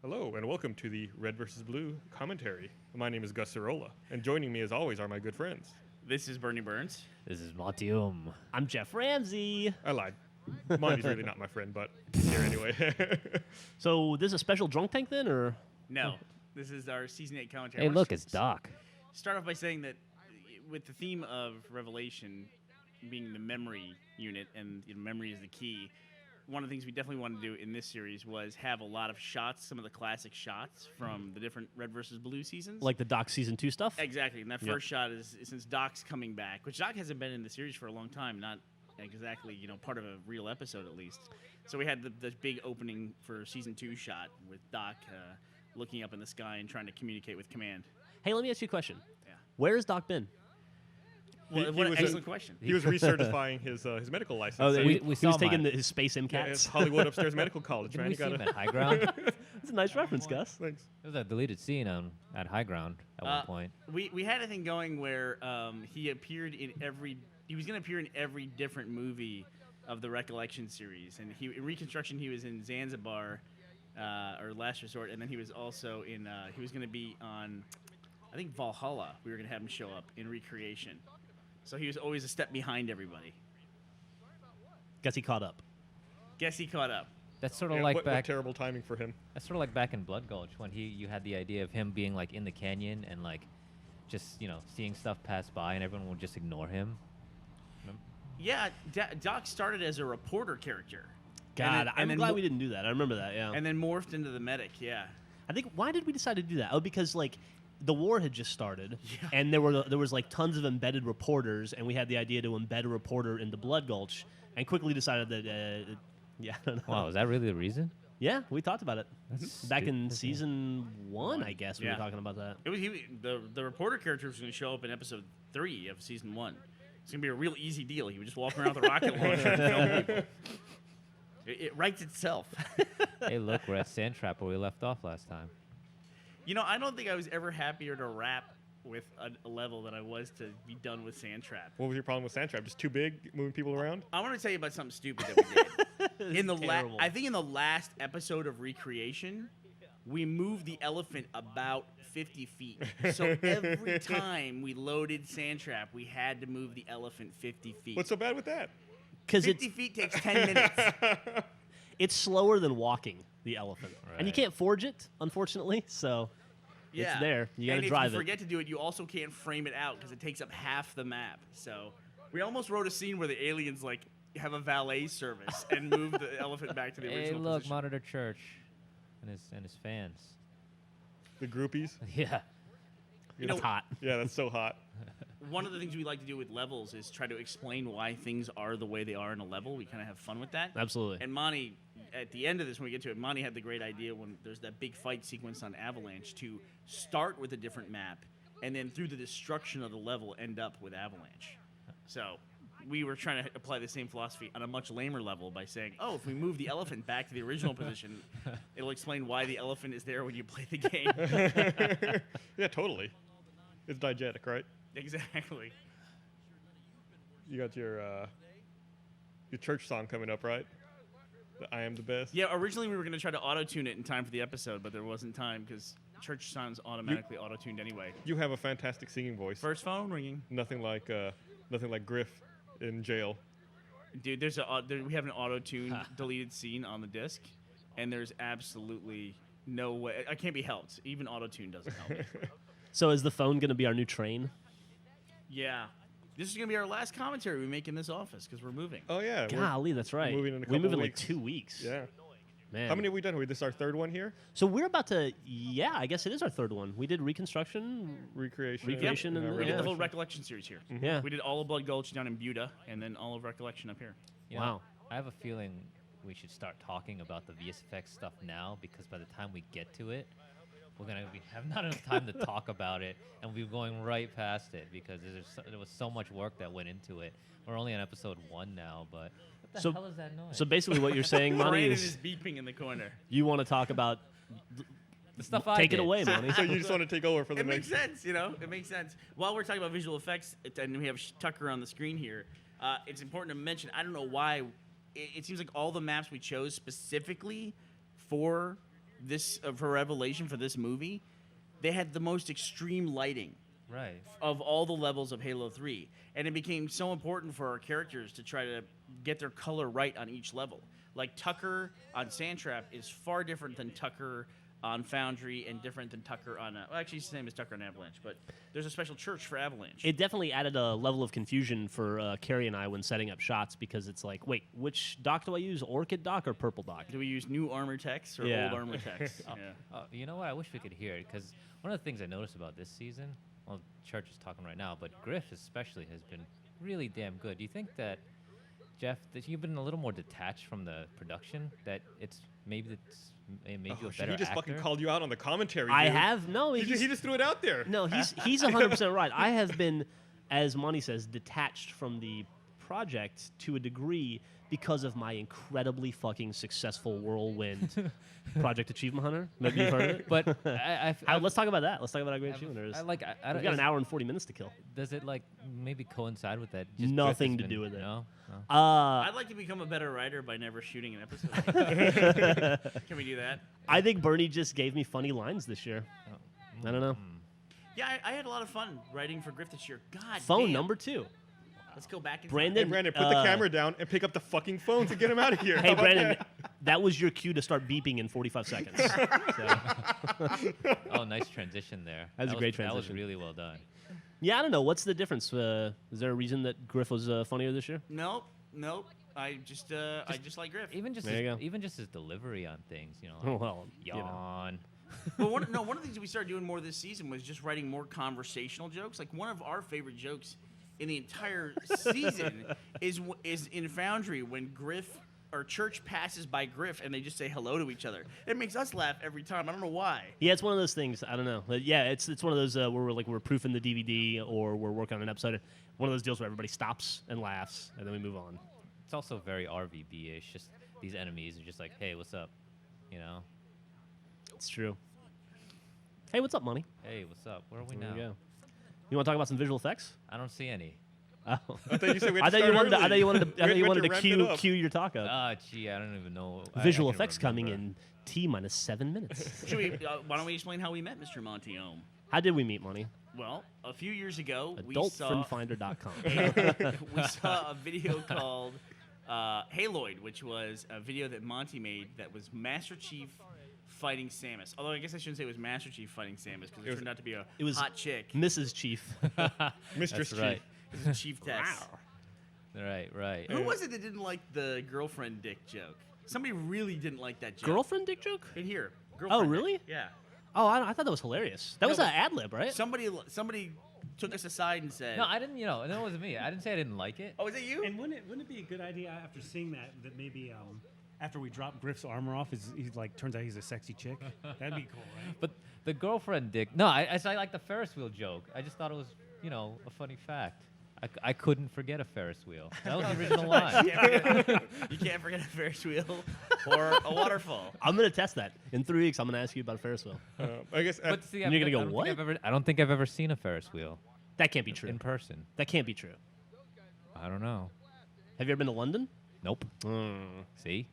Hello, and welcome to the Red vs. Blue commentary. My name is Gus Cirola, and joining me as always are my good friends. This is Bernie Burns. This is Montium. I'm Jeff Ramsey. I lied. Monty's really not my friend, but he's here anyway. So this is a special drunk tank then, or? No, this is our Season 8 commentary. Hey, look, it's Doc. Start off by saying that with the theme of Revelation being the memory unit, and memory is the key, one of the things we definitely wanted to do in this series was have a lot of shots, some of the classic shots from the different Red versus Blue seasons. Like the Doc Season 2 stuff? Exactly, and that first shot is since Doc's coming back, which Doc hasn't been in the series for a long time, not exactly, part of a real episode at least. So we had the big opening for Season 2 shot with Doc looking up in the sky and trying to communicate with Command. Hey, let me ask you a question. Yeah. Where has Doc been? Well, what an excellent question. He was recertifying his medical license. Oh, So he he- was saw taking mine. his space yeah, MCATs. it's Hollywood Upstairs Medical College, Didn't man. we You see him gotta. at High Ground? That's a nice reference, Gus. Thanks. There was a deleted scene at High Ground at one point. We had a thing going where he appeared in he was going to appear in every different movie of the Recollection series, and in Reconstruction he was in Zanzibar or Last Resort, and then he was also in he was going to be on I think Valhalla. We were going to have him show up in Recreation, so he was always a step behind everybody. Guess he caught up. Guess he caught up. That's sort of Yeah, like what back. terrible timing for him. That's sort of like back in Blood Gulch when you had the idea of him being like in the canyon and like just seeing stuff pass by and everyone would just ignore him. Yeah, Doc started as a reporter character. God, I'm then glad we didn't do that. I remember that, yeah. And then morphed into the medic, yeah. I think, why did we decide to do that? Oh, because, the war had just started, Yeah. and there was, tons of embedded reporters, and we had the idea to embed a reporter into Blood Gulch, and quickly decided that, I don't know. Wow, is that really the reason? Yeah, we talked about it. That's Back in stupid. season 1, I guess, we Yeah. were talking about that. It was the reporter character was going to show up in episode 3 of season 1. It's going to be a real easy deal. He would just walk around with a rocket launcher and film people. It writes itself. Hey, look, we're at Sandtrap where we left off last time. I don't think I was ever happier to rap with a level than I was to be done with Sandtrap. What was your problem with Sandtrap? Just too big, moving people around? I want to tell you about something stupid that we did. terrible. I think in the last episode of Recreation, we moved the elephant about 50 feet. So every time we loaded Sandtrap, we had to move the elephant 50 feet. What's so bad with that? Because 50 feet takes 10 minutes. it's slower than walking, the elephant. And you Right. can't forge it, unfortunately, so Yeah. it's there. You got and to drive if you it. forget to do it, you also can't frame it out because it takes up half the map. So we almost wrote a scene where the aliens have a valet service and move the elephant back to the Hey, original look, position. Monitor Church and his fans. The groupies? Yeah. know- It's hot. Yeah, that's so hot. One of the things we like to do with levels is try to explain why things are the way they are in a level. We kind of have fun with that. Absolutely. And Monty, at the end of this, when we get to it, Monty had the great idea when there's that big fight sequence on Avalanche to start with a different map and then through the destruction of the level end up with Avalanche. So we were trying to apply the same philosophy on a much lamer level by saying, oh, if we move the elephant back to the original position, it'll explain why the elephant is there when you play the game. Yeah, totally. It's diegetic, right? Exactly. You got your church song coming up, right? The I Am the Best. Yeah, originally we were going to try to auto-tune it in time for the episode, but there wasn't time because church sounds automatically auto-tuned anyway. You have a fantastic singing voice. First phone ringing. Nothing like Griff in jail. Dude, we have an auto-tune deleted scene on the disc, and there's absolutely no way. I can't be helped. Even auto-tune doesn't help me. So is the phone going to be our new train? Yeah. This is going to be our last commentary we make in this office because we're moving. Oh yeah. Golly, that's right. moving in a we move couple in weeks. 2 weeks. Yeah. Man. How many have we done? This is our third one here. So we're about to, I guess it is our third one. We did Reconstruction. Recreation. Recreation and We did the whole Yeah. Recollection series here. Yeah. We did all of Blood Gulch down in Buda, and then all of Recollection up here. You know, Wow. I have a feeling we should start talking about the VSFX stuff now because by the time we get to it, we're gonna have not enough time to talk about it, and we're going right past it because there was so much work that went into it. We're only on episode 1 now, but what the So- hell is that noise? So basically what you're saying, Monty, Brandon is is beeping in the corner. you want to talk about, the stuff I take it did. away, Monty. So you just want to take over for the It makes next. sense, It makes sense. While we're talking about visual effects, and we have Tucker on the screen here, it's important to mention, I don't know why, it seems like all the maps we chose specifically for this for Revelation for this movie, they had the most extreme lighting Right. of all the levels of Halo 3. And it became so important for our characters to try to get their color right on each level. Like Tucker on Sandtrap is far different than Tucker on Foundry and different than Tucker on... well, actually, it's the same as Tucker on Avalanche, but there's a special church for Avalanche. It definitely added a level of confusion for Carrie and I when setting up shots because it's like, wait, which dock do I use? Orchid dock or purple dock? Do we use new armor techs or Yeah. old armor techs? Yeah. You know what? I wish we could hear it because one of the things I noticed about this season, well, Church is talking right now, but Griff especially has been really damn good. Do you think that, Jeff, that you've been a little more detached from the production? That it made you a better He just actor? fucking called you out on the commentary. I dude. have no. He just threw it out there. No, he's 100% right. I have been, as Monty says, detached from the project to a degree because of my incredibly fucking successful whirlwind Project Achievement Hunter. Maybe you've heard of it. But Let's talk about that. Let's talk about how great Achievement Hunter is. I We've don't. got an hour and 40 minutes to kill. Does it like maybe coincide with that? Just Nothing Griff has to do been- with it. No. I'd like to become a better writer by never shooting an episode. Can we do that? I think Bernie just gave me funny lines this year. I don't know. Yeah, I had a lot of fun writing for Griff this year. God Phone damn. number 2. Let's go back and Brandon- Hey, Brandon, put the camera down and pick up the fucking phone to get him out of here. How Hey, about Brandon, that? that was your cue to start beeping in 45 seconds. So, Oh, nice transition there. That was a great That was transition. really well done. yeah, I don't know. What's the difference? Is there a reason that Griff was funnier this year? Nope. I just like Griff. Even just There you go. even just his delivery on things, you know. Oh, Like, well, you know. yawn. Well, one of the things that we started doing more this season was just writing more conversational jokes. Like one of our favorite jokes in the entire season is in Foundry when Griff or Church passes by Griff and they just say hello to each other. It makes us laugh every time. I don't know why. Yeah, it's one of those things. I don't know. But yeah, it's one of those where we're proofing the DVD or we're working on an episode. One of those deals where everybody stops and laughs and then we move on. It's also very RVB-ish. Just these enemies are just like, hey, what's up? You know. It's true. Hey, what's up, Money? Hey, what's up? Where are we There now? we go. You want to talk about some visual effects? I don't see any. Oh. I thought you said we had I to thought you start wanted. I early. thought you wanted to. I We thought you had wanted to ramp it up. cue your talk up. Ah, gee, I don't even know. Visual I can't effects coming remember. in T minus 7 minutes. Why don't we explain how we met Mr. Montiome? How did we meet, Money? Well, a few years ago, Adultfriendfinder.com. we saw a video called Haloid, which was a video that Monty made that was Master Chief fighting Samus. Although I guess I shouldn't say it was Master Chief fighting Samus because it turned out to be a It was hot chick. Mrs. Chief. Mistress That's right. Chief. It was a Chief Tex. Right. Who was it that didn't like the girlfriend dick joke? Somebody really didn't like that joke. Girlfriend dick joke? In here. Oh, Girlfriend really? dick. Yeah. Oh, I thought that was hilarious. That No, was an but ad lib, right? Somebody took us aside and said, No, I didn't. You know, that wasn't me. I didn't say I didn't like it. "Oh, is it you?" And wouldn't it be a good idea after seeing that maybe after we drop Griff's armor off, he's like turns out he's a sexy chick? That'd be cool, right? But the girlfriend dick. No, I like the Ferris wheel joke. I just thought it was, you know, a funny fact. I couldn't forget a Ferris wheel. That was the original line. You can't forget a Ferris wheel or a waterfall. I'm going to test that. In 3 weeks, I'm going to ask you about a Ferris wheel. I guess. But see, And you're gonna go, I don't "What?" think I don't think I've ever seen a Ferris wheel That can't be true. in person. That can't be true. I don't know. Have you ever been to London? Nope. See?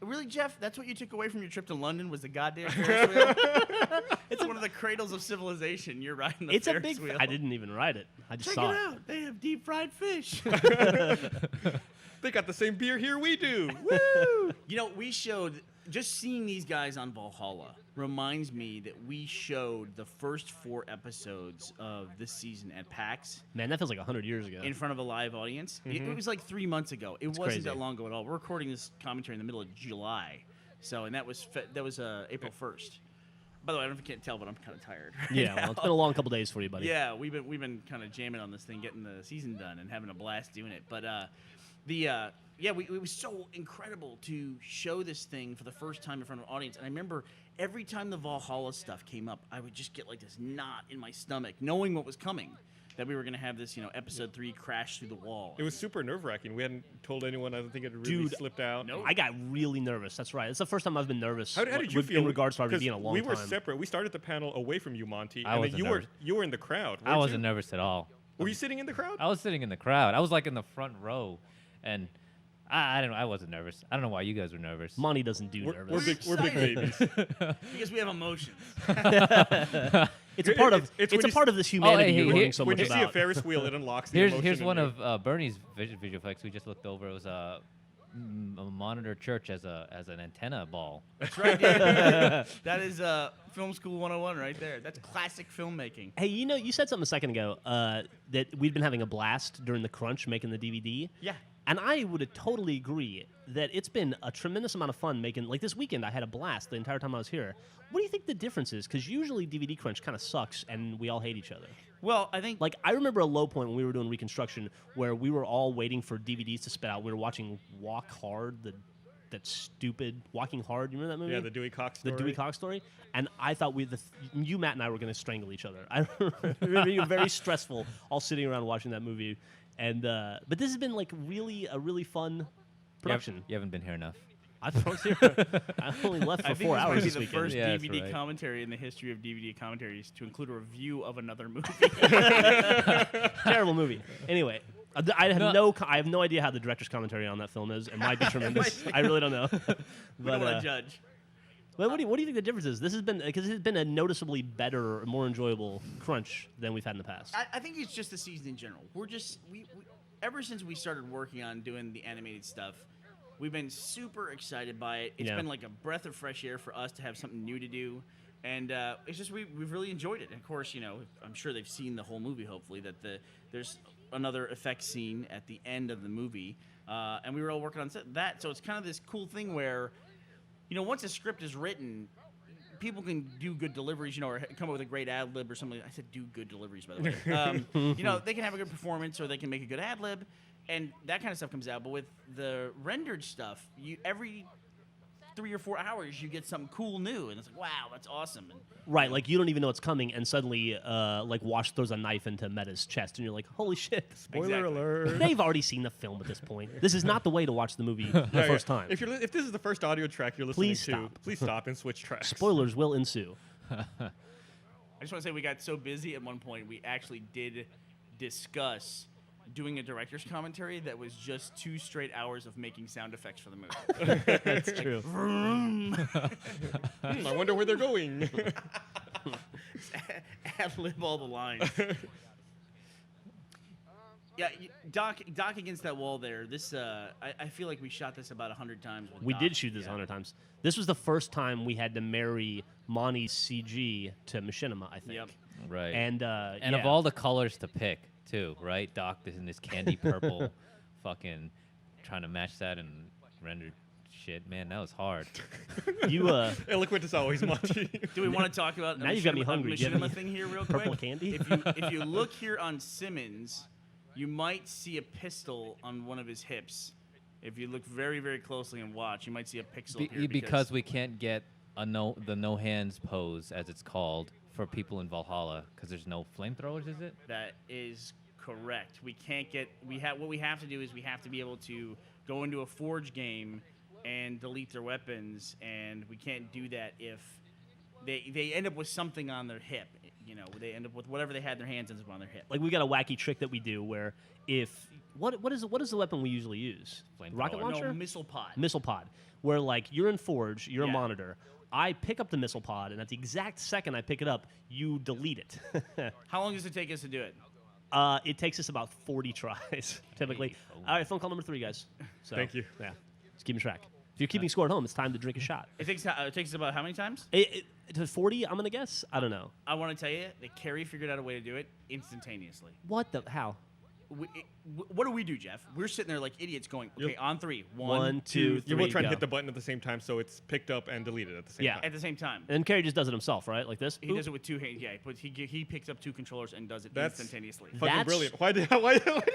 Really, Jeff? That's what you took away from your trip to London was the goddamn Ferris wheel? It's one of the cradles of civilization. You're riding the It's a Ferris big. wheel. I didn't even ride it. I just Check saw it out. They have deep fried fish. They got the same beer here we do. Woo! You know, we showed just seeing these guys on Valhalla reminds me that we showed the first 4 episodes of this season at PAX Man, that feels like 100 years ago. in front of a live audience. It was like 3 months ago. It wasn't crazy. that long ago at all. We're recording this commentary in the middle of July, so and that was April 1st. By the way, I don't know if you can't tell, but I'm kind of tired. right Yeah, well, now. it's been a long couple days for you, buddy. Yeah, we've been kind of jamming on this thing, getting the season done, and having a blast doing it. But it was so incredible to show this thing for the first time in front of an audience. And I remember every time the Valhalla stuff came up, I would just get like this knot in my stomach, knowing what was coming. That we were going to have this, episode 3 crash through the wall. It was super nerve-wracking. We hadn't told anyone. I don't think it had really Dude, slipped out. nope. I got really nervous. That's right. It's the first time I've been nervous. How did you feel in regards to RVD 'Cause in a long we were time? separate. We started the panel away from you, Monty, I and then wasn't nervous. you were in the crowd. I weren't wasn't you? nervous at all. Were you sitting in the crowd? I was sitting in the crowd. I was like in the front row, and I don't know. I wasn't nervous. I don't know why you guys were nervous. Monty doesn't do nervous. We're big babies. Because we have emotions. It's a part of it's it's when a you part of this humanity hey, you're hey, learning so When much you see a about. Ferris wheel, it unlocks the Here's emotion. one in you. of Bernie's visual effects we just looked over. It was a monitor church as an antenna ball. That's right, dude. That is film school 101 right there. That's classic filmmaking. Hey, you said something a second ago that we'd been having a blast during the crunch making the DVD. Yeah. And I would totally agree that it's been a tremendous amount of fun making. Like this weekend, I had a blast the entire time I was here. What do you think the difference is? Because usually DVD crunch kind of sucks, and we all hate each other. Well, I think Like I remember a low point when we were doing Reconstruction, where we were all waiting for DVDs to spit out. We were watching Walk Hard, that stupid Walking Hard. You remember that movie? Yeah, the Dewey Cox The story. Dewey Cox story, and I thought you, Matt, and I were going to strangle each other. I remember being very stressful, all sitting around watching that movie. And but this has been like a really fun production. You haven't been here enough. I was here. I only left for I think 4 this might hours be this the weekend. first Yeah, that's DVD right. commentary in the history of DVD commentaries to include a review of another movie. Terrible movie. Anyway, I have no idea how the director's commentary on that film is. It might be tremendous. I really don't know. We But don't want to judge. what do you think the difference is? This has been because it's been a noticeably better, more enjoyable crunch than we've had in the past. I think it's just the season in general. We're just we ever since we started working on doing the animated stuff, we've been super excited by it. It's Yeah. been like a breath of fresh air for us to have something new to do, and it's just we've really enjoyed it. And of course, I'm sure they've seen the whole movie. Hopefully, that there's another effect scene at the end of the movie, and we were all working on that. So it's kind of this cool thing where, once a script is written, people can do good deliveries, or come up with a great ad lib or something. I said do good deliveries, by the way. They can have a good performance or they can make a good ad lib, and that kind of stuff comes out. But with the rendered stuff, every 3 or 4 hours you get something cool new, and it's like, wow, that's awesome. And, Right, like you don't even know it's coming, and suddenly, like Wash throws a knife into Meta's chest, and you're like, "Holy shit!" Spoiler Exactly. alert. They've already seen the film at this point. This is not the way to watch the movie the Yeah, first yeah. time. If this is the first audio track you're listening Please to, stop. please stop and switch tracks. Spoilers will ensue. I just want to say we got so busy at one point we actually did discuss doing a director's commentary that was just 2 straight hours of making sound effects for the movie. That's true. I wonder where they're going. Ad lib all the lines. Yeah, Doc against that wall there. This I feel like we shot this about 100 times. With We Doc. did shoot this Yeah. 100 times. This was the first time we had to marry Monty's CG to Machinima, I think. Yep. Right. And And of yeah. all the colors to pick, too, right? Doc is in this candy purple, fucking trying to match that and render shit. Man, that was hard. you Eloquent as always, Monty. Do we want to talk about Now you've got me hungry. Do you have Machinima any thing here real purple quick? candy? If you look here on Simmons, you might see a pistol on one of his hips. If you look very, very closely and watch, you might see a pixel here Because we can't get the no hands pose, as it's called, for people in Valhalla, because there's no flamethrowers, is it? that is correct. We can't get. What we have to do is we have to be able to go into a Forge game and delete their weapons, and we can't do that if they end up with something on their hip. They end up with whatever they had their hands ends up on their hip. like we got a wacky trick that we do where if what is the weapon we usually use? Flamethrower. Rocket launcher? No, missile pod. Missile pod. Where like you're in Forge, you're Yeah. a monitor. I pick up the missile pod, and at the exact second I pick it up, you delete it. How long does it take us to do it? It takes us about 40 tries, typically. All right, phone call number 3, guys. So, Thank you. Yeah, just keeping track. If you're keeping score at home, it's time to drink a shot. It takes us about how many times? To 40, I'm gonna guess. I don't know. I want to tell you that Carrie figured out a way to do it instantaneously. What the? How? What do we do, Jeff? We're sitting there like idiots going, okay, You're- on 3. 1, 2, You 3. will try and go. hit the button at the same time, so it's picked up and deleted at the same Yeah. time. At the same time. And Kerry just does it himself, right? Like this. He does it with 2 hands. Yeah, but he picks up 2 controllers and does it That's instantaneously. Fucking That's- brilliant. Why do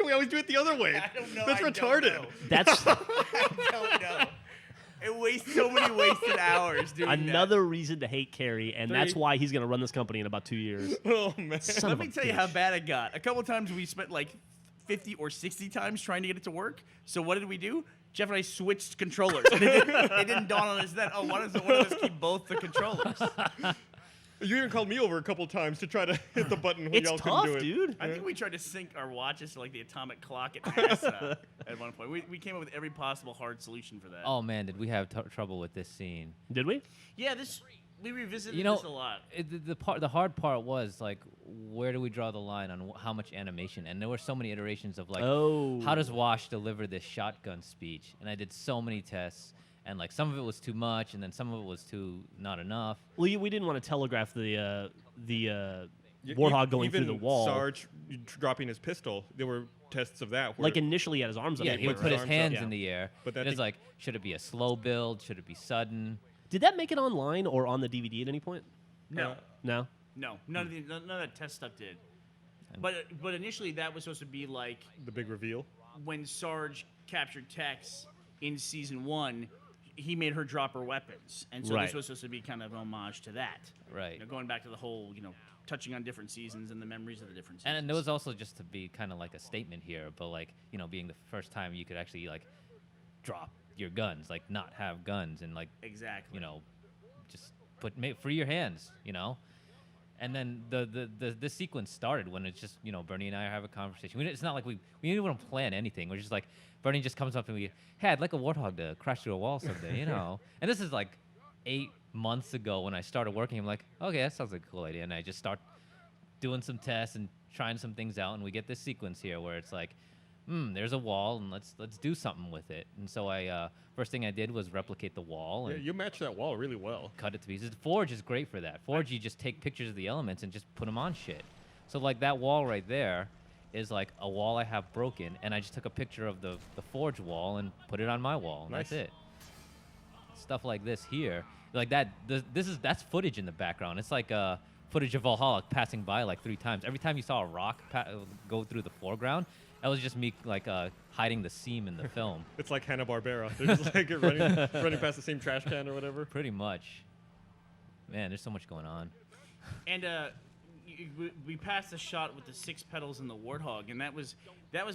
we always do it the other way? I don't know. That's I don't retarded. know. That's I don't know. It wastes so many wasted hours doing another reason to hate Kerry, and that's 3. why he's gonna run this company in about 2 years. Oh man. Son Let of me a tell you how bitch. bad it got. A couple times we spent like 50 or 60 times trying to get it to work. So what did we do? Jeff and I switched controllers. It didn't dawn on us then. Oh, why doesn't one of us keep both the controllers? You even called me over a couple times to try to hit the button when It's y'all tough, couldn't do it. dude. I think we tried to sync our watches to like the atomic clock at NASA at one point. We came up with every possible hard solution for that. Oh man, did we have trouble with this scene? Did we? Yeah, we revisited You know, this a lot. The hard part was like, where do we draw the line on how much animation? And there were so many iterations of like, Oh. how does Wash deliver this shotgun speech? And I did so many tests, and like some of it was too much, and then some of it was too not enough. Well, we didn't want to telegraph the Y- Warthog going even through the wall. Sarge dropping his pistol. There were tests of that. Where Like initially, he had his arms up. Yeah, in he the would air, put right? his hands Yeah. in the air. But that And it's thing- like, should it be a slow build? Should it be sudden? Did that make it online or on the DVD at any point? No, No. no, none of that test stuff did. But initially that was supposed to be like the big reveal. when Sarge captured Tex in season 1, he made her drop her weapons, and so Right. this was supposed to be kind of an homage to that. Right. You know, going back to the whole, touching on different seasons and the memories of the different seasons. And there was also just to be kind of like a statement here, but like, being the first time you could actually like drop your guns, like not have guns, and like, exactly. just free your hands, And then the sequence started when it's just, Bernie and I are having a conversation. It's not like we didn't want to plan anything. We're just like, Bernie just comes up to me, hey, I'd like a Warthog to crash through a wall someday, And this is like 8 months ago when I started working. I'm like, okay, that sounds like a cool idea. And I just start doing some tests and trying some things out. And we get this sequence here where it's like, there's a wall, and let's do something with it. And so I first thing I did was replicate the wall Yeah, and you matched that wall really well. cut it to pieces. Forge is great for that. Forge, you just take pictures of the elements and just put them on shit. So like that wall right there is like a wall I have broken, and I just took a picture of the Forge wall and put it on my wall, and Nice. that's it. Stuff like this here, like that. That's footage in the background. It's like footage of Valhalla passing by like 3 times. Every time you saw a rock go through the foreground, that was just me like hiding the seam in the film. It's like Hanna-Barbera. They're just like running past the same trash can or whatever. Pretty much. Man, there's so much going on. And we passed the shot with the 6 pedals and the Warthog, and that was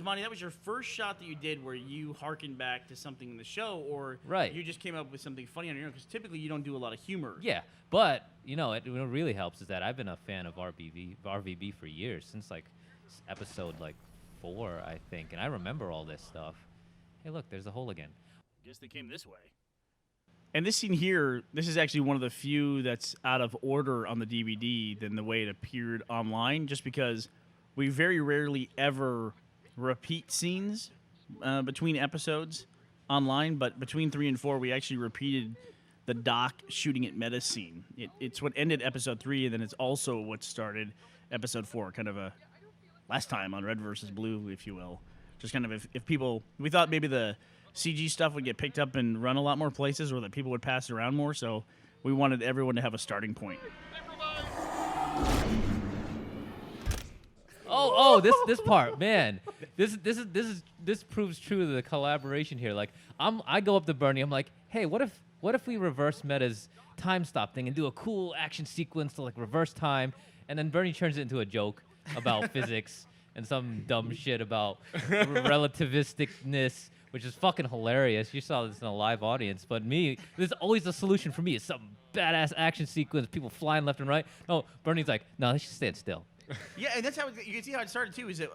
Monty. That was your first shot that you did where you harkened back to something in the show, or Right. you just came up with something funny on your own. Because typically you don't do a lot of humor. Yeah, but what really helps is that I've been a fan of RVB for years, since like episode like 4, I think, and I remember all this stuff. Hey, look, there's a hole again. Guess they came this way. And this scene here, this is actually one of the few that's out of order on the DVD than the way it appeared online, just because we very rarely ever repeat scenes between episodes online, but between 3 and 4, we actually repeated the Doc shooting at Meta scene. It's what ended episode 3, and then it's also what started episode 4, kind of a last time on Red versus Blue, if you will. Just kind of if people, we thought maybe the CG stuff would get picked up and run a lot more places, or that people would pass it around more, so we wanted everyone to have a starting point. Oh, this part, man. This proves true to the collaboration here. Like, I go up to Bernie. I'm like, hey, what if we reverse Meta's time stop thing and do a cool action sequence to like reverse time? And then Bernie turns it into a joke about physics and some dumb shit about relativisticness, which is fucking hilarious. You saw this in a live audience, but me, there's always a solution for me. It's some badass action sequence, people flying left and right. No, Bernie's like, no, they should stand still. Yeah, and that's how you can see how it started too. Is that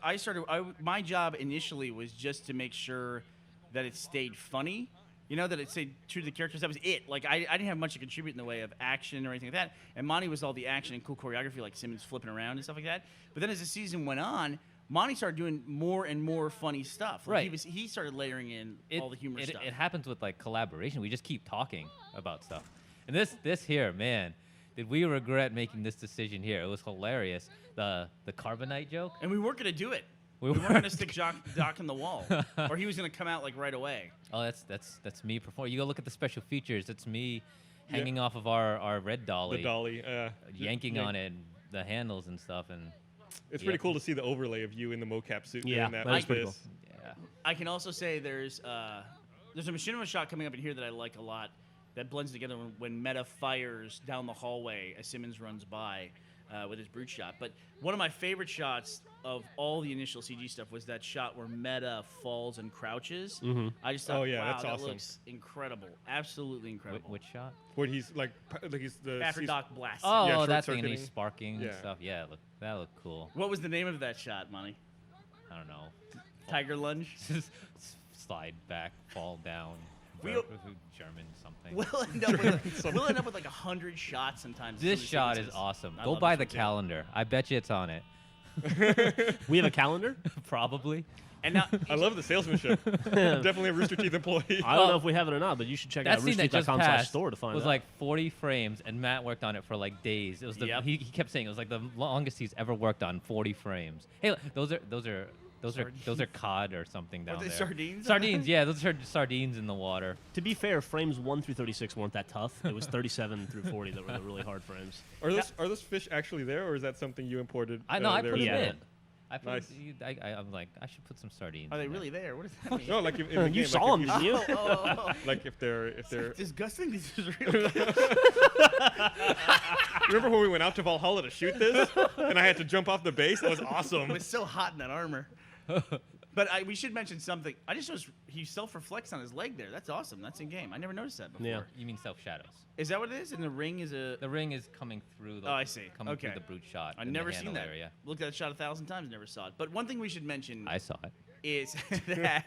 my job initially was just to make sure that it stayed funny. That it stayed true to the characters. That was it. Like I didn't have much to contribute in the way of action or anything like that. And Monty was all the action and cool choreography, like Simmons flipping around and stuff like that. But then as the season went on, Monty started doing more and more funny stuff. Like Right. He started layering in all the humor stuff. It happens with like collaboration. We just keep talking about stuff. And this here, man, did we regret making this decision here? It was hilarious. The carbonite joke. And we weren't going to do it. We We weren't going to stick Doc in the wall, or he was going to come out like right away. Oh, that's me performing. You go look at the special features. It's me hanging off of our red dolly, The dolly. yanking yeah. on it, and the handles and stuff, and It's pretty cool to see the overlay of you in the mocap suit. Yeah, doing that that is with pretty this. yeah. I can also say there's a machinima shot coming up in here that I like a lot that blends together when Meta fires down the hallway as Simmons runs by. with his brute shot. But one of my favorite shots of all the initial CG stuff was that shot where Meta falls and crouches. I just thought, Oh, yeah, wow, that's that awesome. looks incredible, absolutely incredible. Which shot? When he's like he's the After he's- Doc blasts. Oh, him. short that thing, and he's circuiting. sparking and Yeah. stuff. Yeah, that looked cool. What was the name of that shot, Money? I don't know. Tiger lunge. Slide back, fall down. We'll- German something. We'll end up with like 100 shots sometimes. This in shot sequences. is awesome. I Go love buy this the one, too. calendar. I bet you it's on it. We have a calendar. Probably. And now I love the salesmanship. Definitely a Rooster Teeth employee. I don't know if we have it or not, but you should check That out scene that just passed roosterteeth.com/store to find was out. like 40 frames, and Matt worked on it for like days. It was the Yep. he kept saying it was like the longest he's ever worked on, 40 frames. Hey, those are cod or something down they there. sardines? Sardines, yeah, those are sardines in the water. To be fair, frames 1 through 36 weren't that tough. It was 37 through 40 that were the really hard frames. Are those fish actually there, or is that something you imported? I know I there put as it Yeah. well? in. I put Nice. I'm like I should put some sardines. Are they in there. really there? What does that mean? No, like in the game. You like saw if them, didn't you? Oh, Like if they're. disgusting. This is real. Remember when we went out to Valhalla to shoot this, and I had to jump off the base? That was awesome. It was so hot in that armor. But we should mention something. I just noticed he self-reflects on his leg there. That's awesome. That's in game. I never noticed that before. Yeah. You mean self shadows? Is that what it is? And the ring is a. The ring is coming through. The, Oh, I see. Coming Okay. through the brute shot. I've in the never seen handle that. area. Looked at that shot 1,000 times, never saw it. But one thing we should mention I saw it. is that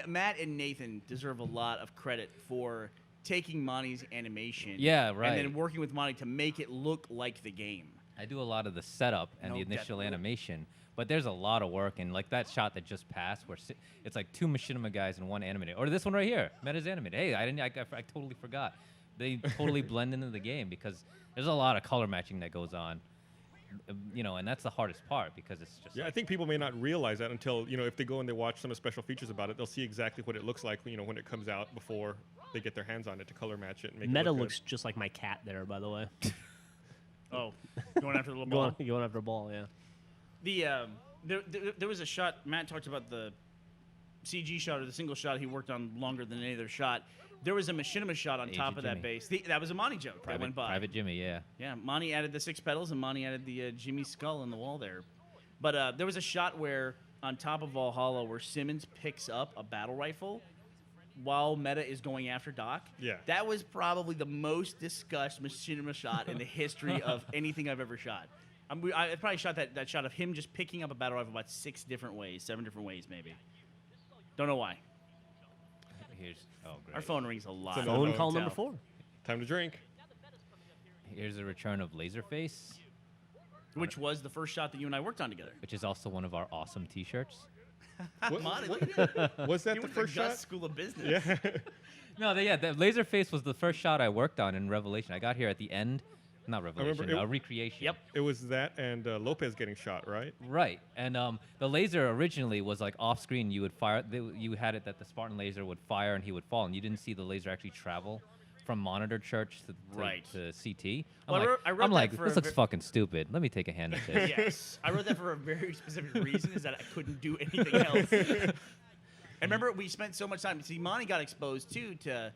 Matt and Nathan deserve a lot of credit for taking Monty's animation. Yeah, right. And then working with Monty to make it look like the game. I do a lot of the setup and No, the initial definitely. animation, but there's a lot of work. And like that shot that just passed, where it's like 2 machinima guys and 1 animated, or this one right here, Meta's animated. Hey, I totally forgot. They totally blend into the game because there's a lot of color matching that goes on. And that's the hardest part because it's just. Yeah, I like, think people may not realize that until if they go and they watch some of the special features about it, they'll see exactly what it looks like. When it comes out before they get their hands on it to color match it. And make Meta it look looks just like my cat there, by the way. Oh, going after the little ball. Going after a ball, yeah. There was a shot. Matt talked about the CG shot or the single shot he worked on longer than any other shot. There was a machinima shot on Agent top of that Jimmy. base. That was a Monty joke that went by. Private Jimmy, yeah. Yeah, Monty added the 6 pedals and Monty added the Jimmy skull in the wall there. But there was a shot where on top of Valhalla where Simmons picks up a battle rifle while Meta is going after Doc. Yeah. That was probably the most discussed machinima shot in the history of anything I've ever shot. I probably shot that shot of him just picking up a battle rifle about 6 different ways, 7 different ways maybe. Don't know why. Great. Our phone rings a lot. It's Phone no, call Tell. number 4. Time to drink. Here's a return of Laserface, Which was the first shot that you and I worked on together. which is also one of our awesome T-shirts. Monty, look at him. Was that He the went to first Gus shot? School of Business. Yeah. No, the Laserface was the first shot I worked on in Revelation. I got here at the end, not Revelation, it- Recreation. Yep. It was that and Lopez getting shot, right? Right, and the laser originally was like off screen. You would fire. You had it that the Spartan laser would fire and he would fall, and you didn't see the laser actually travel from monitor church to Right. to CT. Well, I wrote I'm that like, for this a looks ver- fucking stupid. Let me take a hand at this. Yes. I wrote that for a very specific reason, is that I couldn't do anything else. And remember, we spent so much time. See, Monty got exposed, too, to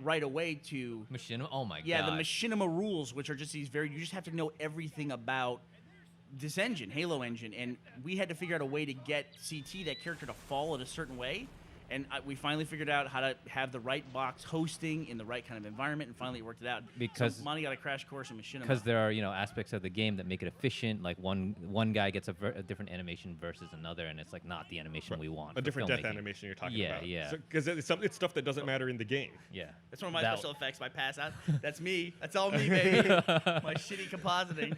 right away to... Machinima. Oh my Yeah, god. the machinima rules, which are just these you just have to know everything about this engine, Halo engine. And we had to figure out a way to get CT, that character, to fall in a certain way. And we finally figured out how to have the right box hosting in the right kind of environment, and finally it worked it out. Because- so Monty got a crash course in machinima. Because there are aspects of the game that make it efficient. Like one guy gets a different animation versus another, and it's like not the animation we want. A for different death filmmaking. animation you're talking Yeah, about. yeah. Because it's stuff that doesn't matter in the game. Yeah. That's one of my That- special effects. My pass out. That's me. That's all me, baby. My shitty compositing.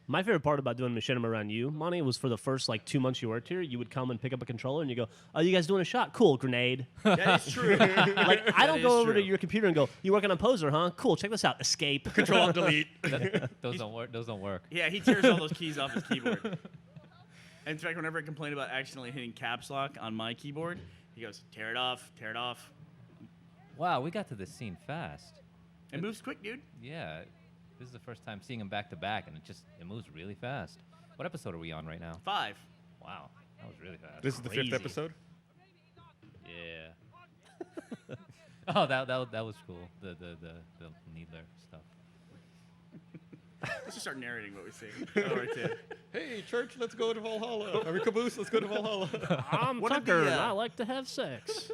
My favorite part about doing machinima around you, Monty, was for the first 2 months you worked here, you would come and pick up a controller and you go, "Oh, you guys doing a shot? Cool, grenade." That is true. I don't is go over true. to your computer and go, "You working on Poser, huh? Cool, check this out. Escape." Control Alt Delete. Those don't work. Those don't work. Yeah, he tears all those keys off his keyboard. In fact, whenever I complain about accidentally hitting caps lock on my keyboard, he goes, "Tear it off, tear it off." Wow, we got to this scene fast. It moves quick, dude. Yeah, this is the first time seeing him back to back, and it moves really fast. What episode are we on right now? 5. Wow, that was really fast. This is the Crazy. 5th episode. Yeah. Oh, that was cool. The needler stuff. This is start narrating what we see. All right, Tim. Hey, church, let's go to Valhalla. Or caboose, let's go to Valhalla. I'm One of Tucker, the, and I like to have sex.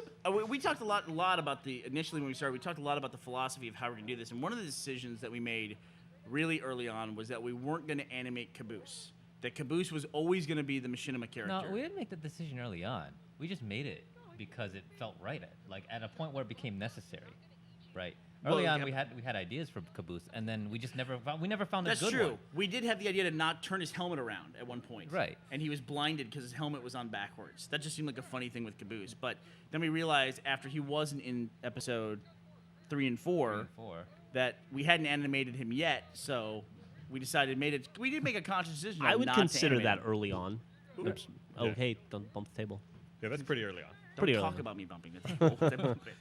We talked a lot about initially when we started, we talked a lot about the philosophy of how we're going to do this. And one of the decisions that we made really early on was that we weren't going to animate Caboose. That Caboose was always going to be the machinima character. No, we didn't make the decision early on. We just made it because it felt right. At a point where it became necessary, right? Early on, we had ideas for Caboose, and then we just never found a That's good true. one. We did have the idea to not turn his helmet around at one point. Right. And he was blinded because his helmet was on backwards. That just seemed like a funny thing with Caboose. But then we realized after he wasn't in episode 3 and 4 that we hadn't animated him yet, so we decided we did make a conscious decision. I would not to consider animate that him. early on. Oops. Oh, Yeah. hey, don't bump the table. Yeah, that's pretty early on. Don't Pretty early talk on. about me bumping the table. Bump it.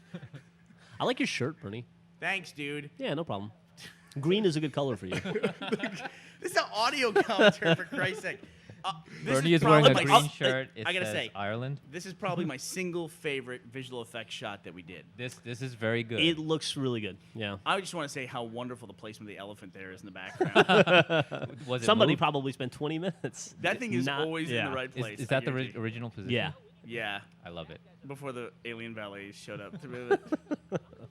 I like your shirt, Bernie. Thanks, dude. Yeah, no problem. Green is a good color for you. This is an audio commentary, for Christ's sake. This Bernie is probably wearing a my- green shirt. It I gotta says say, Ireland. this is probably my single favorite visual effects shot that we did. This is very good. It looks really good. Yeah. I just want to say how wonderful the placement of the elephant there is in the background. Was it Somebody moved? probably spent 20 minutes. That thing is Not- always in yeah. the right place. Is I that the guarantee. original position? Yeah. Yeah, I love it. before the alien valets showed up.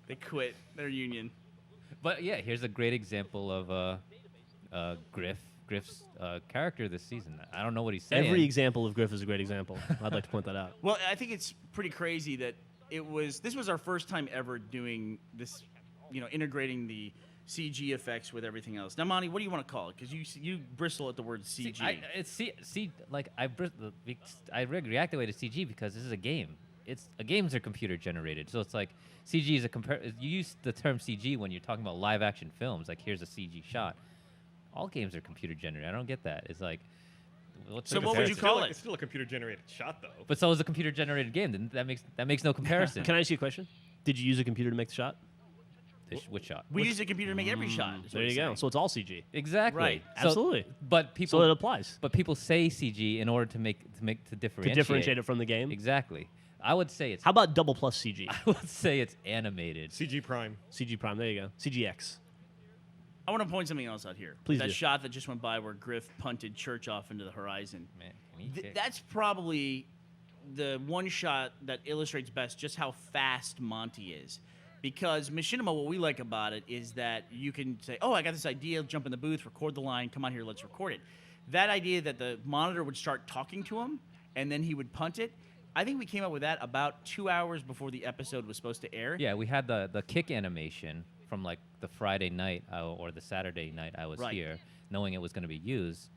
They quit their union. But yeah, here's a great example of Griff's character this season. I don't know what he's saying. Every example of Griff is a great example. I'd like to point that out. Well, I think it's pretty crazy that this was our first time ever doing this, integrating the CG effects with everything else. Now, Monty, what do you want to call it? Because you bristle at the word CG. I react the way to CG because this is a game. Games are computer generated, so it's like CG is you use the term CG when you're talking about live action films. Like here's a CG shot. All games are computer generated. I don't get that. It's like, So what would you call it? It's still a computer generated shot, though. But so is a computer generated game. Then that makes no comparison. Can I ask you a question? Did you use a computer to make the shot? Which shot? We use a computer to make every shot. is what There you he's go. saying. So it's all CG. Exactly. Right. So- Absolutely. But people. So it applies. But people say CG in order to differentiate. To differentiate it from the game. Exactly. I would say it's. How about double plus CG? I would say it's animated. CG Prime. CG Prime. There you go. CGX. I want to point something else out here. Please that do. shot that just went by where Griff punted Church off into the horizon. Man, can he kick? That's probably the one shot that illustrates best just how fast Monty is. Because Machinima, what we like about it is that you can say, oh, I got this idea, jump in the booth, record the line, come on here, let's record it. That idea that the monitor would start talking to him and then he would punt it, I think we came up with that about 2 hours before the episode was supposed to air. Yeah, we had the kick animation from like the Friday night or the Saturday night I was Right. here, knowing it was going to be used.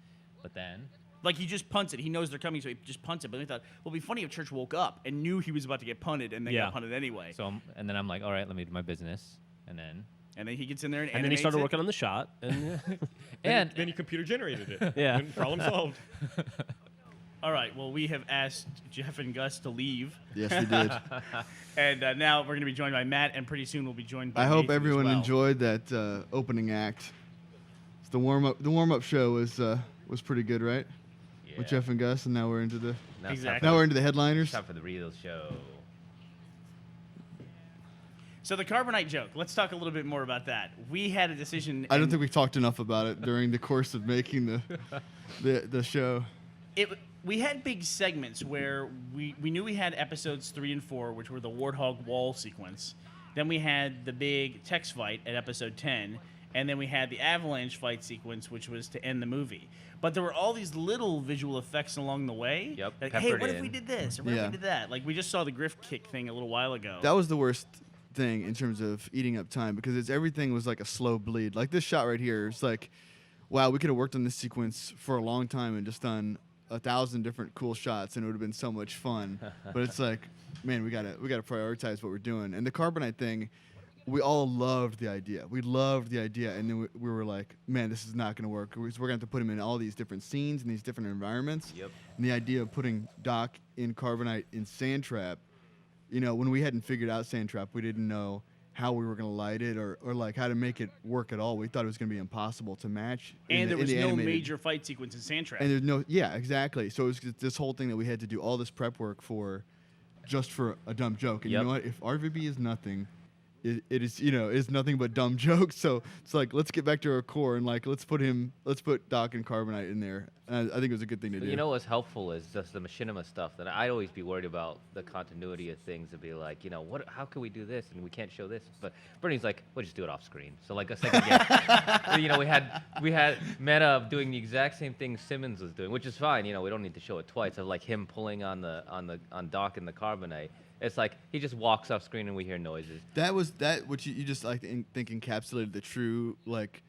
But then, Like he just punts it. He knows they're coming, so he just punts it. But we thought, well, it'd be funny if Church woke up and knew he was about to get punted and then Yeah. got punted anyway. and then I'm like, all right, let me do my business, and then And then he gets in there and And then he animates started it. working on the shot. And and Then you computer generated it. Yeah. And problem solved. All right. Well, we have asked Jeff and Gus to leave, Yes, we did. and now we're going to be joined by Matt, and pretty soon we'll be joined by. I hope Nathan as everyone well. enjoyed that opening act. The warm up show was pretty good, right? With Jeff and Gus, and now we're into the Exactly. now we're into the headliners. Time for the real show. So the carbonite joke. Let's talk a little bit more about that. We had a decision. I don't and think we talked enough about it during the course of making the show. we had big segments where we knew we had episodes 3 and 4, which were the Warthog wall sequence. Then we had the big text fight at episode 10, and then we had the avalanche fight sequence, which was to end the movie. But there were all these little visual effects along the way. Yep, Like, hey, peppered what if in. we did this? Or what if Yeah. we did that? Like, we just saw the Griff kick thing a little while ago. That was the worst thing in terms of eating up time because everything was like a slow bleed. Like this shot right here, it's like, wow, we could have worked on this sequence for a long time and just done 1,000 different cool shots, and it would have been so much fun. But it's like, man, we gotta prioritize what we're doing. And the carbonite thing, we all loved the idea. We loved the idea, and then we were like, man, this is not gonna work. We're gonna have to put him in all these different scenes and these different environments. Yep. And the idea of putting Doc in carbonite in Sandtrap, when we hadn't figured out Sandtrap, we didn't know how we were going to light it or like how to make it work at all. We thought it was going to be impossible to match. and there was no animated. major fight sequence in Sandtrap. And there's no, yeah, exactly. So it was this whole thing that we had to do all this prep work for just for a dumb joke. And you Yep. know what? If RVB is nothing, it is is nothing but dumb jokes. So it's like let's get back to our core and like let's put Doc and Carbonite in there. I think it was a good thing to do. You know what's helpful is just the machinima stuff. That I'd always be worried about the continuity of things to be like, how can we do this and we can't show this. But Bernie's like, we'll just do it off screen. So like a second, we had Meta doing the exact same thing Simmons was doing, which is fine. We don't need to show it twice. Of like him pulling on Doc and the Carbonite. It's like he just walks off screen and we hear noises. That was what you just like think encapsulated the true like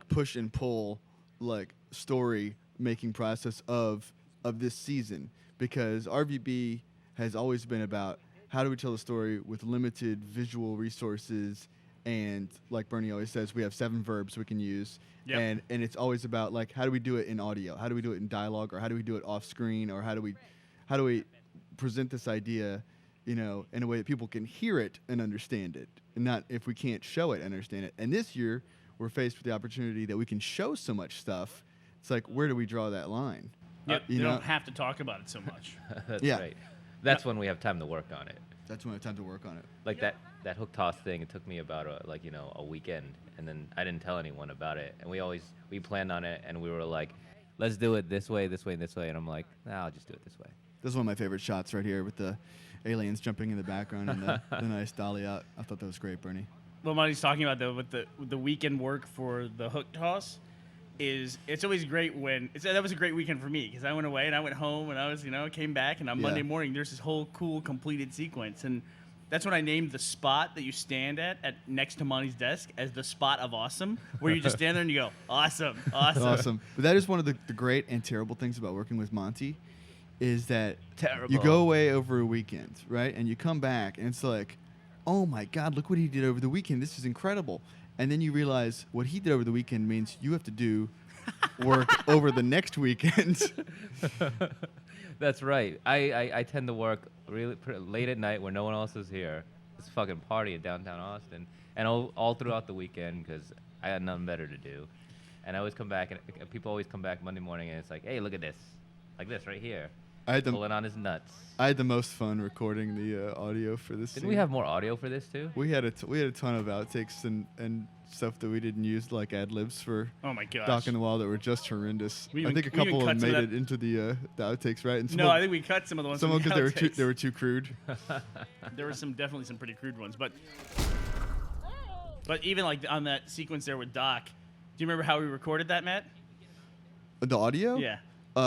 push and pull like story making process of this season, because RVB has always been about how do we tell a story with limited visual resources, and like Bernie always says, we have 7 verbs we can use. Yep. And it's always about like how do we do it in audio, how do we do it in dialogue, or how do we do it off screen, or how do we present this idea in a way that people can hear it and understand it, and not if we can't show it and understand it. And this year we're faced with the opportunity that we can show so much stuff. It's like, where do we draw that line? Yep. You don't have to talk about it so much. That's Yeah. right. That's when we have time to work on it. That's when I have time to work on it. Like that hook toss thing, it took me about a weekend, and then I didn't tell anyone about it. And we planned on it, and we were like, let's do it this way, and this way. And I'm like, nah, I'll just do it this way. This is one of my favorite shots right here with the aliens jumping in the background and the nice dolly out. I thought that was great, Bernie. What Monty's talking about though with the weekend work for the hook toss is it's always great when that was a great weekend for me because I went away and I went home and I was came back and on Monday morning there's this whole cool completed sequence, and that's when I named the spot that you stand at next to Monty's desk as the spot of awesome, where you just stand there and you go awesome. Awesome. But that is one of the great and terrible things about working with Monty, is that Terrible. you go away over a weekend, right? And you come back and it's like, oh my God, look what he did over the weekend. This is incredible. And then you realize what he did over the weekend means you have to do work over the next weekend. That's right. I tend to work really late at night when no one else is here. It's a fucking party in downtown Austin, and all throughout the weekend because I had nothing better to do. And I always come back, and people always come back Monday morning, and it's like, hey, look at this, like this right here. Pulling on his nuts. I had the most fun recording the audio for this. Didn't we have more audio for this too? We had a ton of outtakes and stuff that we didn't use, like ad libs for Oh my gosh. Doc in the Wall, that were just horrendous. We I even- think a we even couple of cut them some made of it into the outtakes, right? And No, I think we cut some of the ones. some from of the them outtakes. they were too crude. There were definitely some pretty crude ones, but even like on that sequence there with Doc, do you remember how we recorded that, Matt? The audio? Yeah.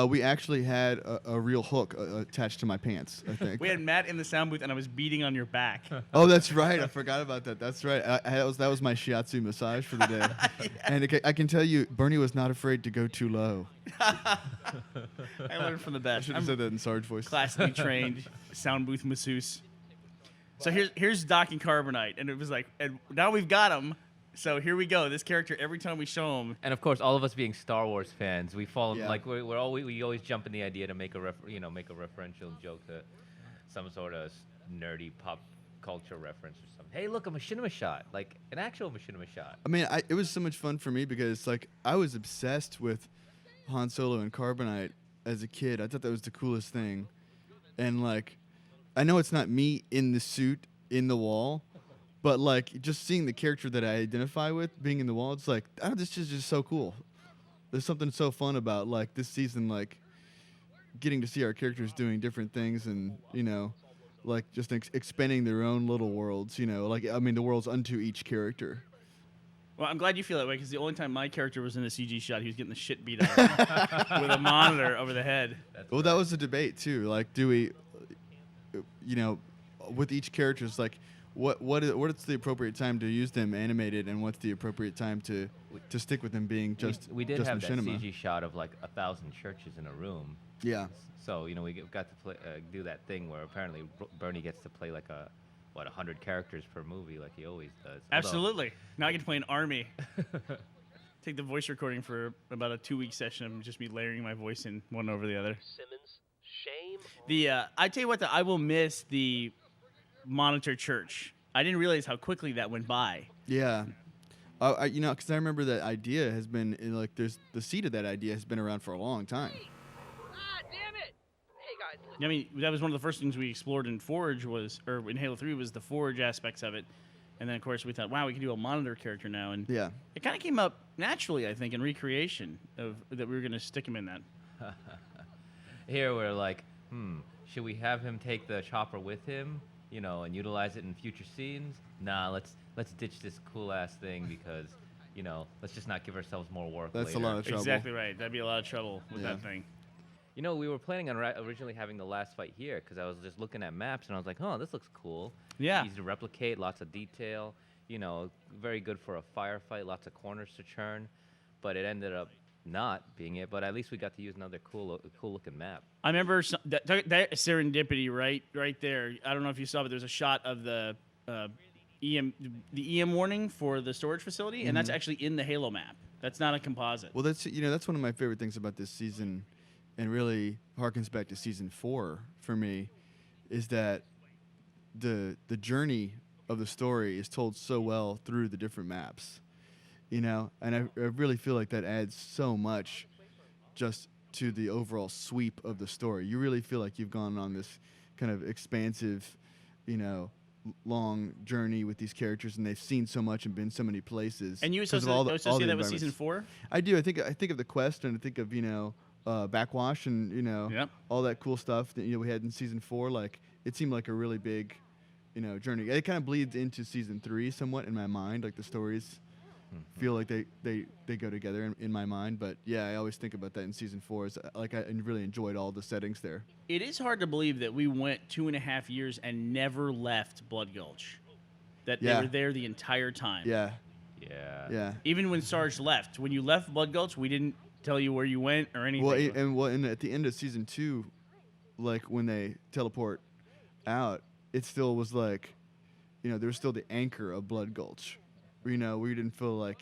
We actually had a real hook attached to my pants, I think. We had Matt in the sound booth, and I was beating on your back. Oh, that's right. I forgot about that. That's right. That was my shiatsu massage for the day. And I can tell you, Bernie was not afraid to go too low. I learned from the I best. should have said that in Sarge voice. Classically trained sound booth masseuse. So here's Doc and Carbonite, and it was like, and now we've got him. So here we go. This character, every time we show him, And of course, all of us being Star Wars fans, we fall Yeah. like we always jump in the idea to make a referential joke to some sort of nerdy pop culture reference or something. Hey, look, a machinima shot, like an actual machinima shot. I mean, it was so much fun for me because, like, I was obsessed with Han Solo and Carbonite as a kid. I thought that was the coolest thing. And, like, I know it's not me in the suit in the wall, but, like, just seeing the character that I identify with being in the wall, it's like, oh, this is just so cool. There's something so fun about, like, this season, like, getting to see our characters doing different things and, like, just expanding their own little worlds, like, I mean, the worlds unto each character. well, I'm glad you feel that way because the only time my character was in a CG shot, he was getting the shit beat out of him with a monitor over the head. Well, that was a debate too. Like, do we, with each character, it's like, what is the appropriate time to use them animated, and what's the appropriate time to stick with them being just we did just have that machinima? CG shot of like 1,000 churches in a room. Yeah. So we got to do that thing where apparently Bernie gets to play like 100 characters per movie, like he always does. Absolutely. Now I get to play an army. Take the voice recording for about a 2-week session of just me layering my voice in one over the other. Simmons, shame. I tell you what, I will miss the monitor church. I didn't realize how quickly that went by. Yeah. Because I remember that idea has been like there's the seed of that idea has been around for a long time. Ah, damn it! Hey guys. I mean, that was one of the first things we explored in Forge in Halo 3 was the Forge aspects of it. And then, of course, we thought, wow, we can do a monitor character now. And Yeah. it kind of came up naturally, I think, in recreation of that we were going to stick him in that. Here we're like, should we have him take the chopper with him, and utilize it in future scenes? Nah, let's ditch this cool ass thing because, let's just not give ourselves more work. That's later. a lot of trouble. Exactly right. That'd be a lot of trouble with Yeah. that thing. We were planning on originally having the last fight here because I was just looking at maps and I was like, oh, this looks cool. Yeah. Easy to replicate, lots of detail, very good for a firefight, lots of corners to churn. But it ended up not being it. But at least we got to use another cool looking map. I remember that serendipity right there. I don't know if you saw, but there's a shot of the EM warning for the storage facility, and that's actually in the Halo map. That's not a composite. Well, that's one of my favorite things about this season, and really harkens back to season 4 for me, is that the journey of the story is told so well through the different maps, and I really feel like that adds so much just to the overall sweep of the story. You really feel like you've gone on this kind of expansive, long journey with these characters, and they've seen so much and been so many places. And you 'cause of all the associate that with environments. season 4? I do. I think of the quest, and I think of backwash, and Yep. all that cool stuff that we had in season 4. Like, it seemed like a really big journey. It kind of bleeds into season 3 somewhat in my mind. Like, the stories feel like they go together in my mind. But yeah, I always think about that in season 4. Is like I really enjoyed all the settings there. It is hard to believe that we went 2.5 years and never left Blood Gulch. That Yeah. they were there the entire time. Yeah, Yeah. yeah. Even when Sarge left. When you left Blood Gulch, we didn't tell you where you went or anything. And at the end of season 2, like when they teleport out, it still was like, there was still the anchor of Blood Gulch. We didn't feel like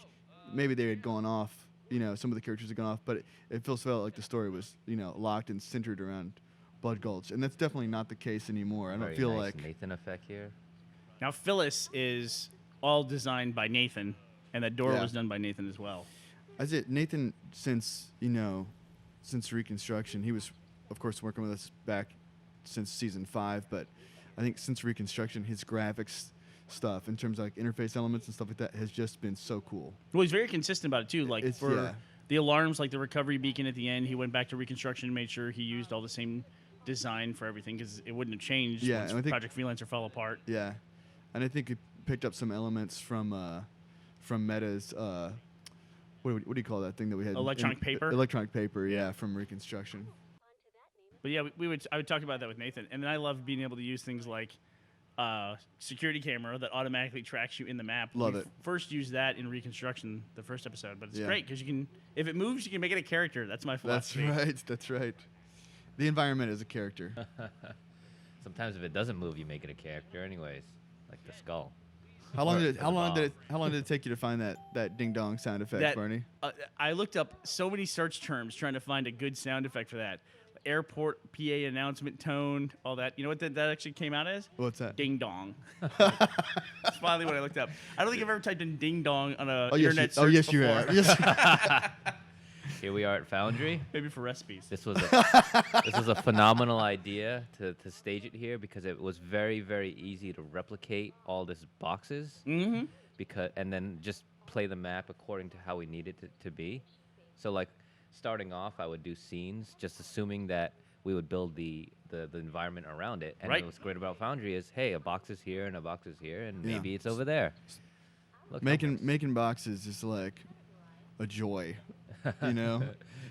maybe they had gone off. Some of the characters had gone off, but it felt like the story was locked and centered around Blood Gulch, and that's definitely not the case anymore. I don't Very feel nice like Nathan effect here. Now, Phyllis is all designed by Nathan, and that door Yeah. was done by Nathan as well. As it Nathan, since Reconstruction, he was, of course, working with us back since season 5. But I think since Reconstruction, his graphics stuff in terms of like interface elements and stuff like that has just been so cool. Well, he's very consistent about it, too. Like, It's- for yeah. the alarms, like the recovery beacon at the end, he went back to Reconstruction and made sure he used all the same design for everything because it wouldn't have changed Yeah, once and I think- Project Freelancer fell apart. Yeah, and I think it picked up some elements from Meta's. What do you call that thing that we had? Electronic paper? Electronic paper, yeah, from Reconstruction. But yeah, I would talk about that with Nathan, and then I love being able to use things like security camera that automatically tracks you in the map. Love We it. First used that in Reconstruction, the first episode, but it's Yeah. great because if it moves, you can make it a character. That's my That's philosophy. right. That's right. The environment is a character. Sometimes if it doesn't move, you make it a character, anyways, like the skull. How long did Or how long did it take you to find that ding dong sound effect, That- Barney? I looked up so many search terms trying to find a good sound effect for that. Airport PA announcement tone, all that. You know what that actually came out as? What's that? Ding dong. That's finally what I looked up. I don't think I've ever typed in ding dong on a internet search yes, before. you have. Yes. Here we are at Foundry. Maybe for recipes. This was a phenomenal idea to stage it here because it was very, very easy to replicate all these boxes and then just play the map according to how we need it to be. So like starting off, I would do scenes, just assuming that we would build the environment around it. And Right. what's great about Foundry is, hey, a box is here and a box is here, and Yeah. maybe it's over there. Look how making boxes is like a joy,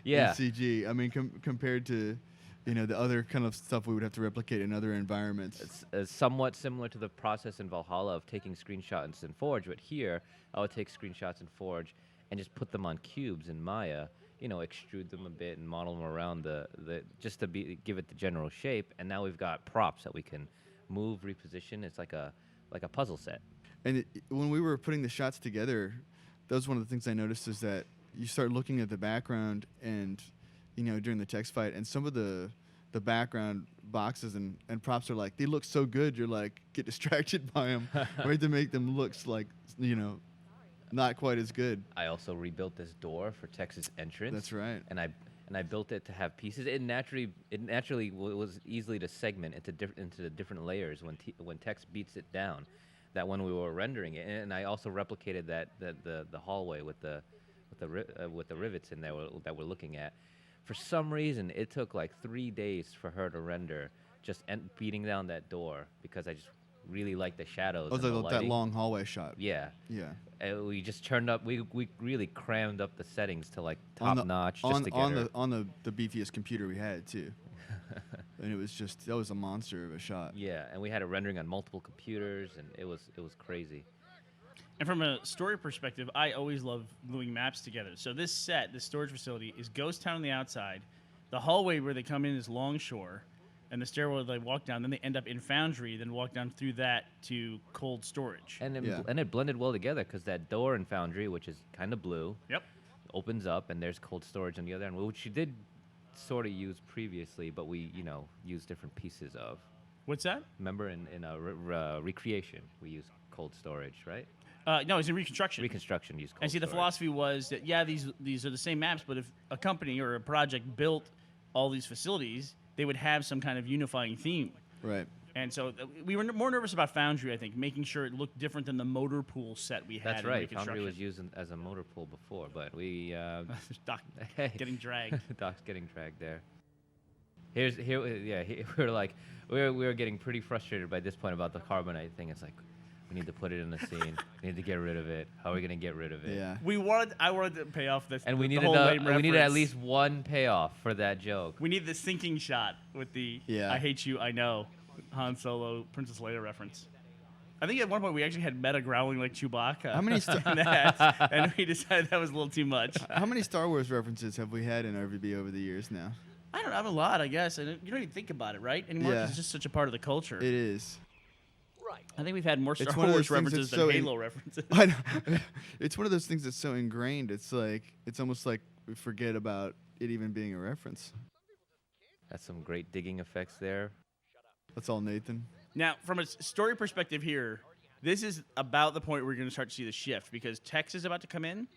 Yeah. In CG. I mean, compared to, the other kind of stuff we would have to replicate in other environments. It's somewhat similar to the process in Valhalla of taking screenshots in Forge, but here I would take screenshots in Forge and just put them on cubes in Maya, extrude them a bit and model them around the just to give it the general shape. And now we've got props that we can move, reposition. It's like a puzzle set. And when we were putting the shots together, that was one of the things I noticed is that you start looking at the background and, during the text fight, and some of the background boxes and props are like, they look so good, you're like, get distracted by them. We have to make them look like, not quite as good. I also rebuilt this door for Tex's entrance. That's right. And I built it to have pieces. It naturally was easily to segment into the different layers when Tex beats it down. that when we were rendering it, and I also replicated the hallway with the rivets in there that we're looking at. For some reason, it took like 3 days for her to render, just beating down that door because I just really like the shadows. Oh, and the that lighting. long hallway shot. Yeah. Yeah. We just turned up. We really crammed up the settings to like On top the- notch on, just to get on her. the beefiest computer we had too. And it was just, that was a monster of a shot. Yeah, and we had it rendering on multiple computers, and it was crazy. And from a story perspective, I always love gluing maps together. So this storage facility, is Ghost Town on the outside. The hallway where they come in is Longshore, and the stairwell they walk down. Then they end up in Foundry, then walk down through that to cold storage. And Yeah. it blended well together because that door in Foundry, which is kind of blue, Yep. opens up, and there's cold storage on the other end, which you did sort of use previously, but we used different pieces of. What's that? Remember in Recreation, we used cold storage, right? No, it's in Reconstruction. Reconstruction used cold And see, the storage. philosophy was that, yeah, these are the same maps, but if a company or a project built all these facilities, they would have some kind of unifying theme. Right. And so we were more nervous about Foundry, I think, making sure it looked different than the motor pool set we had That's in right. Reconstruction. Foundry was used as a motor pool before, but we Doc hey. getting dragged. Doc's getting dragged there. We were getting pretty frustrated by this point about the carbonite thing. It's like, we need to put it in the scene. We need to get rid of it. How are we gonna get rid of it? Yeah. I wanted to pay off this. And we the needed whole lame we needed at reference. least one payoff for that joke. We need the sinking shot with the Yeah. I hate you, I know, Han Solo, Princess Leia reference. I think at one point we actually had Meta growling like Chewbacca. How many in that, and we decided that was a little too much. How many Star Wars references have we had in RVB over the years now? I don't know, I have a lot, I guess. And you don't even think about it, right? Anymore, 'cause Yeah. it's just such a part of the culture. It is. I think we've had more Star It's one of Wars those things references that's than so Halo references. I know. It's one of those things that's so ingrained. It's like, it's almost like we forget about it even being a reference. That's some great digging effects there. That's all Nathan. Now, from a story perspective here, this is about the point where we're going to start to see the shift because Tex is about to come in.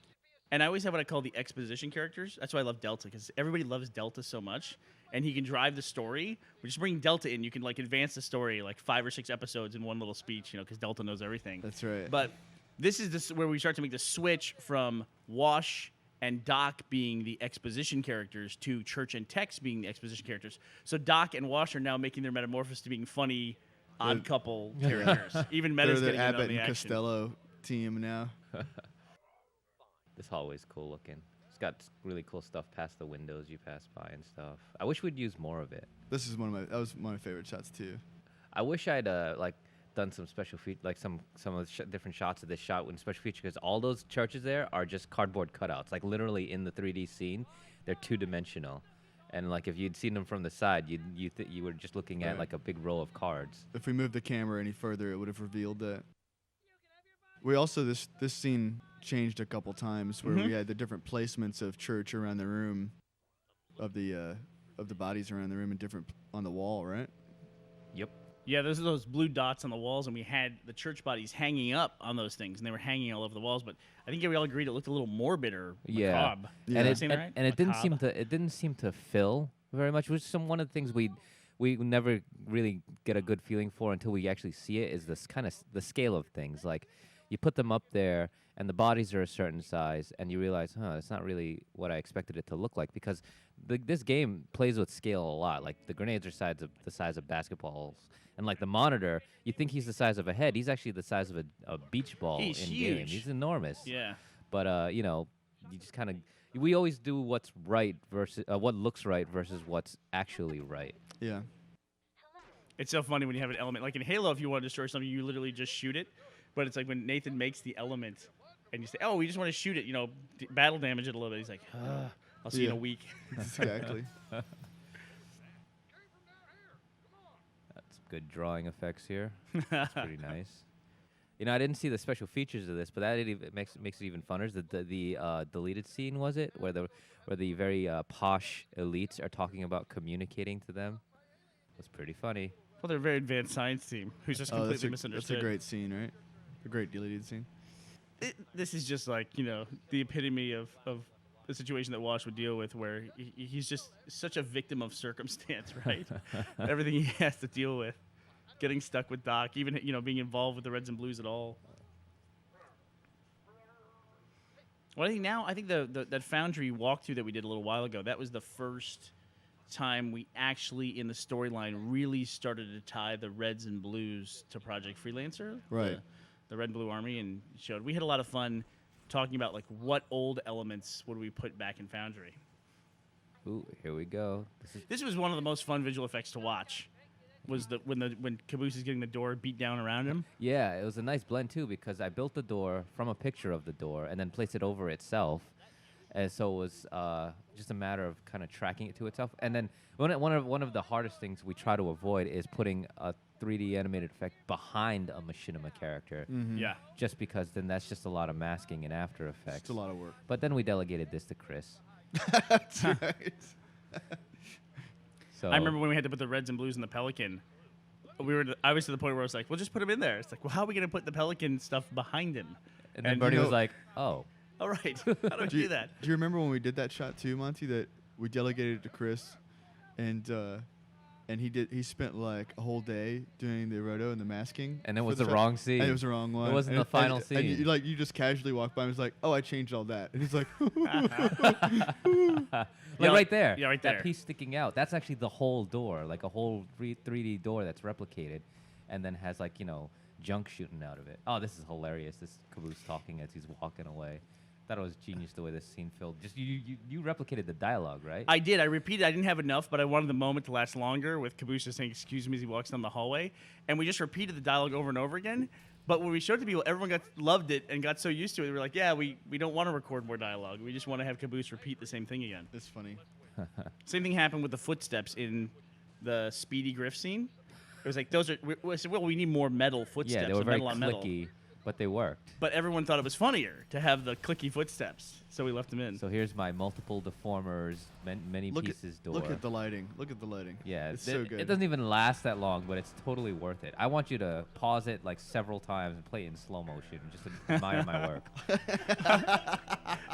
And I always have what I call the exposition characters. That's why I love Delta, because everybody loves Delta so much. And he can drive the story. We just bring Delta in. You can, like, advance the story, like 5 or 6 episodes in one little speech, because Delta knows everything. That's right. But this is where we start to make the switch from Wash and Doc being the exposition characters to Church and Tex being the exposition characters. So Doc and Wash are now making their metamorphosis to being funny, odd couple characters. Even They're Meta's the getting in on Abbott the and action. Costello team now. This hallway's cool looking. It's got really cool stuff past the windows you pass by and stuff. I wish we'd use more of it. That was one of my favorite shots too. I wish I'd done some special feature, like some of the different shots of this shot with special feature, because all those churches there are just cardboard cutouts, like literally in the 3D scene, they're 2-dimensional, and like if you'd seen them from the side, you were just looking at Right. like a big row of cards. If we moved the camera any further, it would have revealed that. We also this scene changed a couple times where we had the different placements of Church around the room, of the bodies around the room and different on the wall, right? Yep. Yeah, those are those blue dots on the walls, and we had the church bodies hanging up on those things, and they were hanging all over the walls. But I think we all agreed it looked a little morbid or Yeah. macabre. Yeah. And Am I it, saying that right? and it didn't Macabre. seem to fill very much, which is one of the things we never really get a good feeling for until we actually see it, is this kind of the scale of things. Like you put them up there and the bodies are a certain size and you realize, it's not really what I expected it to look like, because this game plays with scale a lot. Like the grenades are the size of basketballs, and like the monitor, you think he's the size of a head. He's actually the size of a beach ball He's in game. huge. He's enormous. Yeah. But you just kind of, we always do what's right versus what looks right versus what's actually right. Yeah. It's so funny when you have an element. Like in Halo, if you want to destroy something, you literally just shoot it. But it's like when Nathan makes the element and you say, we just want to shoot it, battle damage it a little bit. He's like, I'll see you in a Yeah. week. Exactly. That's good drawing effects here. That's pretty nice. I didn't see the special features of this, but that makes it even funner. The deleted scene, was it, where the very posh elites are talking about communicating to them? It was pretty funny. Well, they're a very advanced science team who's just Oh, completely that's misunderstood. a great scene, right? A great deleted scene. This is just like, the epitome of the situation that Wash would deal with, where he's just such a victim of circumstance, right? Everything he has to deal with. getting stuck with Doc, even being involved with the Reds and Blues at all. Well, I think that Foundry walkthrough that we did a little while ago, that was the first time we actually in the storyline really started to tie the Reds and Blues to Project Freelancer, Right. The Red and Blue Army, and showed. We had a lot of fun talking about like what old elements would we put back in Foundry. Ooh, here we go. This was one of the most fun visual effects to watch. Was when Caboose is getting the door beat down around him? Yeah, it was a nice blend too because I built the door from a picture of the door and then placed it over itself, and so it was just a matter of kind of tracking it to itself. And then one of the hardest things we try to avoid is putting a 3D animated effect behind a machinima character. Yeah. Just because then that's just a lot of masking in After Effects. It's a lot of work. But then we delegated this to Chris. That's right. So I remember when we had to put the Reds and Blues in the Pelican. I was to the point where I was like, "Well, just put him in there." It's like, "Well, how are we going to put the Pelican stuff behind him?" and then and Bernie you was know- like, "Oh, All right, how do I do that? Do you remember when we did that shot too, Monty? That we delegated it to Chris, and he spent like a whole day doing the roto and the masking. And it for was the the shot. wrong scene. And it was the wrong one. wasn't And- the final and scene. you just casually walked by and was like, "Oh, I changed all that." And he's like, Like right there. Yeah, right That there. piece sticking out. That's actually the whole door, like a whole 3D door that's replicated, and then has like junk shooting out of it. Oh, this is hilarious. This Caboose talking as he's walking away. Thought it was genius the way this scene filled. Just you replicated the dialogue, right? I did. I repeated. I didn't have enough, but I wanted the moment to last longer with Caboose just saying, "Excuse me," as he walks down the hallway, and we just repeated the dialogue over and over again. But when we showed it to people, everyone loved it and got so used to it. They were like, "Yeah, we don't want to record more dialogue. We just want to have Caboose repeat the same thing again." "It's funny." Same thing happened with the footsteps in the Speedy Griff scene. It was like those are. We said, "Well, we need more metal footsteps." yeah, they were and very metal on metal. clicky, but they worked. But everyone thought it was funnier to have the clicky footsteps, so we left them in. So here's my multiple deformers, many pieces door. Look at the lighting. Look at the lighting. Yeah, it's so good. It doesn't even last that long, but it's totally worth it. I want you to pause it like several times and play it in slow motion just to admire my work.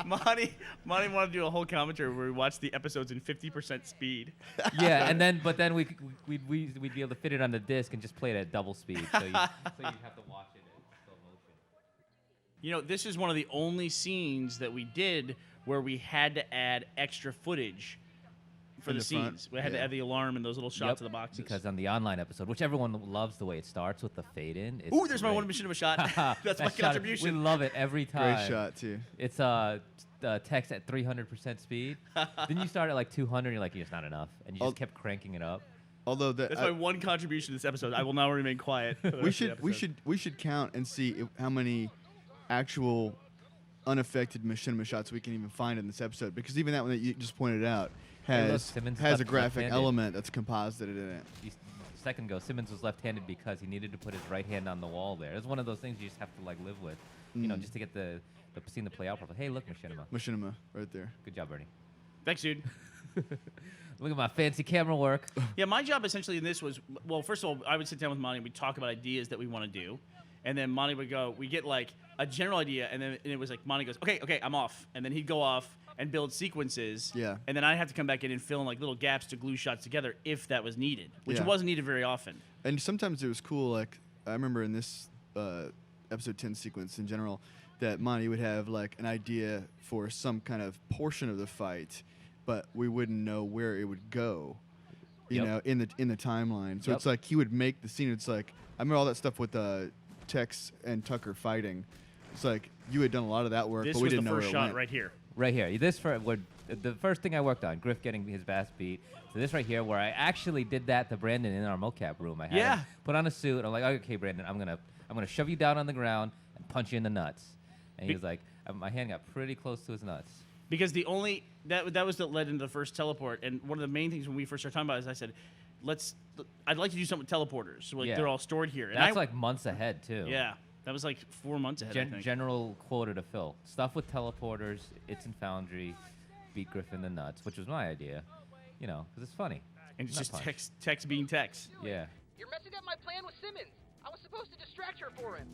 Monty wanted to do a whole commentary where we watched the episodes in 50% speed. Yeah, but then we'd be able to fit it on the disc and just play it at double speed, so you'd have to watch it in slow motion. This is one of the only scenes that we did where we had to add extra footage for In the the front? scenes. We had to Yeah. add the alarm and those little shots of the boxes. Because on the online episode, which everyone loves the way it starts with the fade in. Ooh, there's my one mission of a shot. That's my That shot, contribution. we love it every time. Great shot too. It's text at 300% speed. Then you start at like 200, you're like, it's not enough, and you just kept cranking it up. Although That's my one contribution to this episode. I will now remain quiet. for the we rest of the should episode. count and see how many actual unaffected machinima shots we can even find in this episode, because even that one that you just pointed out Hey, look, has Simmons has a left- graphic left-handed. element that's composited in it. A second ago, Simmons was left-handed because he needed to put his right hand on the wall there. It's one of those things you just have to like live with, just to get the scene to play out properly. Hey, look, Machinima. Machinima right there. Good job, Bernie. Thanks, dude. Look at my fancy camera work. Yeah, my job essentially in this was, well, first of all, I would sit down with Monty and we'd talk about ideas that we want to do. And then Monty would go, we get like a general idea, and then it was like Monty goes, okay, I'm off. And then he'd go off and build sequences. Yeah. And then I'd have to come back in and fill in like little gaps to glue shots together if that was needed, which Yeah. wasn't needed very often. And sometimes it was cool. Like I remember in this episode 10 sequence in general, that Monty would have like an idea for some kind of portion of the fight, but we wouldn't know where it would go, you Yep. know, in the timeline. So Yep. it's like he would make the scene. It's like I remember all that stuff with Tex and Tucker fighting. It's like you had done a lot of that work, This but we was the didn't know first where it shot went. right here. Right here. The first thing I worked on, Griff getting his bass beat. So this right here, where I actually did that to Brandon in our mocap room. I had Yeah. him put on a suit. I'm like, okay, Brandon, I'm gonna shove you down on the ground and punch you in the nuts. And he was like, my hand got pretty close to his nuts. Because that was that led into the first teleport, and one of the main things when we first started talking about it is I said, I'd like to do something with teleporters. So like Yeah. they're all stored here. And That's like months ahead too. yeah, that was like 4 months ahead. I think. General quota to fill. Stuff with teleporters. It's in Foundry. Beat Griff in the nuts, which was my idea. Because it's funny. And it's Nut just punch. text being text. Yeah. You're messing up my plan with Simmons. I was supposed to distract her for him.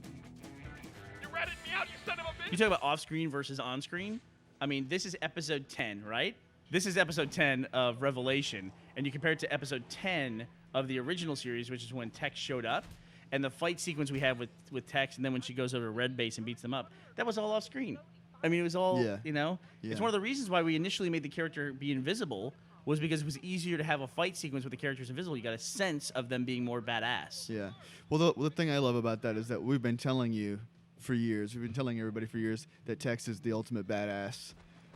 You ratted me out, you son of a bitch! You talk about off-screen versus on-screen. I mean, this is episode 10, right? This is episode 10 of Revelation, and you compare it to episode 10 of the original series, which is when Tex showed up, and the fight sequence we have with Tex, and then when she goes over to Red Base and beats them up, that was all off screen. I mean, it was all, Yeah. you know? Yeah. It's one of the reasons why we initially made the character be invisible was because it was easier to have a fight sequence with the characters invisible. You got a sense of them being more badass. Yeah. Well, the thing I love about that is that we've been telling you for years, we've been telling everybody for years that Tex is the ultimate badass,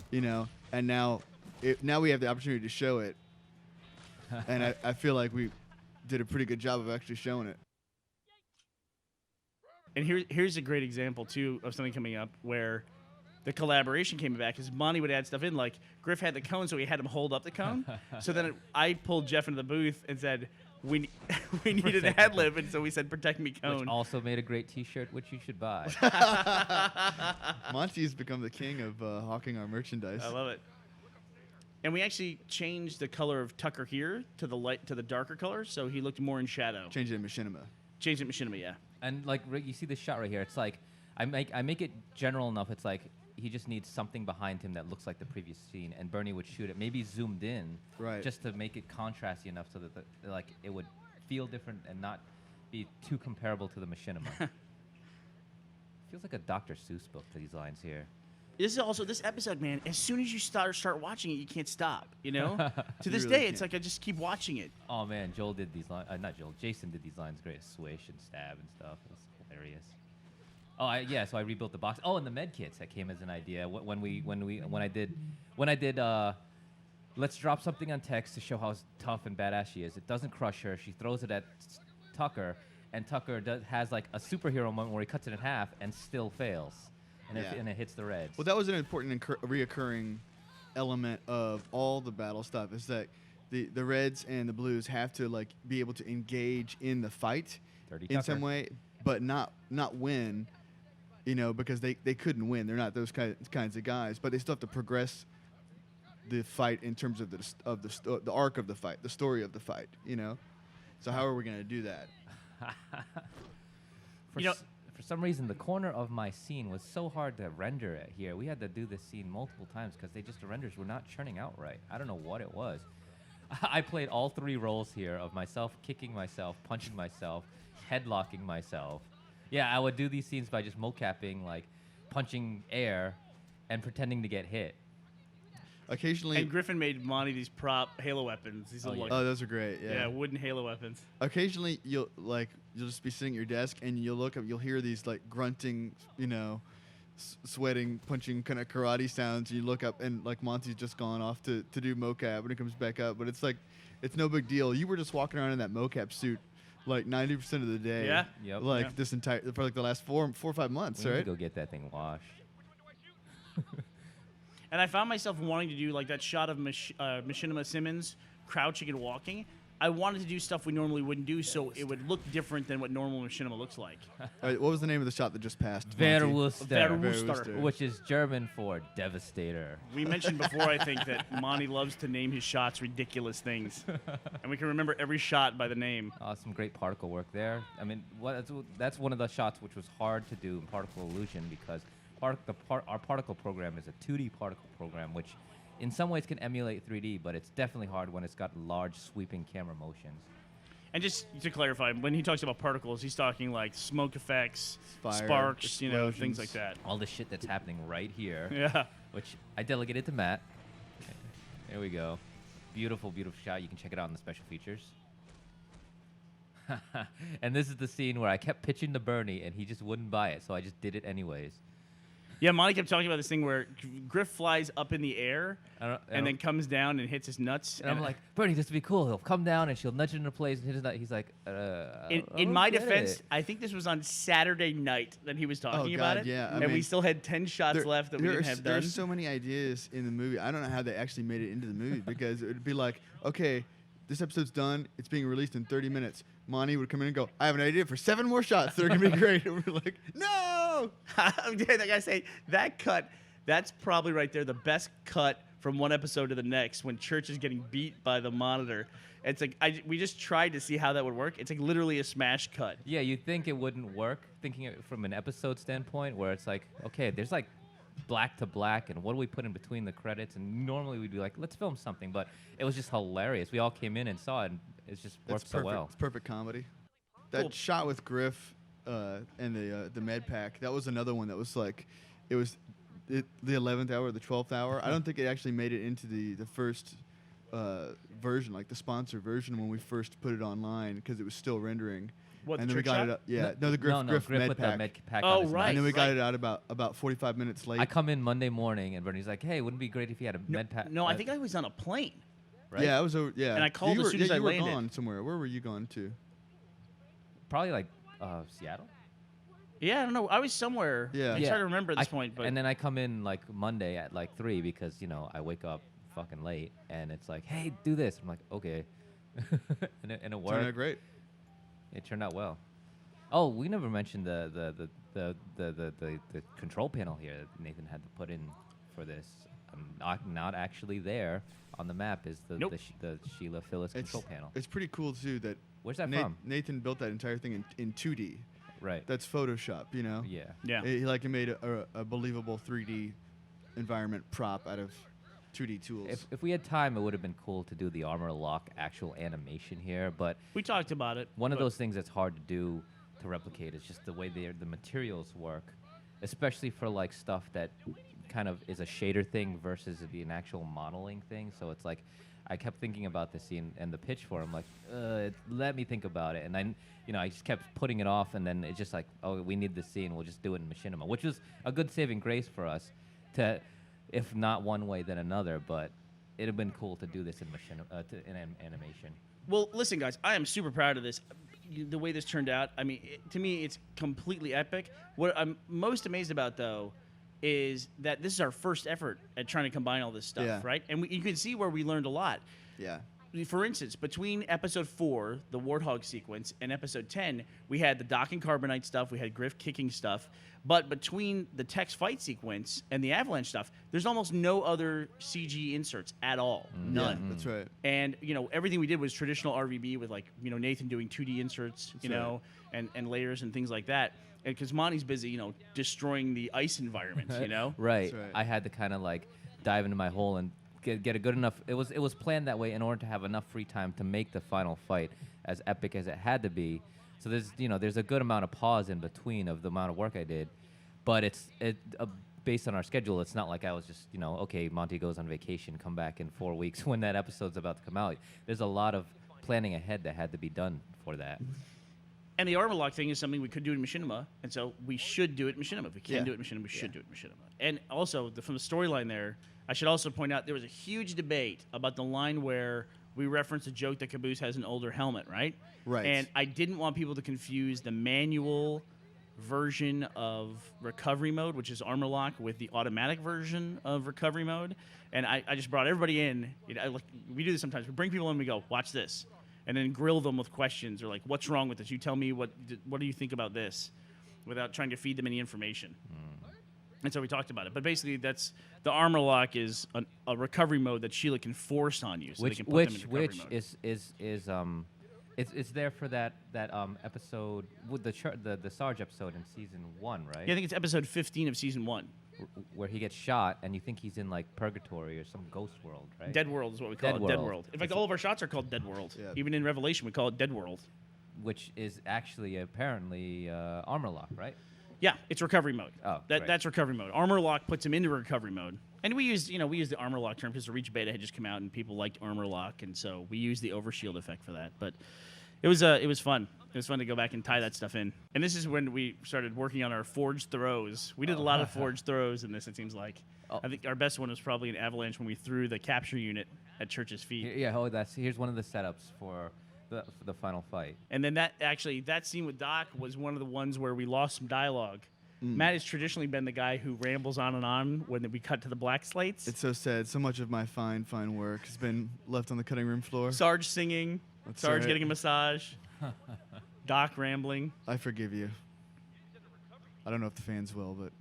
you know, and now we have the opportunity to show it. And I feel like we did a pretty good job of actually showing it. And here's a great example, too, of something coming up where the collaboration came back because Monty would add stuff in. Like, Griff had the cone, so he had him hold up the cone. So then I pulled Jeff into the booth and said, we needed an ad lib, and so we said, protect me, cone. Which also made a great T-shirt, which you should buy. Monty's become the king of hawking our merchandise. I love it. And we actually changed the color of Tucker here to the darker color, so he looked more in shadow. Change it in machinima. Changed it machinima, yeah. And like you see this shot right here. It's like I make it general enough. It's like he just needs something behind him that looks like the previous scene, and Bernie would shoot it, maybe zoomed in, Right. just to make it contrasty enough so that like it would feel different and not be too comparable to the machinima. Feels like a Dr. Seuss book. These lines here. This is also this episode, man. As soon as you start watching it, you can't stop. You know, to this really day, it's can't. like I just keep watching it. Oh man, Joel did these lines. Not Joel. Jason did these lines great. Swish and stab and stuff. It was hilarious. Oh yeah. So I rebuilt the box. Oh, and the med kits that came as an idea when I did. Let's drop something on Tex to show how tough and badass she is. It doesn't crush her. She throws it at Tucker, and Tucker has like a superhero moment where he cuts it in half and still fails, and, Yeah. and it hits the reds. Well, that was an important reoccurring element of all the battle stuff. Is that the Reds and the Blues have to like be able to engage in the fight Dirty in Tucker. some way, but not win. You know, because they couldn't win. They're not those kinds of guys. But they still have to progress the fight in terms of the arc of the fight, the story of the fight. You know, so how are we going to do that? For some reason, the corner of my scene was so hard to render it here. We had to do this scene multiple times because the renders were not churning out right. I don't know what it was. I played all three roles here of myself kicking myself, punching myself, headlocking myself. Yeah, I would do these scenes by just mocapping, like punching air and pretending to get hit. Occasionally, And Griffin made Monty these prop Halo weapons. These little, yeah. like, oh, those are great. yeah, wooden Halo weapons. Occasionally, you'll just be sitting at your desk and you'll look up. You'll hear these like grunting, you know, sweating, punching kind of karate sounds. And you look up and like Monty's just gone off to do mocap when it comes back up. But it's like, it's no big deal. You were just walking around in that mocap suit like 90% of the day. Yeah. Yep. Like Yeah. this entire for like the last four or 5 months, We need right? to go get that thing washed. And I found myself wanting to do like that shot of Machinima Simmons crouching and walking. I wanted to do stuff we normally wouldn't do, so it would look different than what normal Machinima looks like. All right, what was the name of the shot that just passed? Monty? Verwuster, Verwuster. which is German for devastator. We mentioned before, I think, that Monty loves to name his shots ridiculous things, and we can remember every shot by the name. Some great particle work there. I mean, that's one of the shots which was hard to do in particle illusion because our particle program is a 2D particle program, which in some ways can emulate 3D, but it's definitely hard when it's got large sweeping camera motions. And just to clarify, when he talks about particles, he's talking like smoke effects, Fire, sparks, you know, things explosions. like that. All the shit that's happening right here, Yeah. which I delegated to Matt. There we go. Beautiful, beautiful shot. You can check it out in the special features. And this is the scene where I kept pitching to Bernie, and he just wouldn't buy it, so I just did it anyways. Yeah, Monty kept talking about this thing where Griff flies up in the air and then comes down and hits his nuts. And I'm like, Bernie, this would be cool. He'll come down and she'll nudge it into place and hit his nut. He's like, I in don't my get defense, it. I think this was on Saturday night that he was talking Oh, about God, it. yeah. I And we mean, still had 10 shots left that we didn't have done. There's so many ideas in the movie. I don't know how they actually made it into the movie because it would be like, okay, this episode's done. It's being released in 30 minutes. Monty would come in and go, I have an idea for 7 more shots. They're going to be great. And we're like, no! I gotta say, that cut, that's probably right there the best cut from one episode to the next when Church is getting beat by the monitor. It's like, we just tried to see how that would work. It's like literally a smash cut. Yeah, you'd think it wouldn't work, thinking it from an episode standpoint, where it's like, okay, there's like black to black, and what do we put in between the credits? And normally we'd be like, let's film something, but it was just hilarious. We all came in and saw it, and it just worked so well. It's perfect comedy. That shot with Griff and the med pack, that was another one that was like, it was the 11th hour, the 12th hour. I don't think it actually made it into the first version, like the sponsor version when we first put it online because it was still rendering. What, and the then we trick got shot? it up. Yeah, no, the Griff Griff med with pack. the med pack. Oh, on his right. neck. And then we got it out about 45 minutes late. I come in Monday morning, and Bernie's like, "Hey, wouldn't it be great if you had a med pack?" No, I think I was on a plane. right? Yeah, I was over. Yeah, And I called you as were, soon as I you were landed. gone somewhere. Where were you gone to? Probably like Seattle. Yeah, I don't know. I was somewhere. Yeah. I'm trying to remember at this point, but And then I come in like Monday at like 3 because I wake up fucking late, and it's like, "Hey, do this." I'm like, "Okay," and it Turned worked. out great. It turned out well. Oh, we never mentioned the control panel here that Nathan had to put in for this. Not actually there on the map is the Nope. the Sheila Phyllis control panel. It's pretty cool too that Where's that from? Nathan built that entire thing in 2D. Right. That's Photoshop, Yeah. yeah. He made a believable 3D environment prop out of 2D tools. If we had time, it would have been cool to do the armor lock actual animation here, but We talked about it. one of but- those things that's hard to do to replicate is just the way the materials work, especially for like stuff that kind of is a shader thing versus an actual modeling thing. So it's like I kept thinking about the scene and the pitch for it. I'm like, let me think about it, and I just kept putting it off, and then it's just like, oh, we need this scene, we'll just do it in Machinima, which was a good saving grace for us to, if not one way then another, but it'd have been cool to do this in animation. Well, listen, guys, I am super proud of this. The way this turned out, I mean, to me, it's completely epic. What I'm most amazed about, though, is that this is our first effort at trying to combine all this stuff, Yeah. right? And you can see where we learned a lot. Yeah. For instance, between episode 4, the Warthog sequence, and episode 10, we had the Doc and Carbonite stuff, we had Griff kicking stuff, but between the Tex fight sequence and the Avalanche stuff, there's almost no other CG inserts at all. None. Yeah, that's right. And, everything we did was traditional RVB with, like, Nathan doing 2D inserts, and layers and things like that. Because Monty's busy, destroying the ice environment, Right. That's right. I had to kind of like dive into my hole and get a good enough. It was planned that way in order to have enough free time to make the final fight as epic as it had to be. So there's a good amount of pause in between of the amount of work I did, but based on our schedule, it's not like I was just okay, Monty goes on vacation, come back in 4 weeks when that episode's about to come out. There's a lot of planning ahead that had to be done for that. And the armor lock thing is something we could do in Machinima, and so we should do it in Machinima. If we can Yeah. do it in Machinima, we should do it in Machinima. And also, from the storyline there, I should also point out there was a huge debate about the line where we referenced a joke that Caboose has an older helmet, right? Right. And I didn't want people to confuse the manual version of recovery mode, which is armor lock, with the automatic version of recovery mode. And I just brought everybody in. We do this sometimes. We bring people in and we go, watch this. And then grill them with questions or like, what's wrong with this? You tell me what do you think about this, without trying to feed them any information. And so we talked about it. But basically, that's the armor lock is a recovery mode that Sheila can force on you, so they can put them in recovery mode. It's there for that episode with the Sarge episode in season 1, right? Yeah, I think it's episode 15 of season 1. Where he gets shot and you think he's in like purgatory or some ghost world, right? Dead World is what we call Dead it. Dead World. World. In fact, all of our shots are called Dead World. Yeah. Even in Revelation, we call it Dead World. Which is actually apparently armor lock, right? Yeah, it's recovery mode. Oh, right. That's recovery mode. Armor lock puts him into recovery mode. And we use the armor lock term because the Reach beta had just come out and people liked armor lock, and so we used the overshield effect for that. But it was fun. It was fun to go back and tie that stuff in. And this is when we started working on our forged throws. We did a lot of forged throws in this, it seems like. Oh. I think our best one was probably an Avalanche when we threw the capture unit at Church's feet. Yeah, here's one of the setups for the final fight. And then that scene with Doc was one of the ones where we lost some dialogue. Matt has traditionally been the guy who rambles on and on when we cut to the black slates. It's so sad. So much of my fine work has been left on the cutting room floor. Sarge singing, That's Sarge right. getting a massage, Doc rambling. I forgive you. I don't know if the fans will, but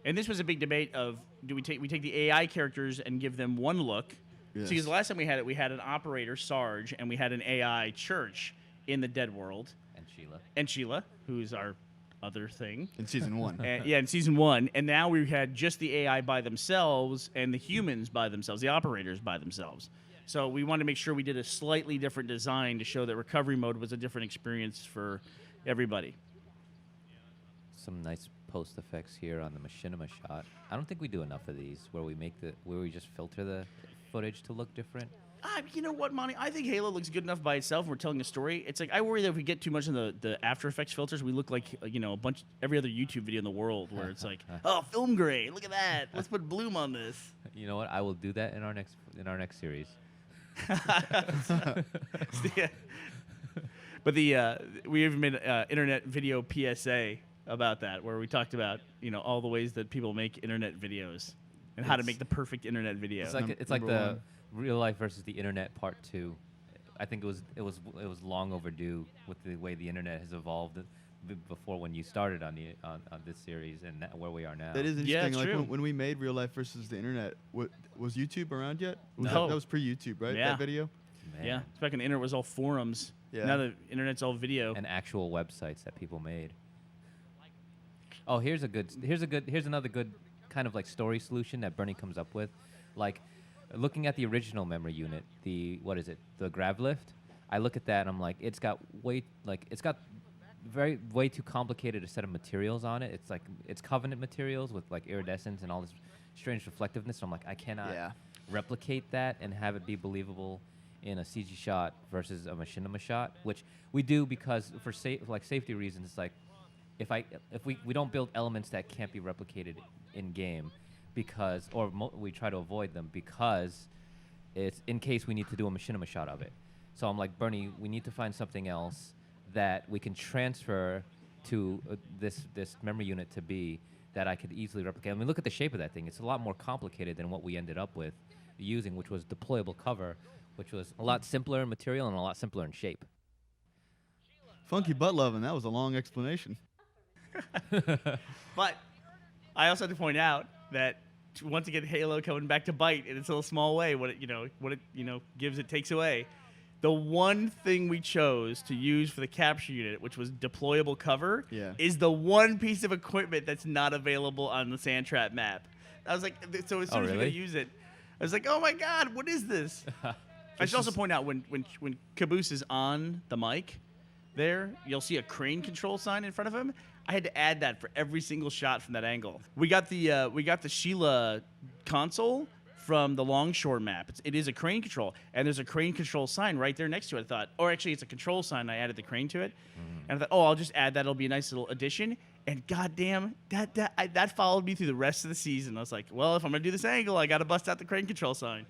And this was a big debate of do we take the AI characters and give them one look? Yes. Because the last time we had it, we had an operator, Sarge, and we had an AI Church in the Dead World. And Sheila. And Sheila, who's our other thing. In season 1. And, yeah, in season 1, and now we had just the AI by themselves and the humans by themselves, the operators by themselves. So we wanted to make sure we did a slightly different design to show that recovery mode was a different experience for everybody. Some nice post effects here on the machinima shot. I don't think we do enough of these where we just filter the footage to look different. You know what, Monty? I think Halo looks good enough by itself. We're telling a story. It's like I worry that if we get too much in the After Effects filters, we look like every other YouTube video in the world where it's like, oh, film grade. Look at that. Let's put bloom on this. You know what? I will do that in our next series. But we even made internet video PSA about that, where we talked about all the ways that people make internet videos and how to make the perfect internet video. It's like the real life versus the internet part 2. I think it was long overdue with the way the internet has evolved before when you started on this series and where we are now. That is interesting. Yeah, it's like true. when we made real life versus the internet, was YouTube around yet? No. That was pre-YouTube, right? Yeah. That video. Man. Yeah, it's back when the internet was all forums. Yeah. Now the internet's all video. And actual websites that people made. Oh, here's another good kind of like story solution that Bernie comes up with, like looking at the original memory unit, the grav lift. I look at that and I'm like, it's got way too complicated a set of materials on it. It's Covenant materials with like iridescence and all this strange reflectiveness. So I'm like, I cannot replicate that and have it be believable in a CG shot versus a machinima shot, which we do because for safety reasons. It's like if we don't build elements that can't be replicated in game because we try to avoid them because it's in case we need to do a machinima shot of it. So I'm like, Bernie, we need to find something else that we can transfer to this memory unit to be that I could easily replicate. I mean, look at the shape of that thing. It's a lot more complicated than what we ended up with using, which was deployable cover, which was a lot simpler in material and a lot simpler in shape. Funky butt loving. That was a long explanation. But I also have to point out that once again, Halo coming back to bite in its little small way, what it gives, it takes away. The one thing we chose to use for the capture unit, which was deployable cover, is the one piece of equipment that's not available on the Sand Trap map. I was like, so as soon as we could use it, I was like, oh my god, what is this? I should also point out when Caboose is on the mic, there you'll see a crane control sign in front of him. I had to add that for every single shot from that angle. We got the Sheila console from the Longshore map. It is a crane control, and there's a crane control sign right there next to it. I thought, or actually, it's a control sign. I added the crane to it, and I thought, oh, I'll just add that. It'll be a nice little addition. And goddamn, that followed me through the rest of the season. I was like, well, if I'm gonna do this angle, I gotta bust out the crane control sign.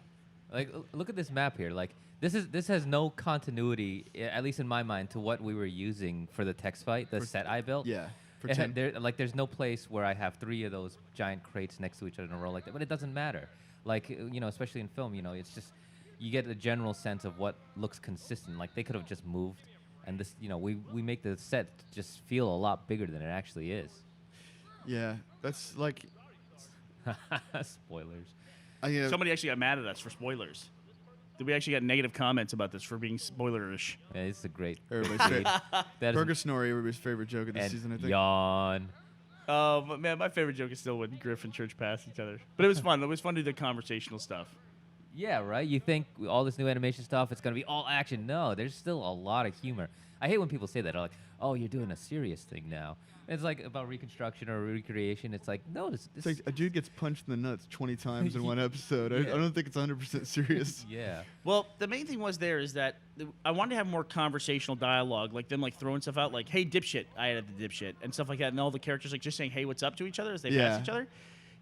Like, look at this map here. Like, this has no continuity, at least in my mind, to what we were using for the text fight, the set I built. Yeah. There's no place where I have 3 of those giant crates next to each other in a row like that. But it doesn't matter. Like, especially in film, it's just you get a general sense of what looks consistent. Like, they could have just moved, and this, we make the set just feel a lot bigger than it actually is. Yeah, that's like spoilers. Somebody actually got mad at us for spoilers. We actually got negative comments about this for being spoilerish. Yeah, it's a great. Burger Snorri, everybody's favorite joke of the season, I think. Yawn. Oh, but man, my favorite joke is still when Griff and Church pass each other. But it was fun. It was fun to do the conversational stuff. Yeah, right? You think all this new animation stuff, it's going to be all action. No, there's still a lot of humor. I hate when people say that. They're like, oh, you're doing a serious thing now. It's like about reconstruction or recreation. It's like, no, this it's like a dude gets punched in the nuts 20 times in one episode. I don't think it's 100% serious. Yeah. Well, the main thing was is that I wanted to have more conversational dialogue, like them throwing stuff out, like, hey, dipshit, I added the dipshit, and stuff like that, and all the characters just saying, hey, what's up to each other as they pass each other.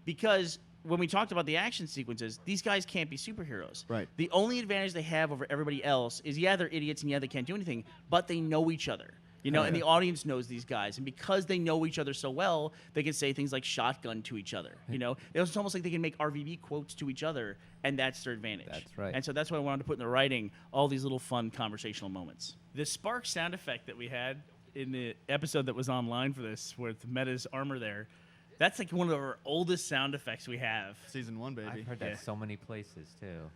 Because when we talked about the action sequences, these guys can't be superheroes. Right. The only advantage they have over everybody else is, they're idiots and they can't do anything, but they know each other. And the audience knows these guys. And because they know each other so well, they can say things like shotgun to each other. It's almost like they can make RVB quotes to each other, and that's their advantage. That's right. And so that's why I wanted to put in the writing all these little fun conversational moments. The spark sound effect that we had in the episode that was online for this, with Meta's armor there, that's like one of our oldest sound effects we have. Season 1, baby. I've heard that so many places, too.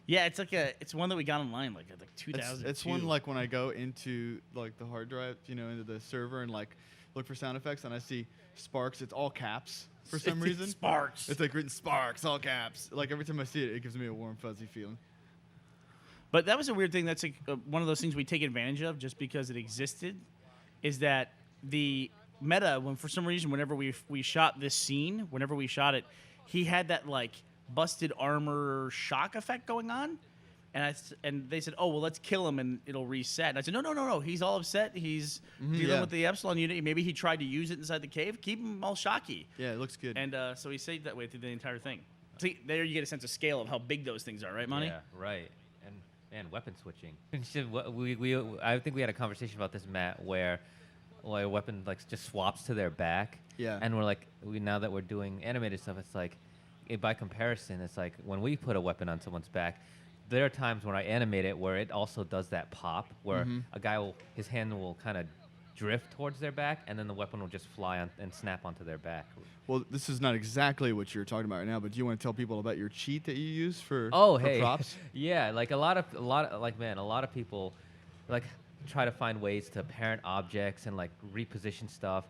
Yeah, it's one that we got online like 2000. It's one like when I go into like the hard drive, into the server, and like look for sound effects, and I see sparks. It's all caps for some reason. Sparks. It's like written sparks, all caps. Like every time I see it, it gives me a warm, fuzzy feeling. But that was a weird thing. That's like one of those things we take advantage of just because it existed. Is that the meta? When for some reason, whenever we shot this scene, whenever we shot it, he had that like busted armor shock effect going on. And they said, oh, well, let's kill him and it'll reset. And I said, no. He's all upset. He's dealing with the Epsilon unit. Maybe he tried to use it inside the cave. Keep him all shocky. Yeah, it looks good. And so he stayed that way through the entire thing. See, there you get a sense of scale of how big those things are, right, Monty? Yeah, right. And man, weapon switching. I think we had a conversation about this, Matt, where a weapon like just swaps to their back. Yeah. And we're like, now that we're doing animated stuff, it's like, by comparison, it's like when we put a weapon on someone's back, there are times when I animate it where it also does that pop, where a guy his hand will kind of drift towards their back, and then the weapon will just fly on and snap onto their back. Well, this is not exactly what you're talking about right now, but do you want to tell people about your cheat that you use for hey, props? Yeah, like a lot of people like try to find ways to parent objects and like reposition stuff.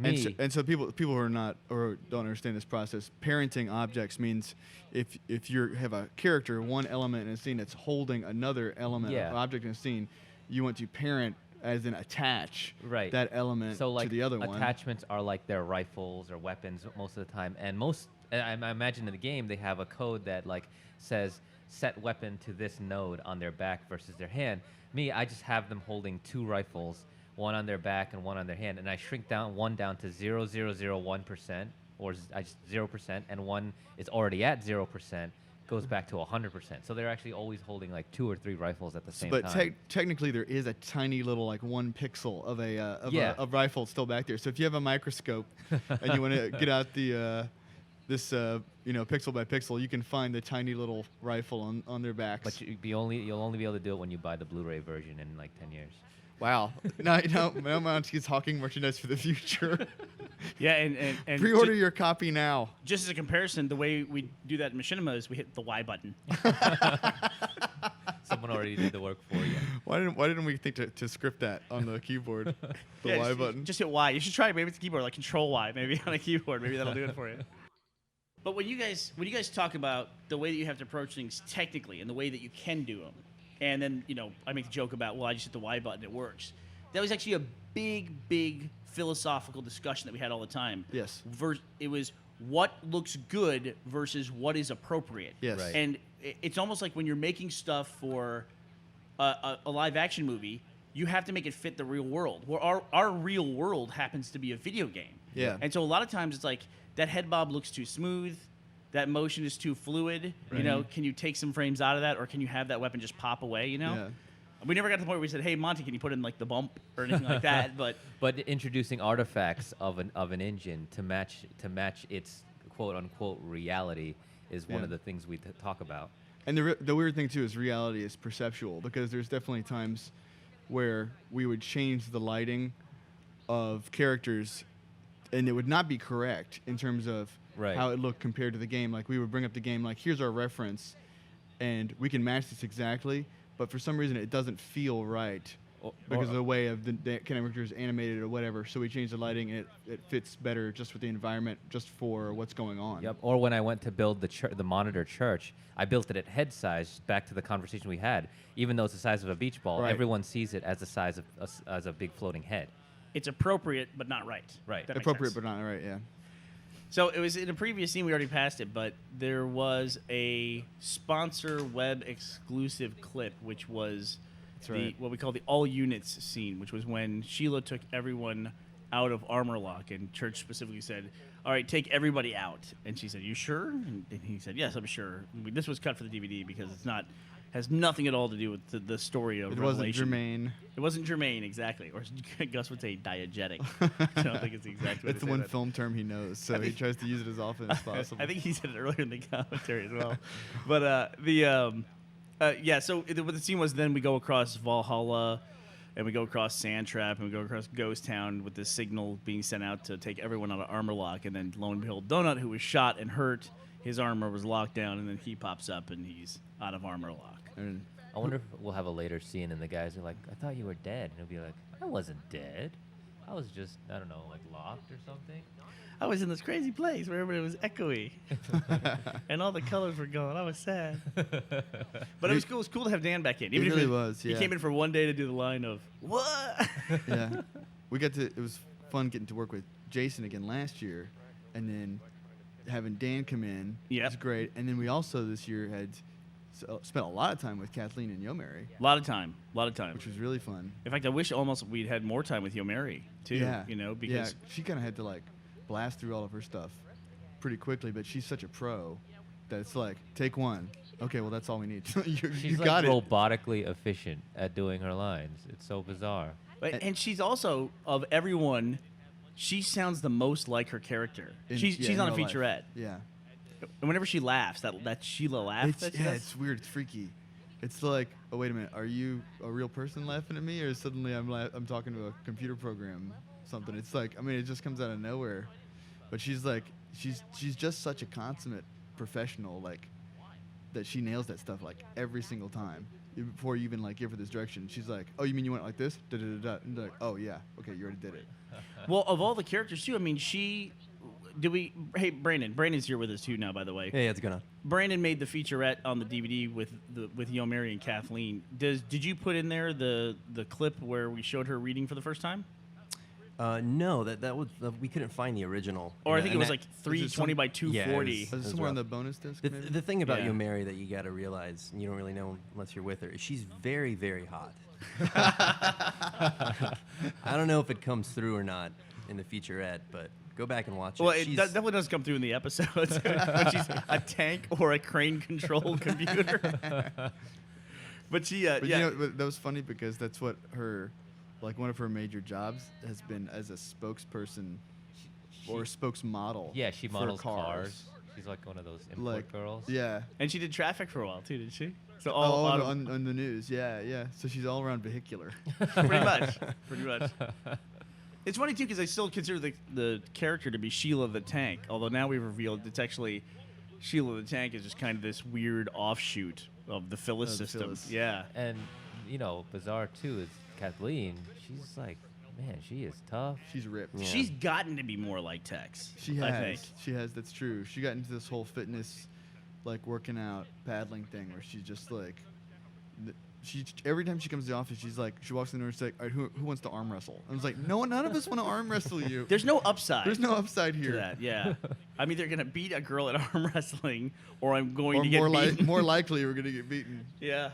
And so people who are not or don't understand this process, parenting objects means if you have a character, one element in a scene that's holding another element or object in a scene, you want to parent as in attach that element to the other one. Attachments are like their rifles or weapons most of the time, and I imagine in the game they have a code that like says set weapon to this node on their back versus their hand. I just have them holding two rifles, one on their back and one on their hand, and I shrink one down to 0.001%, or I just 0%, and one is already at 0%, goes back to 100%. So they're actually always holding like 2 or 3 rifles at the same time. But technically, there is a tiny little like 1 pixel of a rifle still back there. So if you have a microscope and you want to get out the pixel by pixel, you can find the tiny little rifle on their backs. But you'll only be able to do it when you buy the Blu-ray version in like 10 years. Wow. Now Monty's hawking merchandise for the future. Yeah, and pre-order your copy now. Just as a comparison, the way we do that in Machinima is we hit the Y button. Someone already did the work for you. Why didn't we think to script that on the keyboard? The Y button. Just hit Y. You should try maybe it's a keyboard, like Control Y, maybe on a keyboard. Maybe that'll do it for you. But when you guys talk about the way that you have to approach things technically and the way that you can do them, and then, I make the joke about, well, I just hit the Y button, it works. That was actually a big philosophical discussion that we had all the time. Yes. It was what looks good versus what is appropriate. Yes. Right. And it's almost like when you're making stuff for a live action movie, you have to make it fit the real world. Where our real world happens to be a video game. Yeah. And so a lot of times it's like, that head bob looks too smooth. That motion is too fluid. Right. Can you take some frames out of that, or can you have that weapon just pop away? Yeah. We never got to the point where we said, "Hey, Monty, can you put in like the bump or anything like that?" But introducing artifacts of an engine to match its quote unquote reality is one of the things we talk about. And the weird thing too is reality is perceptual, because there's definitely times where we would change the lighting of characters, and it would not be correct in terms of how it looked compared to the game. Like, we would bring up the game, like, here's our reference, and we can match this exactly, but for some reason it doesn't feel right because of the way of the character is animated or whatever. So we changed the lighting, and it fits better just with the environment, just for what's going on. Yep. Or when I went to build the monitor church, I built it at head size. Back to the conversation we had, even though it's the size of a beach ball, everyone sees it as the size of as a big floating head. It's appropriate, but not right. Right. Appropriate, but not right. Yeah. So it was in a previous scene, we already passed it, but there was a sponsor web exclusive clip, which was what we call the all units scene, which was when Sheila took everyone out of armor lock, and Church specifically said, "All right, take everybody out." And she said, "You sure?" And he said, "Yes, I'm sure." This was cut for the DVD because has nothing at all to do with the story of Revelation. Wasn't germane. It wasn't germane, exactly. Or Gus would say diegetic. I don't think it's exactly what It's the one film term he knows, so he tries to use it as often as possible. I think he said it earlier in the commentary as well. But so what the scene was, then we go across Valhalla, and we go across Sandtrap, and we go across Ghost Town with this signal being sent out to take everyone out of armor lock, and then lo and behold, Donut, who was shot and hurt, his armor was locked down, and then he pops up and he's out of armor lock. I wonder if we'll have a later scene and the guys are like, "I thought you were dead," and he'll be like, "I wasn't dead." I was just, I don't know, like locked or something. I was in this crazy place where everybody was echoey, and all the colors were gone. I was sad, but it was cool. It was cool to have Dan back in. It really was. He Yeah. came in for one day to do the line of what? Yeah. We got to. It was fun getting to work with Jason again last year, and then having Dan come in. Yep. was great. And then we also this year had spent a lot of time with Kathleen and Yomeri, A lot of time. which was really fun. In fact, I wish almost we'd had more time with Yomeri too. Yeah. You know, because she kind of had to like blast through all of her stuff pretty quickly, but she's such a pro that it's like take one. Okay, well that's all we need. you She's got like it. robotically efficient at doing her lines. It's so bizarre. and she's also of everyone, she sounds the most like her character. She's in on a real life. featurette, Yeah. and whenever she laughs, that Sheila laugh. It's, that she yeah, does, it's weird. It's freaky. It's like, oh wait a minute, are you a real person laughing at me, or suddenly I'm talking to a computer program, something? It's like, I mean, it just comes out of nowhere. But she's like, she's just such a consummate professional, like that she nails that stuff like every single time. Before you even like give her this direction, she's like, oh, you mean you want it like this? Da da da da. And they're like, oh yeah, okay, you already did it. Well, of all the characters too, I mean, hey, Brandon's here with us too now, by the way. Hey, how's it going? Brandon made the featurette on the DVD with Yomeri and Kathleen. Did you put in there the clip where we showed her reading for the first time? No, that was we couldn't find the original. Or I And think it and was that- like 320 by 240. Yeah, Is this was somewhere on rough. the bonus disc? The, maybe? the thing about Yeah. Yomeri that you got to realize, and you don't really know unless you're with her, is she's very, very hot. I don't know if it comes through or not in the featurette, but go back and watch it. Well, it She's- definitely does come through in the episodes when she's a tank or a crane-controlled computer. But she, But yeah. you know, but that was funny because that's what her, like one of her major jobs has been as a spokesperson or a spokesmodel. Yeah, she for models cars. She's like one of those import Like, girls. yeah. And she did traffic for a while too, didn't she? So Oh, all on the news. Yeah, yeah. So she's all around vehicular. pretty much. It's funny too because I still consider the character to be Sheila the Tank, although now we've revealed it's actually Sheila the Tank is just kind of this weird offshoot of the Phyllis Of the system. Phyllis. Yeah. And, you know, bizarre too is Kathleen. She's like, man, she is tough. She's ripped. Yeah. She's gotten to be more like Tex. She I has. think. She has. That's true. She got into this whole fitness, like working out, paddling thing, where she's just like, she every time she comes to the office, she's like, she walks in the room, she's like, all right, who wants to arm wrestle? I was like, no, none of us want to arm wrestle you. There's no upside. There's no upside to here. that. Yeah. I'm either gonna beat a girl at arm wrestling, or I'm going Or to get beaten. more likely, we're gonna get beaten. Yeah.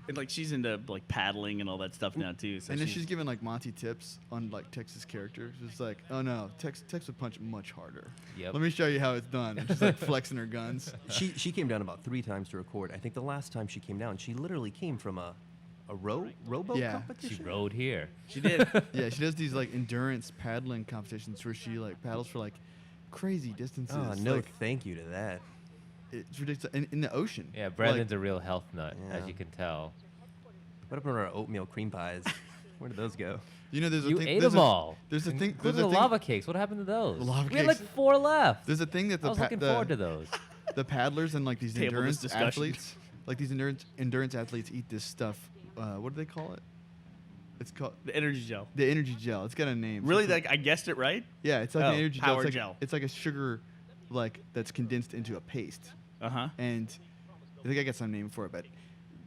And like she's into like paddling and all that stuff now too. So And then she's giving like Monty tips on like Tex's characters. It's like, oh no, Tex would punch much harder. Yep. Let me show you how it's done. And she's like flexing her guns. she came down about 3 times to record. I think the last time she came down, she literally came from a rowboat Yeah. competition. She rode here. She did. Yeah, she does these like endurance paddling competitions where she like paddles for like crazy distances. Oh, no, like, thank you to that. it's ridiculous. In the ocean. Yeah, Brandon's Like, a real health nut, as Yeah. you can tell. What happened to our oatmeal cream pies? Where did those go? you know, there's a You thing. ate there's them a- all. There's a thing. Including There's a the thing. lava cakes. What happened to those? The lava We had like cakes. 4 left. There's a thing that I was looking forward to those. the paddlers and like these Table endurance discussion. athletes, like these endurance athletes eat this stuff. What do they call it? It's called The energy gel. the energy gel. It's got a name. Really? It's like- Like I guessed it right? yeah, it's like Oh, an energy power gel. gel. It's like a sugar, like that's condensed into a paste. Uh-huh. And I think I got some name for it, but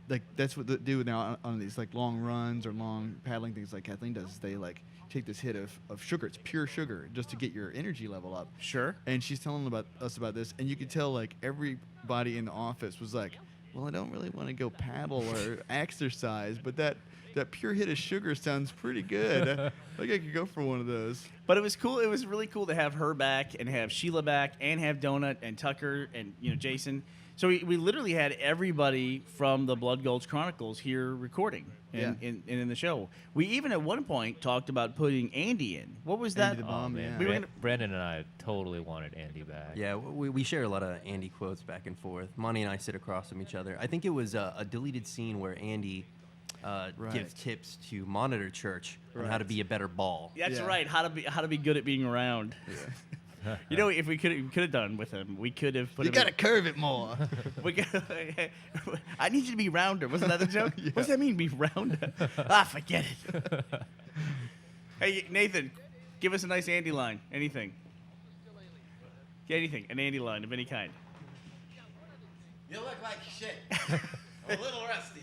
like that's what they do now on these like long runs or long paddling things like Kathleen does. They like take this hit of sugar. It's pure sugar just to get your energy level up. Sure. And she's telling us about this, and you could tell like everybody in the office was like, "Well, I don't really want to go paddle or exercise, but that pure hit of sugar sounds pretty good. I think I could go for one of those." But it was cool. It was really cool to have her back and have Sheila back and have Donut and Tucker and Jason. So we literally had everybody from the Blood Gulch Chronicles here recording in the show. We even at one point talked about putting Andy in. What was that? Andy the Bomb, man. yeah. We were gonna- Brandon and I totally wanted Andy back. Yeah, we share a lot of Andy quotes back and forth. Monty and I sit across from each other. I think it was a deleted scene where Andy Right. gives tips to Monitor Church on how to Right. be a better ball. That's Yeah. right. How to be good at being around. You know, if we could have done with him, we could have put You him. gotta curve it more. I need you to be rounder. Wasn't that the joke? Yeah. What does that mean, be rounder? Forget it. Hey, Nathan, give us a nice Andy line. Anything. Yeah, anything. An Andy line of any kind. You look like shit. A little rusty.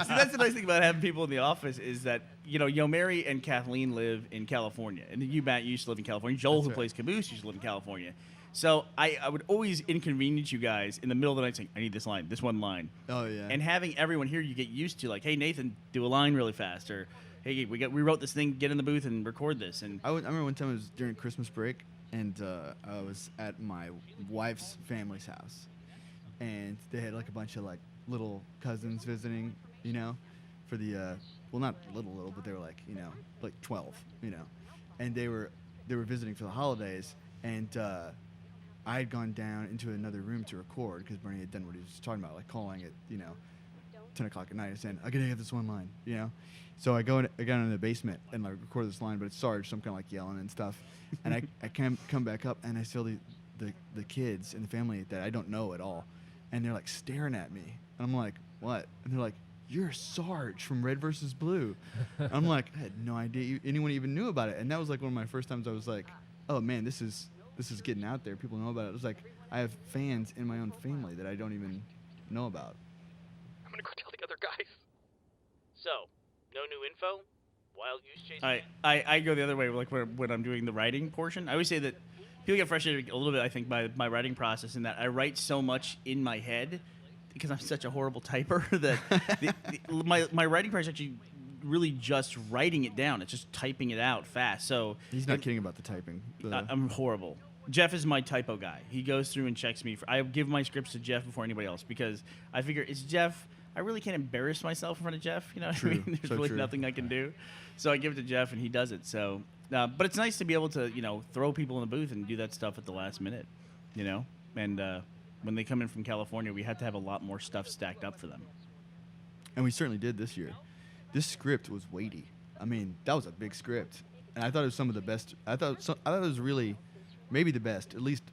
See, that's the nice thing about having people in the office is that, Mary and Kathleen live in California. And you, Matt, you used to live in California. Joel, That's who right. plays Caboose, used to live in California. So I would always inconvenience you guys in the middle of the night saying, I need this line, this one line. Oh yeah. And having everyone here, you get used to, like, hey, Nathan, do a line really fast. Or, hey, we wrote this thing, get in the booth and record this. And I remember one time it was during Christmas break, and I was at my wife's family's house, and they had like a bunch of like little cousins visiting, for the well, not little, but they were like like 12, and they were visiting for the holidays, and I had gone down into another room to record because Bernie had done what he was talking about, like calling it 10 o'clock at night and saying, I gotta get this one line, So I got into the basement and like record this line, but it's Sarge, so I'm kind of like yelling and stuff. And I come back up and I see all the kids in the family that I don't know at all, and they're like staring at me, and I'm like, what? And they're like, you're Sarge from Red vs. Blue. I'm like, I had no idea anyone even knew about it, and that was like one of my first times I was like, oh man, this is getting out there. People know about it. It was like I have fans in my own family that I don't even know about. I'm gonna go tell the other guys. So, no new info? Wild goose chase? I go the other way, like when I'm doing the writing portion. I always say that people get frustrated a little bit, I think, by my writing process in that I write so much in my head because I'm such a horrible typer that my writing process actually really just writing it down. It's just typing it out fast. So He's not kidding about the typing. I'm horrible. Jeff is my typo guy. He goes through and checks me. I give my scripts to Jeff before anybody else because I figure it's Jeff. I really can't embarrass myself in front of Jeff. You know what I mean? There's So really true. nothing I can do. So I give it to Jeff, and he does it. So, but it's nice to be able to, throw people in the booth and do that stuff at the last minute, And when they come in from California, we had to have a lot more stuff stacked up for them. And we certainly did this year. This script was weighty. I mean, that was a big script, and I thought it was some of the best. I thought it was really, maybe the best, at least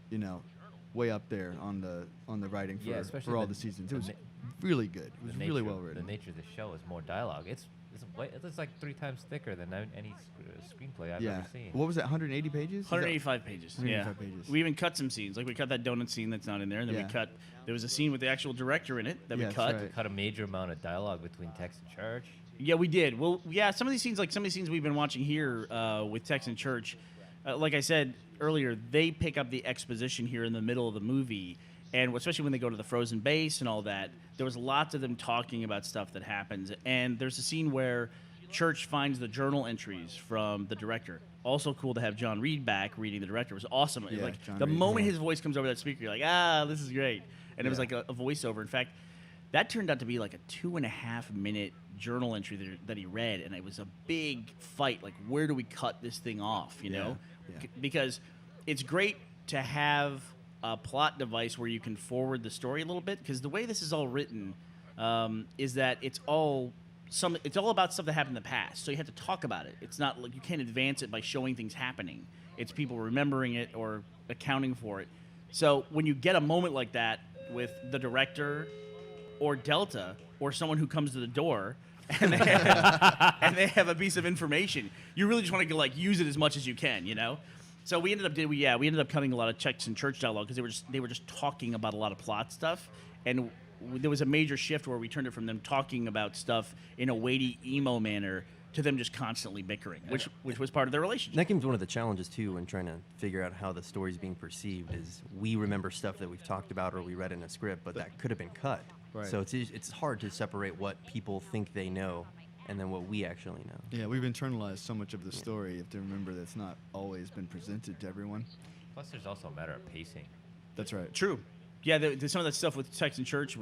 way up there on the writing especially for all the seasons. It was really good. It was really well written. The nature of the show is more dialogue. It's like 3 times thicker than any screenplay I've ever seen. What was that? 180 pages? 185 pages. 185 pages. We even cut some scenes. Like we cut that donut scene that's not in there, and then there was a scene with the actual director in it that we cut. Right. Cut a major amount of dialogue between Tex and Church. Yeah, we did. Well, yeah, some of these scenes we've been watching here with Tex and Church, like I said earlier, they pick up the exposition here in the middle of the movie, and especially when they go to the frozen base and all that, there was lots of them talking about stuff that happens. And there's a scene where Church finds the journal entries from the director. Also cool to have John Reed back reading the director. It was awesome. Yeah, like John the Reed, moment yeah. his voice comes over that speaker, you're like, this is great. And it was like a voiceover. In fact, that turned out to be like a 2.5 minute journal entry that he read, and it was a big fight. Like, where do we cut this thing off? Yeah. Because it's great to have a plot device where you can forward the story a little bit. Because the way this is all written is that it's all about stuff that happened in the past. So you have to talk about it. It's not like you can't advance it by showing things happening. It's people remembering it or accounting for it. So when you get a moment like that with the director or Delta or someone who comes to the door and they have a piece of information, you really just want to go use it as much as you can, So we ended up cutting a lot of Tex and Church dialogue because they were just talking about a lot of plot stuff, and there was a major shift where we turned it from them talking about stuff in a weighty emo manner to them just constantly bickering, which was part of their relationship. That game's one of the challenges too when trying to figure out how the story's being perceived. Is we remember stuff that we've talked about or we read in a script, but that could have been cut. Right. So it's hard to separate what people think they know and then what we actually know. Yeah, we've internalized so much of the story. You have to remember that's not always been presented to everyone. Plus, there's also a matter of pacing. That's right. True. Yeah, some of that stuff with Tex and Church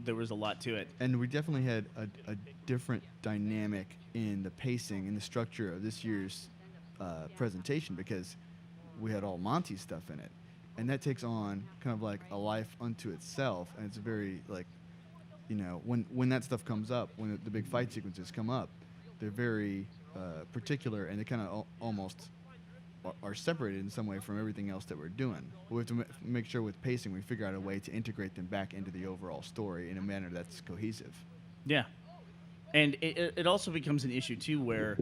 there was a lot to it. And we definitely had a different dynamic in the pacing and the structure of this year's presentation because we had all Monty stuff in it. And that takes on kind of like a life unto itself. And it's very when that stuff comes up, when the big fight sequences come up, they're very particular, and they kind of almost are separated in some way from everything else that we're doing. We have to make sure with pacing we figure out a way to integrate them back into the overall story in a manner that's cohesive. Yeah. And it also becomes an issue too, where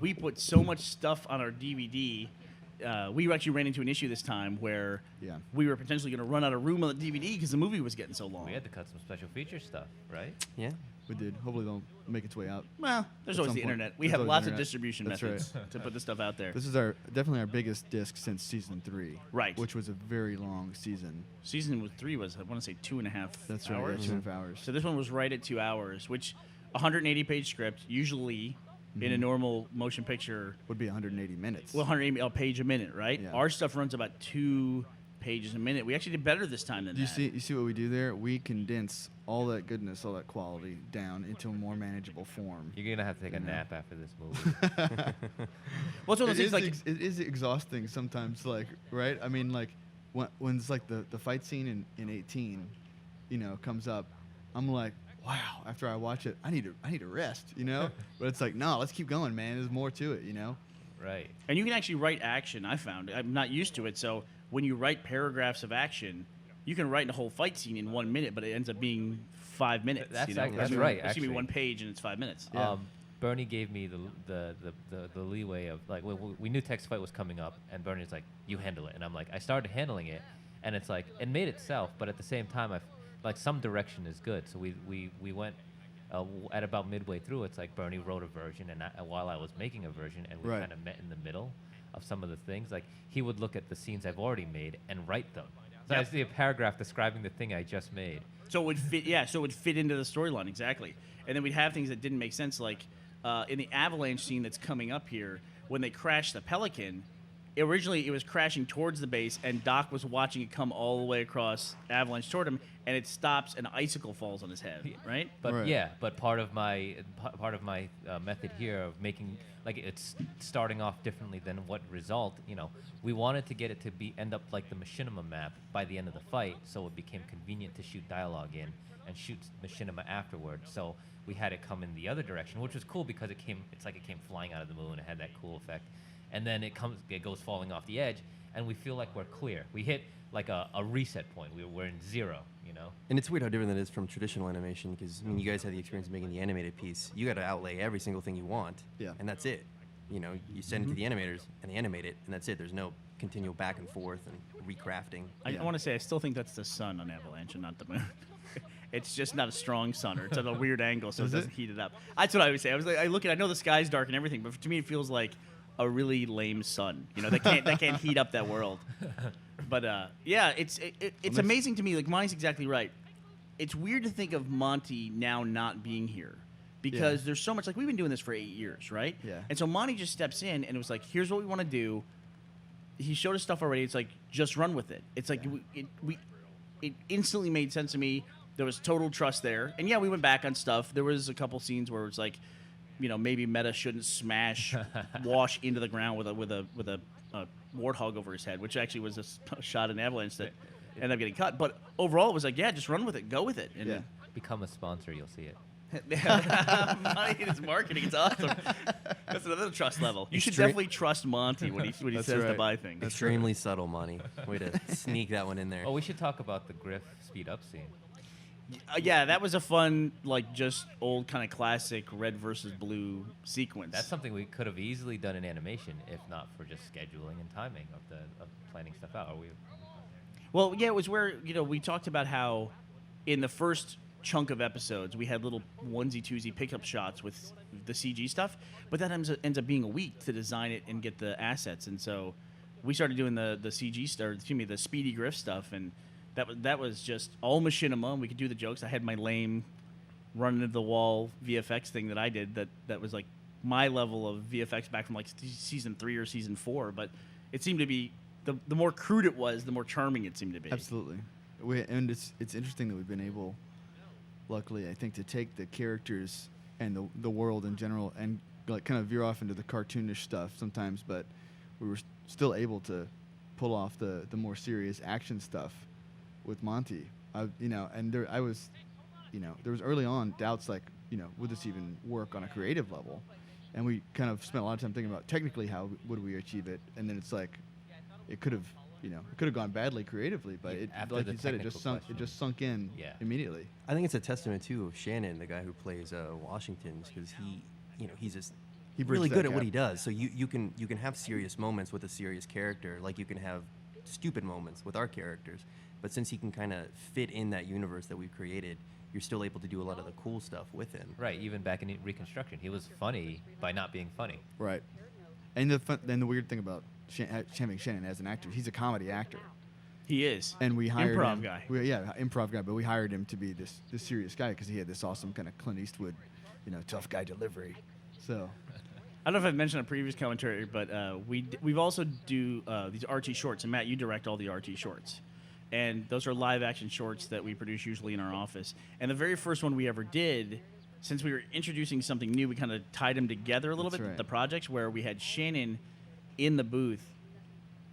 we put so much stuff on our DVD. We actually ran into an issue this time where Yeah. we were potentially going to run out of room on the DVD because the movie was getting so long. We had to cut some special feature stuff, right? Yeah. We did. Hopefully they'll make its way out. Well, there's At always some the point. internet. We There's have always lots the of internet. distribution That's methods right. to put this stuff out there. This is definitely our biggest disc since season 3. Right. Which was a very long season. Season 3 was, I want to say, 2.5 That's right. hours. Yeah, 2.5 hours. So this one was right at 2 hours, which 180-page script, usually in a normal motion picture, Would be 180 minutes. well, 180 a page a minute, right? Yeah. Our stuff runs about 2 pages a minute. We actually did better this time than you that. see what we do there? We condense all that goodness, all that quality down into a more manageable form. You're gonna have to take a know. nap after this movie. Well, it's one of those things like it is exhausting sometimes, like, right? I mean, like, when it's like the fight scene in 18, comes up, I'm like, wow. After I watch it, I need to rest, But it's like, no, let's keep going, man. There's more to it, Right. And you can actually write action, I found. I'm not used to it, so when you write paragraphs of action, you can write a whole fight scene in 1 minute, but it ends up being 5 minutes. That's you know? ac- that's Excuse me, right, Excuse me, actually. 1 page and it's 5 minutes. Yeah. Bernie gave me the leeway of, like, we knew text fight was coming up, and Bernie's like, you handle it. And I'm like, I started handling it, and it's like, it made itself, but at the same time, like, some direction is good. So we went at about midway through. It's like Bernie wrote a version, and while I was making a version, and we Right. kind of met in the middle of some of the things. Like, he would look at the scenes I've already made and write them. So I Yep. see a paragraph describing the thing I just made. So it would fit, so it would fit into the storyline, exactly. And then we'd have things that didn't make sense, like in the avalanche scene that's coming up here, when they crash the Pelican, originally it was crashing towards the base, and Doc was watching it come all the way across avalanche toward him, and it stops, and an icicle falls on his head, right? But Right. yeah, but part of my method here of making, like, it's starting off differently than what result. We wanted to get it to end up like the machinima map by the end of the fight, so it became convenient to shoot dialogue in and shoot machinima afterwards. So we had it come in the other direction, which was cool because it's like it came flying out of the moon. It had that cool effect, and then it goes falling off the edge, and we feel like we're clear. We hit like a reset point. We're in zero. And it's weird how different that is from traditional animation because you guys had the experience of making the animated piece. You got to outlay every single thing you want, Yeah. and that's it. You send it to the animators, and they animate it, and that's it. There's no continual back and forth and recrafting. I want to say I still think that's the sun on Avalanche and not the moon. It's just not a strong sun, or it's at a weird angle, so Is it it? doesn't heat it up. That's what I would say. I look at. I know the sky's dark and everything, but to me it feels like a really lame sun. They can't heat up that world. But yeah, it's amazing to me. Like Monty's exactly right. It's weird to think of Monty now not being here because Yeah. there's so much. Like we've been doing this for 8 years, right? Yeah. And so Monty just steps in and it was like, here's what we want to do. He showed us stuff already. It's like, just run with it. It's like it instantly made sense to me. There was total trust there. And yeah, we went back on stuff. There was a couple scenes where it's like, maybe Meta shouldn't wash into the ground with a warthog over his head, which actually was a shot in Avalanche that ended up getting cut. But overall, it was like, yeah, just run with it, go with it. And Yeah. Become a sponsor, you'll see it. Monty in his marketing, it's awesome. That's another trust level. You should Extreme- definitely trust Monty when he That's says to right. buy things. Extremely subtle, Monty. Way to sneak that one in there. Oh, we should talk about the Griff speed up scene. Yeah, that was a fun, like, just old kind of classic red versus blue sequence. That's something we could have easily done in animation if not for just scheduling and timing of planning stuff out. Well, yeah, it was where, we talked about how in the first chunk of episodes, we had little onesie-twosie pickup shots with the CG stuff, but that ends up being a week to design it and get the assets. And so we started doing the CG stuff, the Speedy Griff stuff, and that was just all machinima, and we could do the jokes. I had my lame run into the wall VFX thing that I did that was like my level of VFX back from like season 3 or season 4, but it seemed to be the more crude it was, the more charming it seemed to be. Absolutely. And it's interesting that we've been able, luckily, I think, to take the characters and the world in general and like kind of veer off into the cartoonish stuff sometimes, but we were still able to pull off the more serious action stuff with Monty. And there was early on doubts like, would this even work on a creative level? And we kind of spent a lot of time thinking about technically how would we achieve it, and then it's like it could have you know, it could have gone badly creatively, but Yeah, it, after like the you said, it technical just sunk in Yeah. immediately. I think it's a testament too of Shannon, the guy who plays Washington, because he, you know, he's just He bridges really that good at what gap. he does. So you can have serious moments with a serious character, like you can have stupid moments with our characters. But since he can kind of fit in that universe that we've created, you're still able to do a lot of the cool stuff with him. Right, even back in Reconstruction, he was funny by not being funny. Right. And the weird thing about having Shannon as an actor, he's a comedy actor. He is. And we hired Improv him. guy. Improv guy. But we hired him to be this serious guy because he had this awesome kind of Clint Eastwood, you know, tough guy delivery. So I don't know if I've mentioned a previous commentary, but we've also do these RT shorts, and Matt, you direct all the RT shorts, and those are live action shorts that we produce usually in our office. And the very first one we ever did, since we were introducing something new, we kind of tied them together a little That's bit. right. The projects where we had Shannon in the booth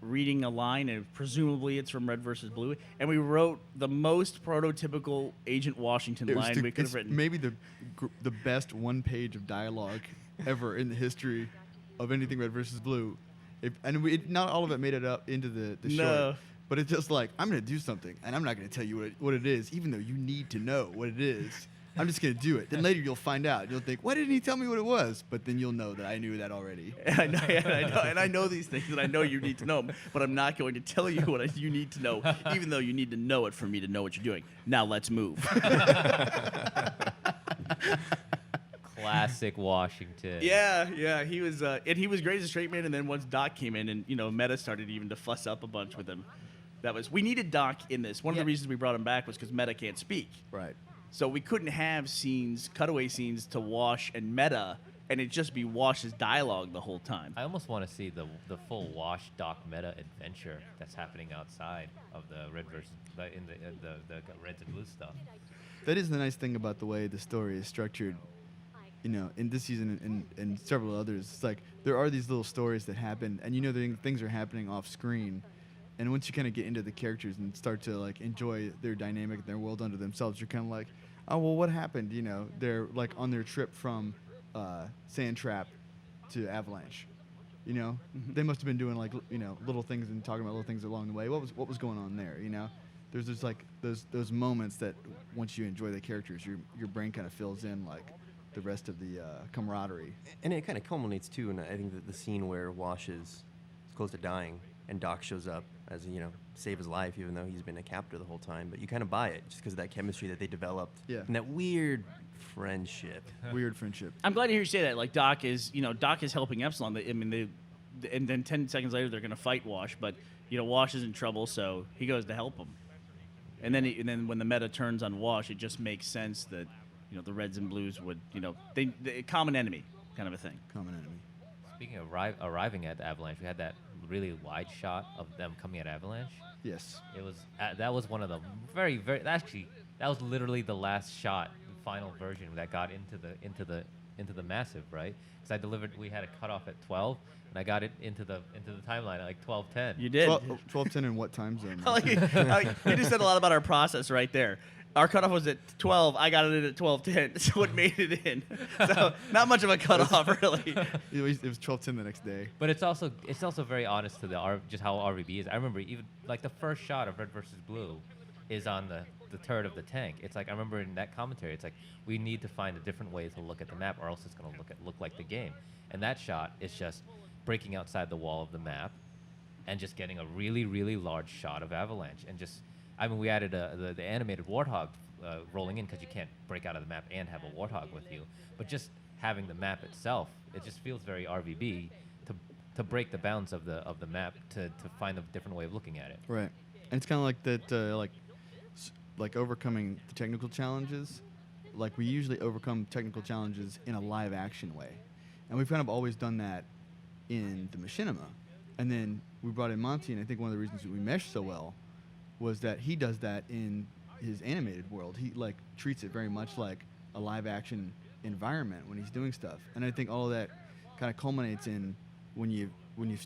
reading a line, and presumably it's from Red versus Blue, and we wrote the most prototypical Agent Washington it was line we could it's have written. maybe the best one page of dialogue ever in the history of anything Red versus Blue. Not all of it made it up into the No. short. But it's just like, I'm going to do something, and I'm not going to tell you what it is, even though you need to know what it is. I'm just going to do it. Then later you'll find out. You'll think, why didn't he tell me what it was? But then you'll know that I knew that already. I know, and I know these things, and I know you need to know them, but I'm not going to tell you what you need to know, even though you need to know it for me to know what you're doing. Now let's move. Classic Washington. Yeah, he was, and he was great as a straight man. And then once Doc came in, and Meta started even to fuss up a bunch with him. We needed Doc in this. One of the reasons we brought him back was because Meta can't speak. Right. So we couldn't have cutaway scenes to Wash and Meta, and it just be Wash's dialogue the whole time. I almost want to see the full Wash Doc Meta adventure that's happening outside of the Red versus in the Reds and Blues stuff. That is the nice thing about the way the story is structured. You know, in this season and several others, it's like there are these little stories that happen, and things are happening off screen. And once you kind of get into the characters and start to like enjoy their dynamic and their world unto themselves, you're kind of like, oh well, what happened? You know, they're like on their trip from Sand Trap to Avalanche. You know, they must have been doing like little things and talking about little things along the way. What was going on there? You know, there's just like those moments that once you enjoy the characters, your brain kind of fills in like the rest of the camaraderie. And it kind of culminates too, and I think that the scene where Wash is close to dying and Doc shows up as save his life, even though he's been a captor the whole time. But you kind of buy it just because of that chemistry that they developed. Yeah. And that weird friendship. Weird friendship. I'm glad to hear you say that. Like Doc is helping Epsilon. And then 10 seconds later they're going to fight Wash, but Wash is in trouble, so he goes to help him. And then when the meta turns on Wash, it just makes sense that the Reds and Blues would they common enemy kind of a thing. Common enemy. Speaking of arriving at the Avalanche, we had that really wide shot of them coming at Avalanche. Yes. It was that was one of the very that was literally the last shot, the final version that got into the massive, right? Because we had a cutoff at 12, and I got it into the timeline at like 12:10. You did. 12:10 in what time zone? You just said a lot about our process right there. Our cutoff was at 12. I got it in at 12:10, so it made it in. So not much of a cutoff, really. It was 12:10 the next day. But it's also very honest to just how RVB is. I remember even like the first shot of Red versus Blue is on the turret of the tank. It's like I remember in that commentary, it's like we need to find a different way to look at the map, or else it's going to look like the game. And that shot is just breaking outside the wall of the map and just getting a really, really large shot of Avalanche. And just, I mean, we added the animated Warthog rolling in because you can't break out of the map and have a Warthog with you. But just having the map itself, it just feels very RVB to break the bounds of the map to find a different way of looking at it. Right. And it's kind of like that, like overcoming the technical challenges. Like we usually overcome technical challenges in a live action way. And we've kind of always done that in the machinima. And then we brought in Monty, and I think one of the reasons that we meshed so well was that he does that in his animated world. He like treats it very much like a live action environment when he's doing stuff. And I think all of that kind of culminates in when you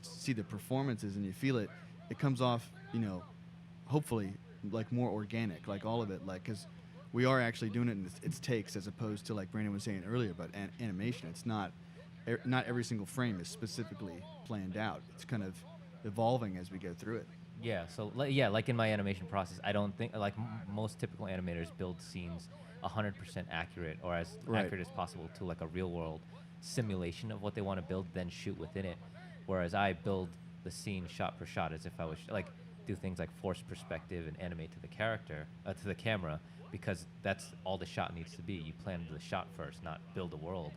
see the performances and you feel it, it comes off, hopefully like more organic, like all of it, like, because we are actually doing it in its takes, as opposed to like Brandon was saying earlier about animation. It's not every single frame is specifically planned out. It's kind of evolving as we go through it. Yeah, so like in my animation process, I don't think like most typical animators build scenes 100% accurate or as Right. accurate as possible to like a real world simulation of what they want to build, then shoot within it. Whereas I build the scene shot for shot as if I was like do things like force perspective and animate to the character to the camera because that's all the shot needs to be. You plan the shot first, not build a world.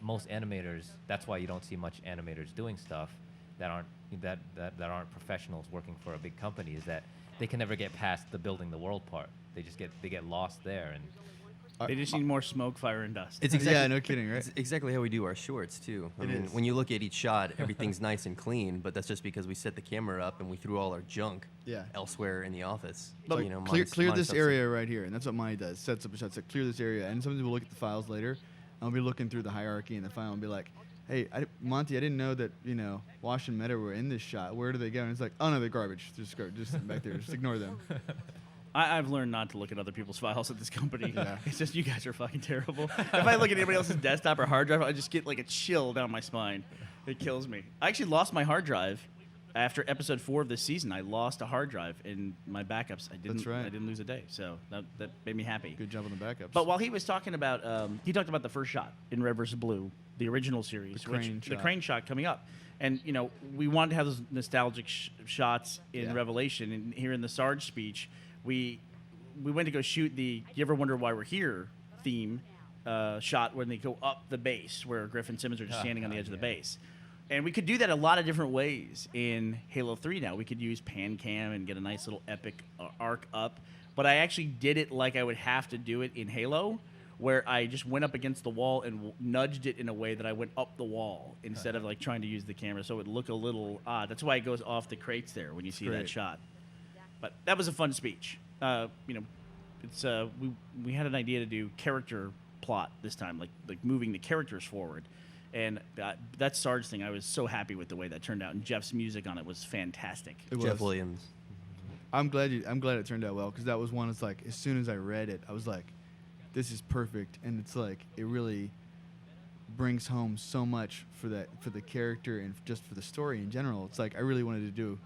Most animators, that's why you don't see much animators doing stuff that aren't professionals working for a big company, is that they can never get past the building the world part. They get lost there, and They just need more smoke, fire, and dust. It's exactly, Yeah, no kidding, right? It's exactly how we do our shorts too. I It mean, is. when you look at each shot, everything's nice and clean, but that's just because we set the camera up and we threw all our junk Yeah. elsewhere in the office. But you know, clear mine's this stuff's- area right here, and that's what Monty does. Sets up a shot, says clear this area, and sometimes we'll look at the files later, and I'll be looking through the hierarchy in the file and be like, "Hey, Monty, I didn't know that Wash and Meta were in this shot. Where do they go?" And it's like, "Oh no, they're garbage. Just back there. Just ignore them." I've learned not to look at other people's files at this company. Yeah. It's just you guys are fucking terrible. If I look at anybody else's desktop or hard drive, I just get like a chill down my spine. It kills me. I actually lost my hard drive after episode 4 of this season. I lost a hard drive in my backups. I didn't. That's right. I didn't lose a day, so that made me happy. Good job on the backups. But while he was talking about, he talked about the first shot in Red vs. Blue, the original series, The crane the shot. crane shot coming up. And, we wanted to have those nostalgic shots in Yeah. Revelation. And here in the Sarge speech, we went to go shoot the "You Ever Wonder Why We're Here" theme shot when they go up the base, where Griff and Simmons are just standing on the edge of the base. And we could do that a lot of different ways in Halo 3 now. We could use pan cam and get a nice little epic arc up. But I actually did it like I would have to do it in Halo, where I just went up against the wall and nudged it in a way that I went up the wall instead of like trying to use the camera, so it would look a little odd. That's why it goes off the crates there when you see that Great. shot. But that was a fun speech. It's we had an idea to do character plot this time, like moving the characters forward, and that Sarge thing, I was so happy with the way that turned out, and Jeff's music on it was fantastic. It Jeff was. Williams. I'm glad it turned out well, because that was one. It's like as soon as I read it, I was like, "This is perfect," and it's like it really brings home so much for the character and just for the story in general. It's like I really wanted to do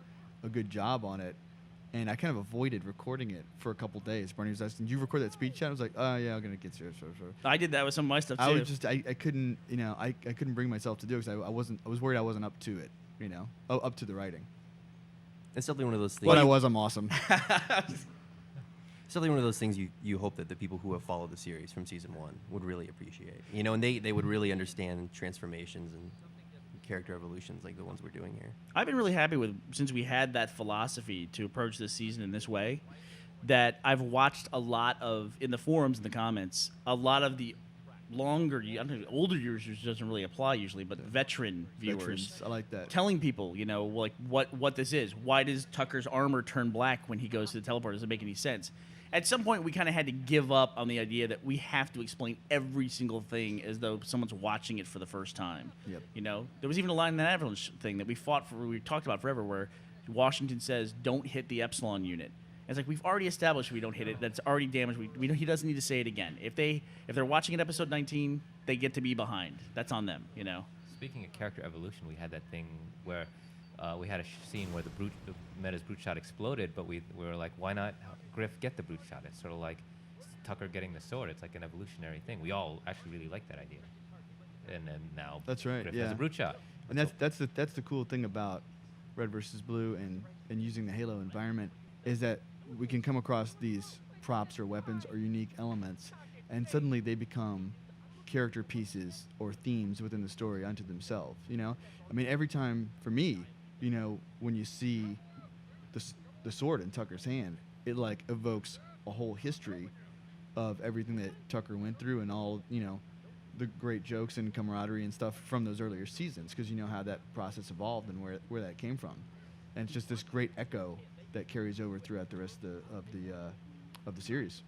a good job on it, and I kind of avoided recording it for a couple days. Barney was asking, "Did you record that speech chat?" I was like, "Oh yeah, I'm gonna get to it." Sure. I did that with some of my stuff too. I was just I couldn't I couldn't bring myself to do it because I was worried I wasn't up to it, up to the writing. It's definitely one of those things. When I was, I'm awesome. It's definitely one of those things you hope that the people who have followed the series from season 1 would really appreciate. And they would really understand transformations and character evolutions like the ones we're doing here. I've been really happy with, since we had that philosophy to approach this season in this way, that I've watched a lot of, in the forums and the comments, a lot of the older users doesn't really apply usually, but veteran viewers. Veterans, I like that. Telling people, like what this is. Why does Tucker's armor turn black when he goes to the teleporter? Does it make any sense? At some point, we kind of had to give up on the idea that we have to explain every single thing as though someone's watching it for the first time. Yep. There was even a line in that Avalanche thing that we talked about forever, where Washington says, "Don't hit the Epsilon unit." And it's like, we've already established we don't hit it. That's already damaged. He doesn't need to say it again. If they're watching at episode 19, they get to be behind. That's on them. Speaking of character evolution, we had that thing where we had a scene where the Meta's brute shot exploded, but we were like, why not Griff get the brute shot? It's sort of like Tucker getting the sword. It's like an evolutionary thing. We all actually really like that idea. And then now That's right, Griff yeah. has a brute shot. And that's the cool thing about Red versus Blue and using the Halo environment is that we can come across these props or weapons or unique elements, and suddenly they become character pieces or themes within the story unto themselves. I mean, every time for me, when you see the sword in Tucker's hand, it like evokes a whole history of everything that Tucker went through and all the great jokes and camaraderie and stuff from those earlier seasons, because you know how that process evolved and where that came from, and it's just this great echo that carries over throughout the rest of the series.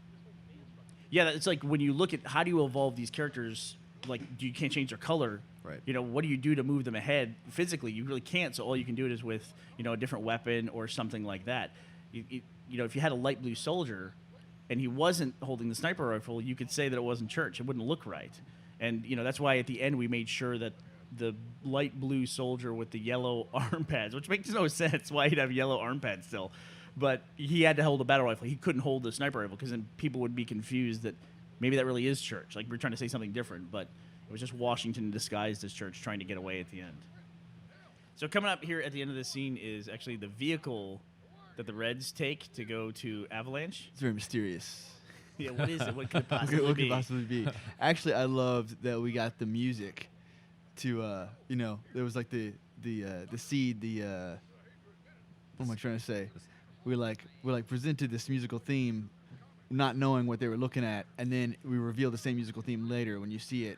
Yeah, it's like when you look at how do you evolve these characters, like you can't change their color. Right. What do you do to move them ahead physically? You really can't. So all you can do it is with a different weapon or something like that. If you had a light blue soldier and he wasn't holding the sniper rifle, you could say that it wasn't Church. It wouldn't look right. And that's why at the end we made sure that the light blue soldier with the yellow arm pads, which makes no sense why he'd have yellow arm pads still. But he had to hold a battle rifle. He couldn't hold the sniper rifle because then people would be confused that maybe that really is Church. Like, we're trying to say something different, but it was just Washington disguised as Church trying to get away at the end. So coming up here at the end of the scene is actually the vehicle that the Reds take to go to Avalanche. It's very mysterious. Yeah, what is it? What could it possibly What be? could possibly be? Actually, I loved that we got the music to, there was like the seed, what am I trying to say? We presented this musical theme, not knowing what they were looking at, and then we reveal the same musical theme later when you see it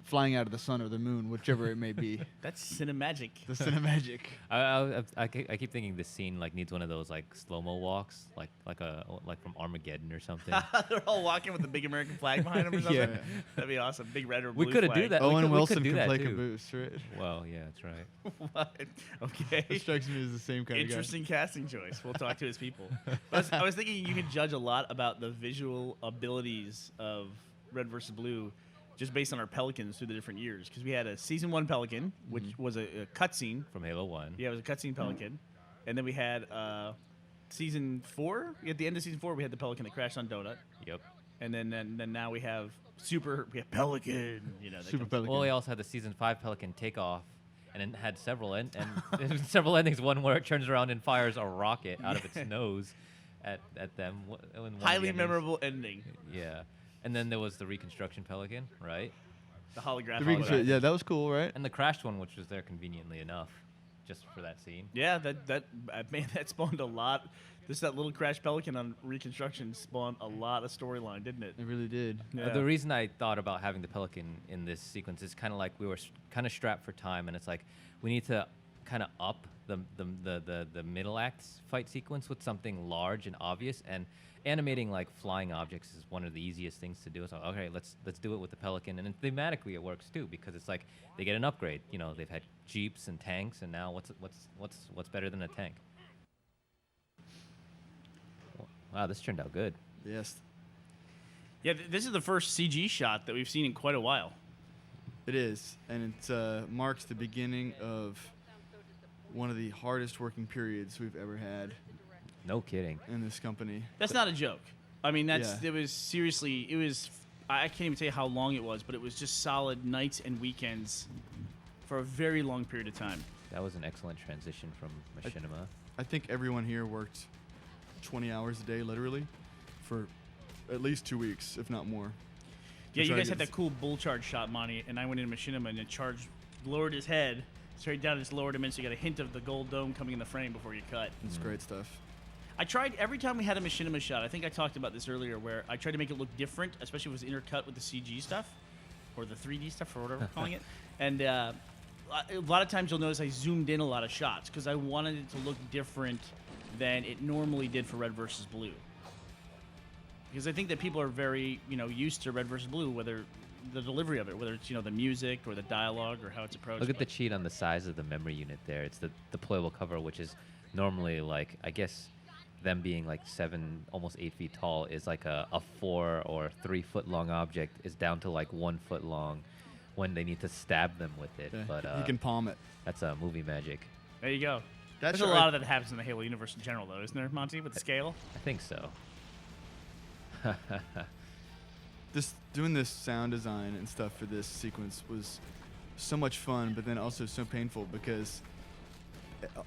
flying out of the sun or the moon, whichever it may be. That's cinemagic. The cinemagic. I keep thinking this scene like needs one of those like slow-mo walks, like from Armageddon or something. They're all walking with the big American flag behind them or something. Yeah. That'd be awesome. Big red or blue We could flag. do that. Owen we Wilson could do can that play too. caboose, right? Well, yeah, that's right. What? Okay. That strikes me as the same kind Interesting casting choice. We'll talk to his people. I was thinking you could judge a lot about the visual abilities of Red versus Blue just based on our Pelicans through the different years. Because we had a Season 1 Pelican, which was a cutscene. From Halo 1. Yeah, it was a cutscene Pelican. And then we had Season 4. At the end of Season 4, we had the Pelican that crashed on Donut. Yep. And then now we have Pelican. That Super comes- Pelican. Well, we also had the Season 5 Pelican takeoff, and it had several several endings. One where it turns around and fires a rocket out of its nose at them. In one of the Highly endings. memorable ending. Yeah. And then there was the Reconstruction Pelican, right? The holographic. The Reconstruction- yeah, that was cool, right? And the crashed one, which was there conveniently enough, just for that scene. Yeah, that spawned a lot. That little crash Pelican on Reconstruction spawned a lot of storyline, didn't it? It really did. Yeah. The reason I thought about having the Pelican in this sequence is kind of like we were kind of strapped for time, and it's like we need to kind of up the middle act fight sequence with something large and obvious, and animating like flying objects is one of the easiest things to do. So okay, let's do it with the Pelican, and then thematically it works too because it's like they get an upgrade. They've had jeeps and tanks, and now what's better than a tank? Wow, this turned out good. Yes, Yeah, this is the first CG shot that we've seen in quite a while. it is, and it marks the beginning of one of the hardest working periods we've ever had No kidding. in this company. That's not a joke. I mean, Yeah. it was seriously, I can't even tell you how long it was, but it was just solid nights and weekends for a very long period of time. That was an excellent transition from Machinima. I think everyone here worked 20 hours a day, literally, for at least 2 weeks, if not more. Yeah, you try to guys get had that cool bull charge shot, Monty, and I went into Machinima and the charge lowered his head straight down, just lowered him in, so you got a hint of the gold dome coming in the frame before you cut. It's great stuff. I tried every time we had a Machinima shot. I think I talked about this earlier, where I tried to make it look different, especially if it was intercut with the CG stuff or the 3D stuff or whatever we're calling it. And a lot of times you'll notice I zoomed in a lot of shots because I wanted it to look different than it normally did for Red versus Blue. Because I think that people are very used to Red versus Blue, whether the delivery of it, whether it's the music or the dialogue or how it's approached. Look at the cheat on the size of the memory unit there. It's the deployable cover, which is normally like, I guess, them being like 7, almost 8 feet tall is like a 4 or 3 foot long object is down to like 1 foot long when they need to stab them with it. Yeah, But you can palm it. that's movie magic. There you go. That's There's a lot of that happens in the Halo universe in general, though, isn't there, Monty, with the scale? I think so. This doing this sound design and stuff for this sequence was so much fun, but then also so painful because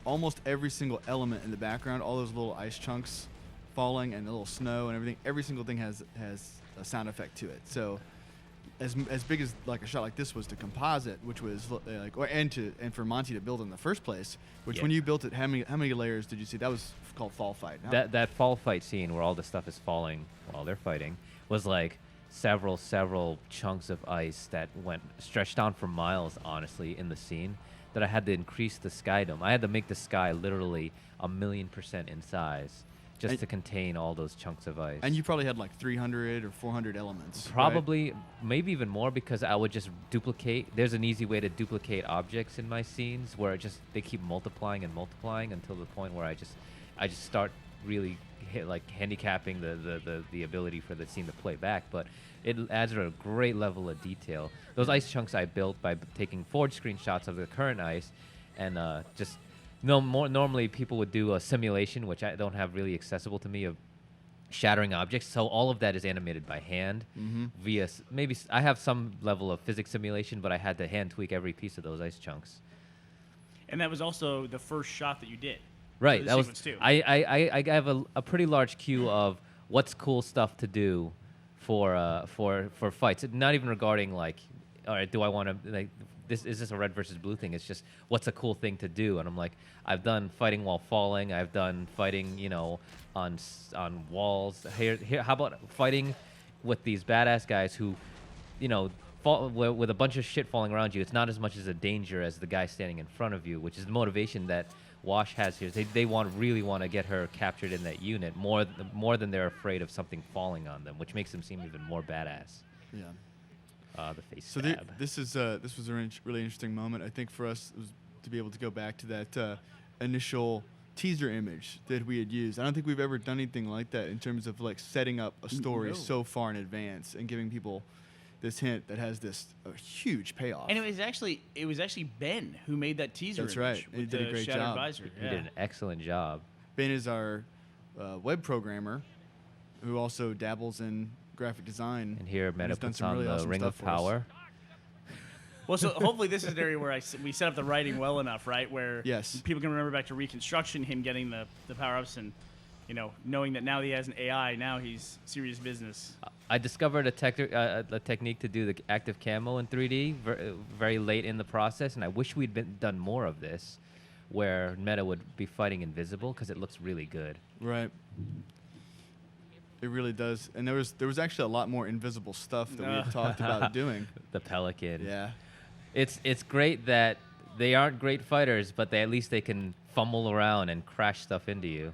almost every single element in the background, all those little ice chunks falling and the little snow and everything, every single thing has a sound effect to it. So as big as like a shot like this was to composite, which was and for Monty to build in the first place, which Yeah. when you built it, how many layers did you see? That was called Fall Fight. That fall fight scene where all the stuff is falling while they're fighting was like several chunks of ice that stretched on for miles, honestly, in the scene, that I had to increase the sky dome. I had to make the sky literally 1,000,000% in size just to contain all those chunks of ice. And you probably had like 300 or 400 elements. right? Probably, maybe even more, because I would just duplicate. There's an easy way to duplicate objects in my scenes where they keep multiplying and multiplying until the point where I just start really handicapping the ability for the scene to play back, but it adds a great level of detail. Those ice chunks I built by taking forward screenshots of the current ice, and just normally people would do a simulation, which I don't have really accessible to me, of shattering objects. So all of that is animated by hand via maybe I have some level of physics simulation, but I had to hand tweak every piece of those ice chunks. And that was also the first shot that you did. Right. For the That was. sequence too. I have a pretty large queue of what's cool stuff to do for fights. Not even regarding like, all right, do I want to like this? Is this a red versus blue thing? It's just what's a cool thing to do. And I'm like, I've done fighting while falling. I've done fighting, on walls. Here, how about fighting with these badass guys who, fall with a bunch of shit falling around you? It's not as much as a danger as the guy standing in front of you, which is the motivation that Wash has here. They really want to get her captured in that unit more than they're afraid of something falling on them, which makes them seem even more badass. Yeah. The face So stab. this was a really interesting moment, I think, for us was to be able to go back to that initial teaser image that we had used. I don't think we've ever done anything like that in terms of like setting up a story so far in advance and giving people this hint that has this huge payoff. And it was actually Ben who made that teaser. That's image right. with He did a the great Shattered job. Visor. He did an excellent job. Ben is our web programmer who also dabbles in graphic design. And here Meta has done puts some on really the awesome Ring stuff of for us. Power. Well, so hopefully this is an area where we set up the writing well enough, right? Where Yes. people can remember back to Reconstruction, him getting the power-ups and, knowing that now he has an AI, now he's serious business. I discovered a technique to do the active camo in 3D very late in the process, and I wish we'd done more of this, where Meta would be fighting invisible, because it looks really good. Right. It really does. And there was actually a lot more invisible stuff that we had talked about doing. The Pelican. Yeah. It's great that they aren't great fighters, but at least they can fumble around and crash stuff into you.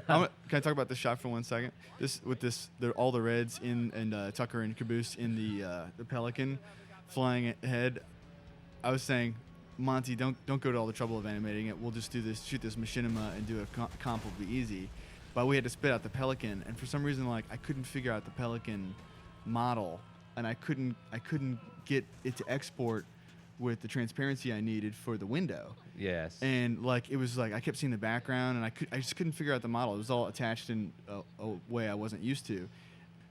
Can I talk about this shot for 1 second? All the Reds and Tucker and Caboose in the Pelican flying ahead. I was saying, Monty, don't go to all the trouble of animating it. We'll just shoot this machinima and do a comp will be easy. But we had to spit out the Pelican, and for some reason, like I couldn't figure out the Pelican model, and I couldn't get it to export with the transparency I needed for the window. Yes. And like it was like I kept seeing the background, and I just couldn't figure out the model. It was all attached in a way I wasn't used to.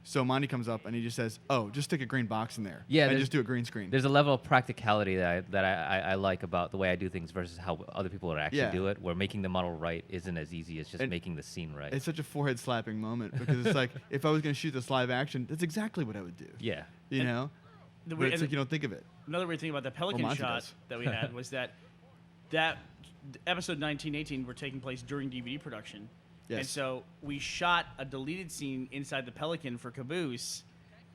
So Monty comes up and he just says, "Oh, just stick a green box in there. Yeah, and just do a green screen." There's a level of practicality that I like about the way I do things versus how other people would actually do it, where making the model right isn't as easy as just making the scene right. It's such a forehead slapping moment because it's like if I was going to shoot this live action, that's exactly what I would do. Yeah. You know? But it's like you don't think of it. Another weird thing about the Pelican Monty shot does. that we had was that episode 1918 were taking place during DVD production. Yes. And so we shot a deleted scene inside the Pelican for Caboose,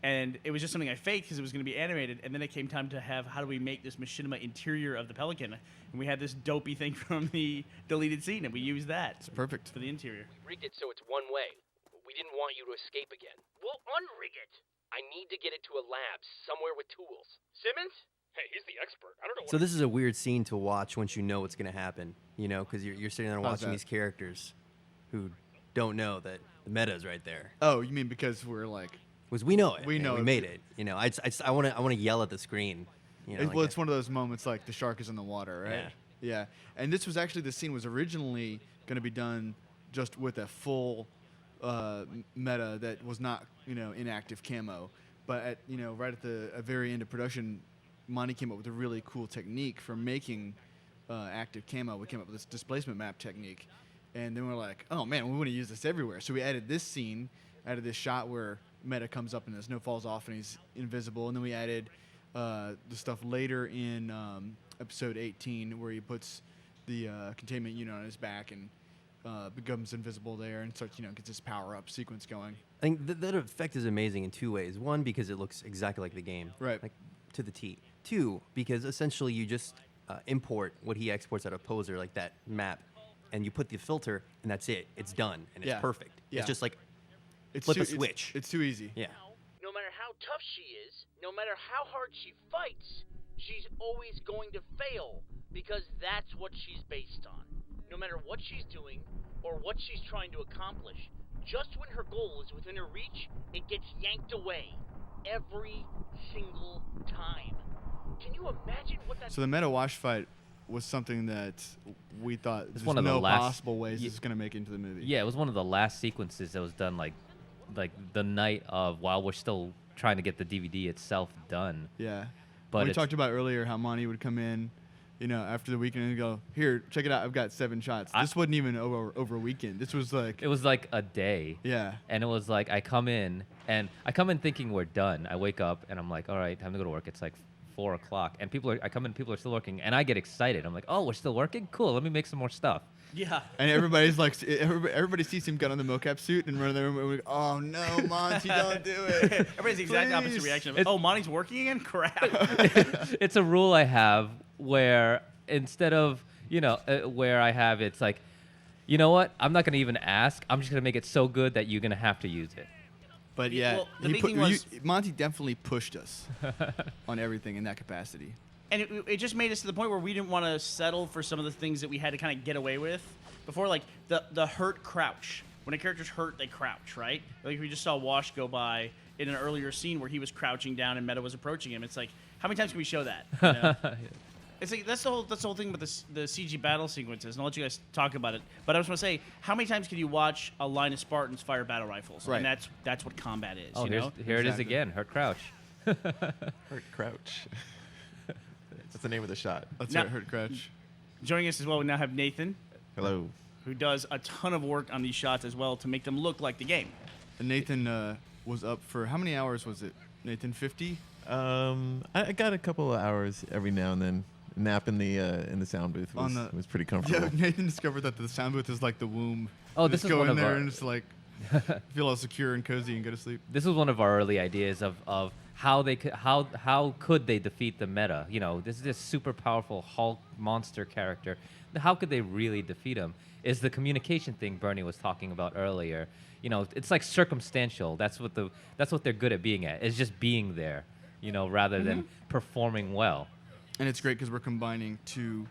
and it was just something I faked because it was going to be animated, and then it came time to have how do we make this machinima interior of the Pelican, and we had this dopey thing from the deleted scene, and we used that. It's perfect. For the interior. Rigged it so it's one way. We didn't want you to escape again. We'll unrig it. I need to get it to a lab somewhere with tools. Simmons? Hey, he's the expert. I don't know So this is a weird scene to watch once you know what's going to happen, because you're sitting there How's watching that? these characters who don't know that the meta's right there. Oh, you mean because we're like... Because we know it. We know we it. made it. I want to yell at the screen. It's one of those moments like the shark is in the water, right? Yeah. And this was actually, the scene was originally going to be done just with a full meta that was not, in active camo. But at, right at the very end of production, Monty came up with a really cool technique for making active camo. We came up with this displacement map technique. And then we're like, oh man, we want to use this everywhere. So we added this scene, added this shot where Meta comes up and the snow falls off and he's invisible. And then we added the stuff later in episode 18 where he puts the containment unit on his back and becomes invisible there and starts, gets his power-up sequence going. I think that effect is amazing in two ways. One, because it looks exactly like the game. Right. Like, to the T. Two, because essentially you just import what he exports out of Poser, like that map, and you put the filter, and that's it. It's done, and it's perfect. Yeah. It's just like It's flip too, a switch. It's too easy. Yeah. No matter how tough she is, no matter how hard she fights, she's always going to fail because that's what she's based on. No matter what she's doing or what she's trying to accomplish. Just when her goal is within her reach, it gets yanked away. Every single time. Can you imagine what that... So the meta wash fight was something that we thought there's one of the no last- possible ways it's going to make into the movie. Yeah, it was one of the last sequences that was done like the night of while we're still trying to get the DVD itself done. Yeah. But we it's- talked about earlier how Monty would come in, after the weekend and go, here, check it out. I've got 7 shots. This wasn't even over a weekend. This was like... It was like a day. Yeah. And it was like I come in thinking we're done. I wake up and I'm like, all right, time to go to work. It's like 4 o'clock. And people are still working. And I get excited. I'm like, oh, we're still working? Cool, let me make some more stuff. Yeah. And everybody's like, everybody sees him get on the mocap suit and run in the room and we're like, oh no, Monty, don't do it. Everybody's the exact opposite reaction. Oh, Monty's working again? Crap. It's a rule I have where instead of, where I have it's like, you know what? I'm not going to even ask. I'm just going to make it so good that you're going to have to use it. But yeah, Well, the big thing was- Monty definitely pushed us on everything in that capacity. And it just made us to the point where we didn't want to settle for some of the things that we had to kind of get away with before, like the hurt crouch. When a character's hurt, they crouch, right? Like we just saw Wash go by in an earlier scene where he was crouching down and Meta was approaching him. It's like, how many times can we show that? You know? It's like that's the whole thing with the CG battle sequences, and I'll let you guys talk about it. But I was going to say, how many times can you watch a line of Spartans fire battle rifles? Right. And that's what combat is. Oh, you know? here it is Exactly. again. Hurt crouch. Hurt crouch. That's the name of the shot. That's Now- right, hurt crouch. Joining us as well, we now have Nathan, Hello. who does a ton of work on these shots as well to make them look like the game. And Nathan was up for, how many hours was it? Nathan, 50? I got a couple of hours every now and then. Nap in the sound booth was pretty comfortable. Yeah, Nathan discovered that the sound booth is like the womb. Oh, Just this is go one in of there our- and just like feel all secure and cozy and go to sleep. This was one of our early ideas of how they could how could they defeat the meta. This is this super powerful Hulk monster character. How could they really defeat him? Is the communication thing Bernie was talking about earlier. It's like circumstantial. That's what they're good at being at. Is just being there. Rather than performing well. And it's great because we're combining 2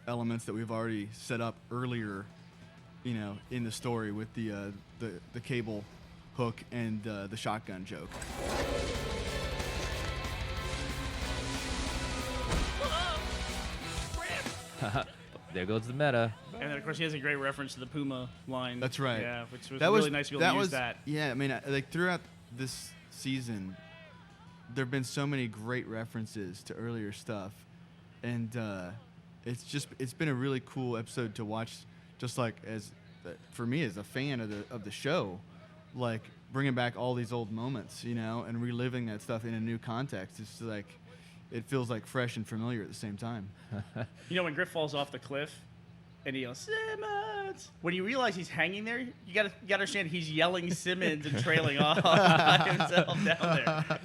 elements that we've already set up earlier, in the story with the cable hook and the shotgun joke. There goes the meta. And then, of course, he has a great reference to the Puma line. That's right. Yeah, which was really nice to be able to use that. Yeah, I mean, like throughout this season, there have been so many great references to earlier stuff, and it's been a really cool episode to watch. Just like for me as a fan of the show, like bringing back all these old moments, and reliving that stuff in a new context. It's like it feels like fresh and familiar at the same time. When Griff falls off the cliff and he goes, Simmons! When you realize he's hanging there, you gotta understand he's yelling Simmons and trailing off by himself down there.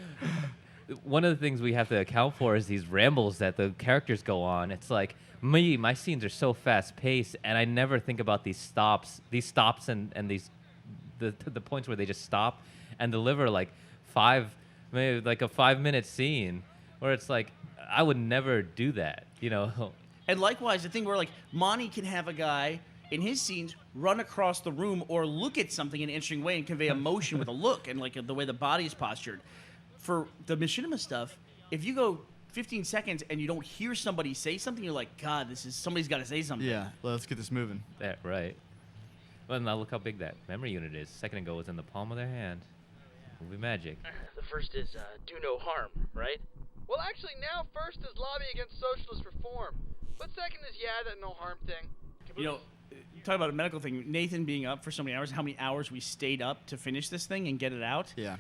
One of the things we have to account for is these rambles that the characters go on. It's like my scenes are so fast paced, and I never think about these stops and these the points where they just stop and deliver like maybe like a 5-minute scene where it's like I would never do that, And likewise, the thing where like Monty can have a guy in his scenes run across the room or look at something in an interesting way and convey emotion with a look and like the way the body is postured. For the machinima stuff, if you go 15 seconds and you don't hear somebody say something, you're like, God, somebody's got to say something. Yeah, let's get this moving. That right. Well, now look how big that memory unit is. A second ago it was in the palm of their hand. Movie magic. The first is do no harm, right? Well, actually, now first is lobby against socialist reform. But second is, that no harm thing. Talk about a medical thing. Nathan being up for so many hours, how many hours we stayed up to finish this thing and get it out. Yeah.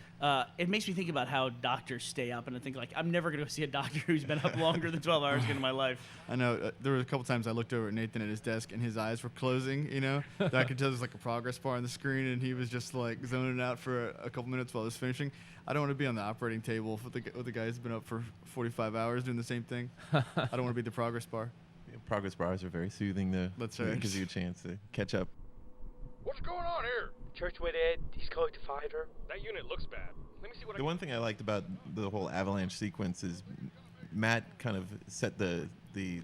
It makes me think about how doctors stay up, and I think like I'm never going to see a doctor who's been up longer than 12 hours again in my life. I know. There were a couple times I looked over at Nathan at his desk and his eyes were closing, that I could tell there's like a progress bar on the screen and he was just like zoning out for a couple minutes while I was finishing. I don't want to be on the operating table with the guy who's been up for 45 hours doing the same thing. I don't want to be the progress bar. Progress bars are very soothing, though. That's right. It gives you a chance to catch up. What's going on here? Church with Ed, he's going to find her. That unit looks bad. Let me see what The one thing I liked about the whole avalanche sequence is Matt kind of set the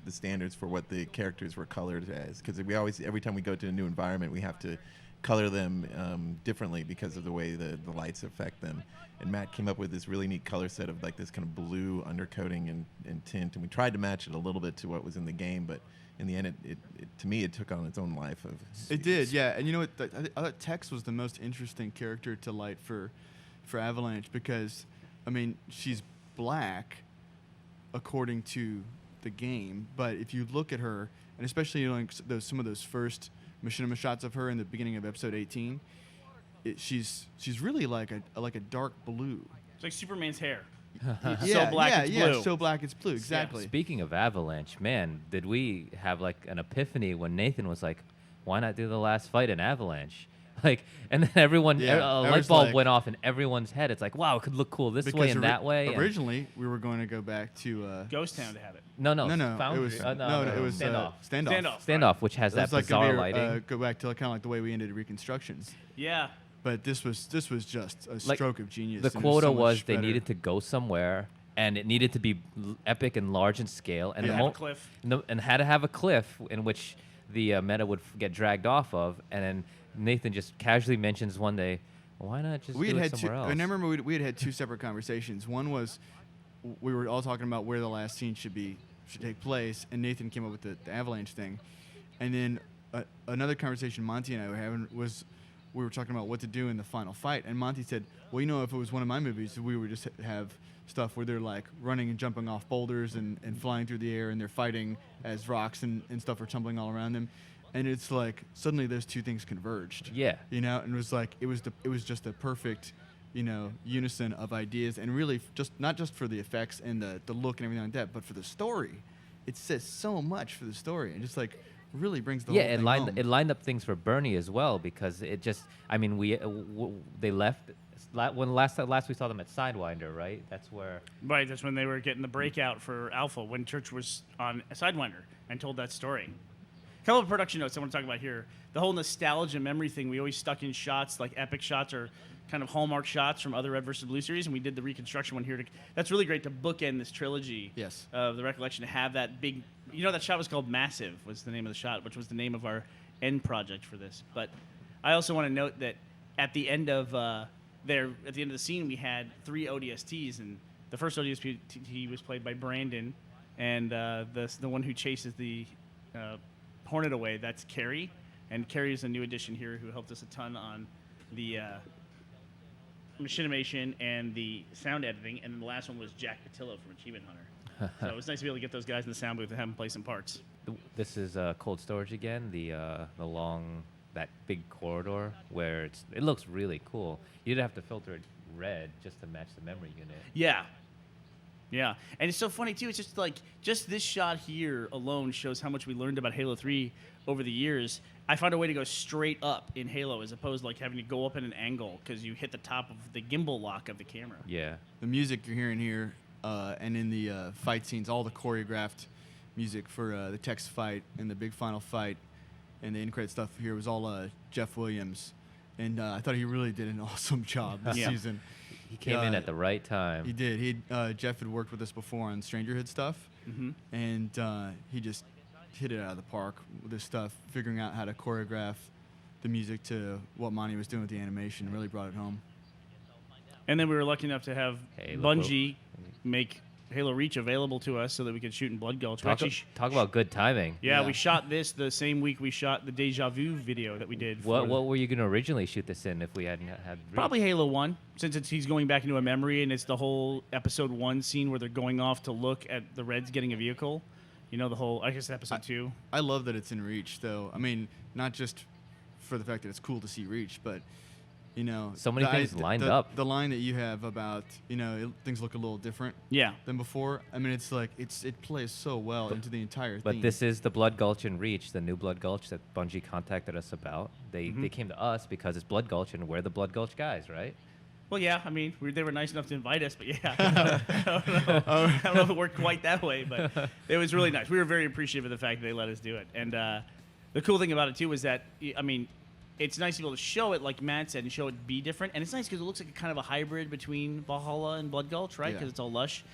standards for what the characters were colored as, because we always, every time we go to a new environment, we have to color them differently because of the way the lights affect them. And Matt came up with this really neat color set of like this kind of blue undercoating and tint, and we tried to match it a little bit to what was in the game, but in the end, it to me, it took on its own life. It did, yeah. And you know what? I thought Tex was the most interesting character to light for Avalanche, because, I mean, she's black according to the game, but if you look at her, and especially like some of those first machinima shots of her in the beginning of episode 18, she's really like a dark blue. It's like Superman's hair. Yeah, so black it's blue. So black it's blue, exactly. Yeah. Speaking of Avalanche, man, did we have like an epiphany when Nathan was like, why not do the last fight in Avalanche? Like, and then everyone, a light bulb went off in everyone's head. It's like, wow, it could look cool this way and that way. Originally, we were going to go back to Ghost Town to have it. No. It was it was Standoff, which has that bizarre lighting. Go back to kind of like the way we ended Reconstructions. Yeah. But this was just a stroke of genius. The quota was they needed to go somewhere, and it needed to be epic and large in scale, and have a cliff. And had to have a cliff in which the meta would get dragged off of, and then Nathan just casually mentions one day, why not just do it somewhere else? I remember we had two separate conversations. One was we were all talking about where the last scene should take place, and Nathan came up with the Avalanche thing. And then another conversation Monty and I were having was we were talking about what to do in the final fight, and Monty said, well, you know, if it was one of my movies, we would just have stuff where they're like running and jumping off boulders and flying through the air, and they're fighting as rocks and stuff are tumbling all around them. And it's like suddenly those two things converged. Yeah. You know, and it was like it was just a perfect, you know, unison of ideas, and really just not just for the effects and the look and everything like that, but for the story. It says so much for the story, and just like really brings the whole thing home. It lined up things for Bernie as well, because it just, I mean, they left when last we saw them at Sidewinder, right? That's when they were getting the breakout for Alpha, when Church was on Sidewinder and told that story. A couple of production notes I want to talk about here. The whole nostalgia memory thing, we always stuck in shots, like epic shots or kind of hallmark shots from other Red vs. Blue series, and we did the Reconstruction one here. That's really great to bookend this trilogy of the Recollection, to have that big, you know, that shot was called Massive, was the name of the shot, which was the name of our end project for this. But I also want to note that at the end of the scene, we had 3 ODSTs, and the first ODST was played by Brandon, and the one who chases the Hornet away, that's Carrie, and Carrie is a new addition here who helped us a ton on the machinimation and the sound editing, and then the last one was Jack Patillo from Achievement Hunter. So it was nice to be able to get those guys in the sound booth and have them play some parts. This is cold storage again, the long, that big corridor where it looks really cool. You'd have to filter it red just to match the memory unit. Yeah, and it's so funny too. It's just like this shot here alone shows how much we learned about Halo 3 over the years. I found a way to go straight up in Halo as opposed to like having to go up at an angle because you hit the top of the gimbal lock of the camera. Yeah. The music you're hearing here and in the fight scenes, all the choreographed music for the Tex fight and the big final fight and the end credit stuff here was all Jeff Williams, and I thought he really did an awesome job this season. He came in at the right time. He did. Jeff had worked with us before on Strangerhood stuff, and he just hit it out of the park with this stuff, figuring out how to choreograph the music to what Monty was doing with the animation. Really brought it home. And then we were lucky enough to have Bungie make Halo Reach available to us so that we could shoot in Blood Gulch. Talk about good timing. Yeah, we shot this the same week we shot the Deja Vu video that we did. What were you going to originally shoot this in if we hadn't had Reach? Probably Halo 1, since he's going back into a memory, and it's the whole Episode 1 scene where they're going off to look at the Reds getting a vehicle. You know, the whole, I guess, Episode 2. I love that it's in Reach, though. I mean, not just for the fact that it's cool to see Reach, but, you know. So many things lined up. The line that you have about, you know, things look a little different than before. I mean, it's like, it plays so well into the entire thing. But this is the Blood Gulch and Reach, the new Blood Gulch that Bungie contacted us about. They came to us because it's Blood Gulch, and we're the Blood Gulch guys, right? Well, yeah, I mean, they were nice enough to invite us, but yeah, I don't know if it worked quite that way, but it was really nice. We were very appreciative of the fact that they let us do it. And the cool thing about it, too, is that, I mean, it's nice to be able to show it, like Matt said, and show it be different. And it's nice because it looks like a kind of a hybrid between Valhalla and Blood Gulch, right? Because it's all lush.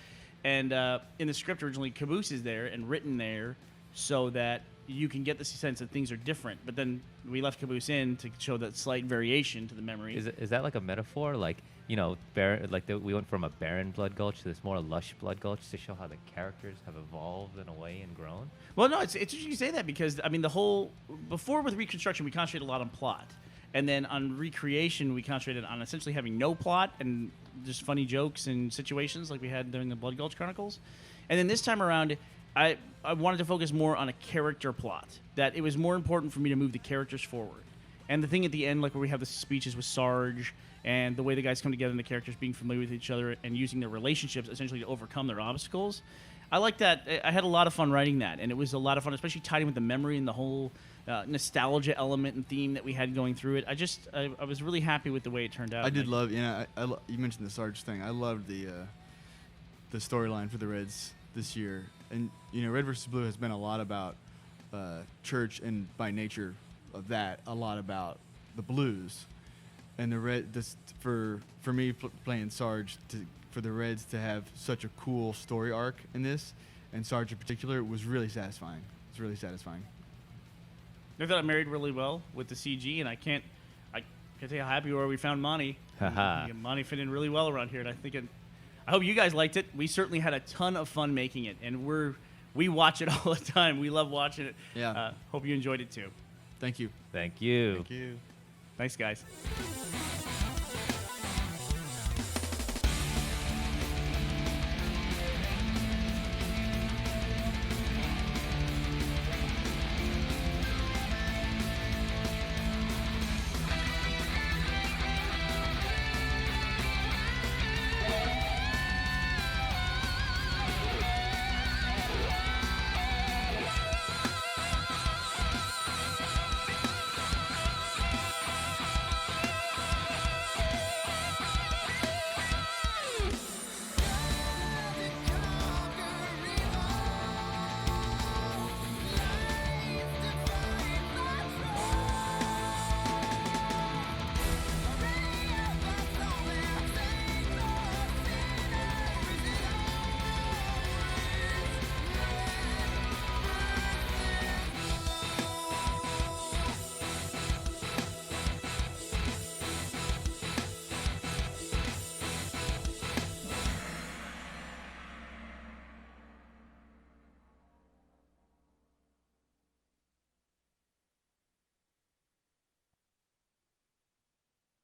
And in the script originally, Caboose is there and written there so that you can get the sense that things are different. But then we left Caboose in to show that slight variation to the memory. Is that like a metaphor? Like, we went from a barren blood gulch to this more lush blood gulch to show how the characters have evolved in a way and grown? Well, no, it's interesting you say that because, I mean, before with Reconstruction, we concentrated a lot on plot. And then on Recreation, we concentrated on essentially having no plot and just funny jokes and situations like we had during the Blood Gulch Chronicles. And then this time around, I wanted to focus more on a character plot, that it was more important for me to move the characters forward. And the thing at the end, like where we have the speeches with Sarge and the way the guys come together and the characters being familiar with each other and using their relationships essentially to overcome their obstacles. I like that. I had a lot of fun writing that, and it was a lot of fun, especially tied in with the memory and the whole nostalgia element and theme that we had going through it. I was really happy with the way it turned out. I did love, you mentioned the Sarge thing. I loved the storyline for the Reds this year. And, Red versus Blue has been a lot about church and by nature of that, a lot about the blues. And for me playing Sarge, for the Reds to have such a cool story arc in this, and Sarge in particular, was really satisfying. It's really satisfying. I thought it married really well with the CG, and I can't tell you how happy we were we found Monty. Monty fit in really well around here, and I hope you guys liked it. We certainly had a ton of fun making it, and we watch it all the time. We love watching it. Yeah. Hope you enjoyed it too. Thank you. Thank you. Thank you. Thanks, guys.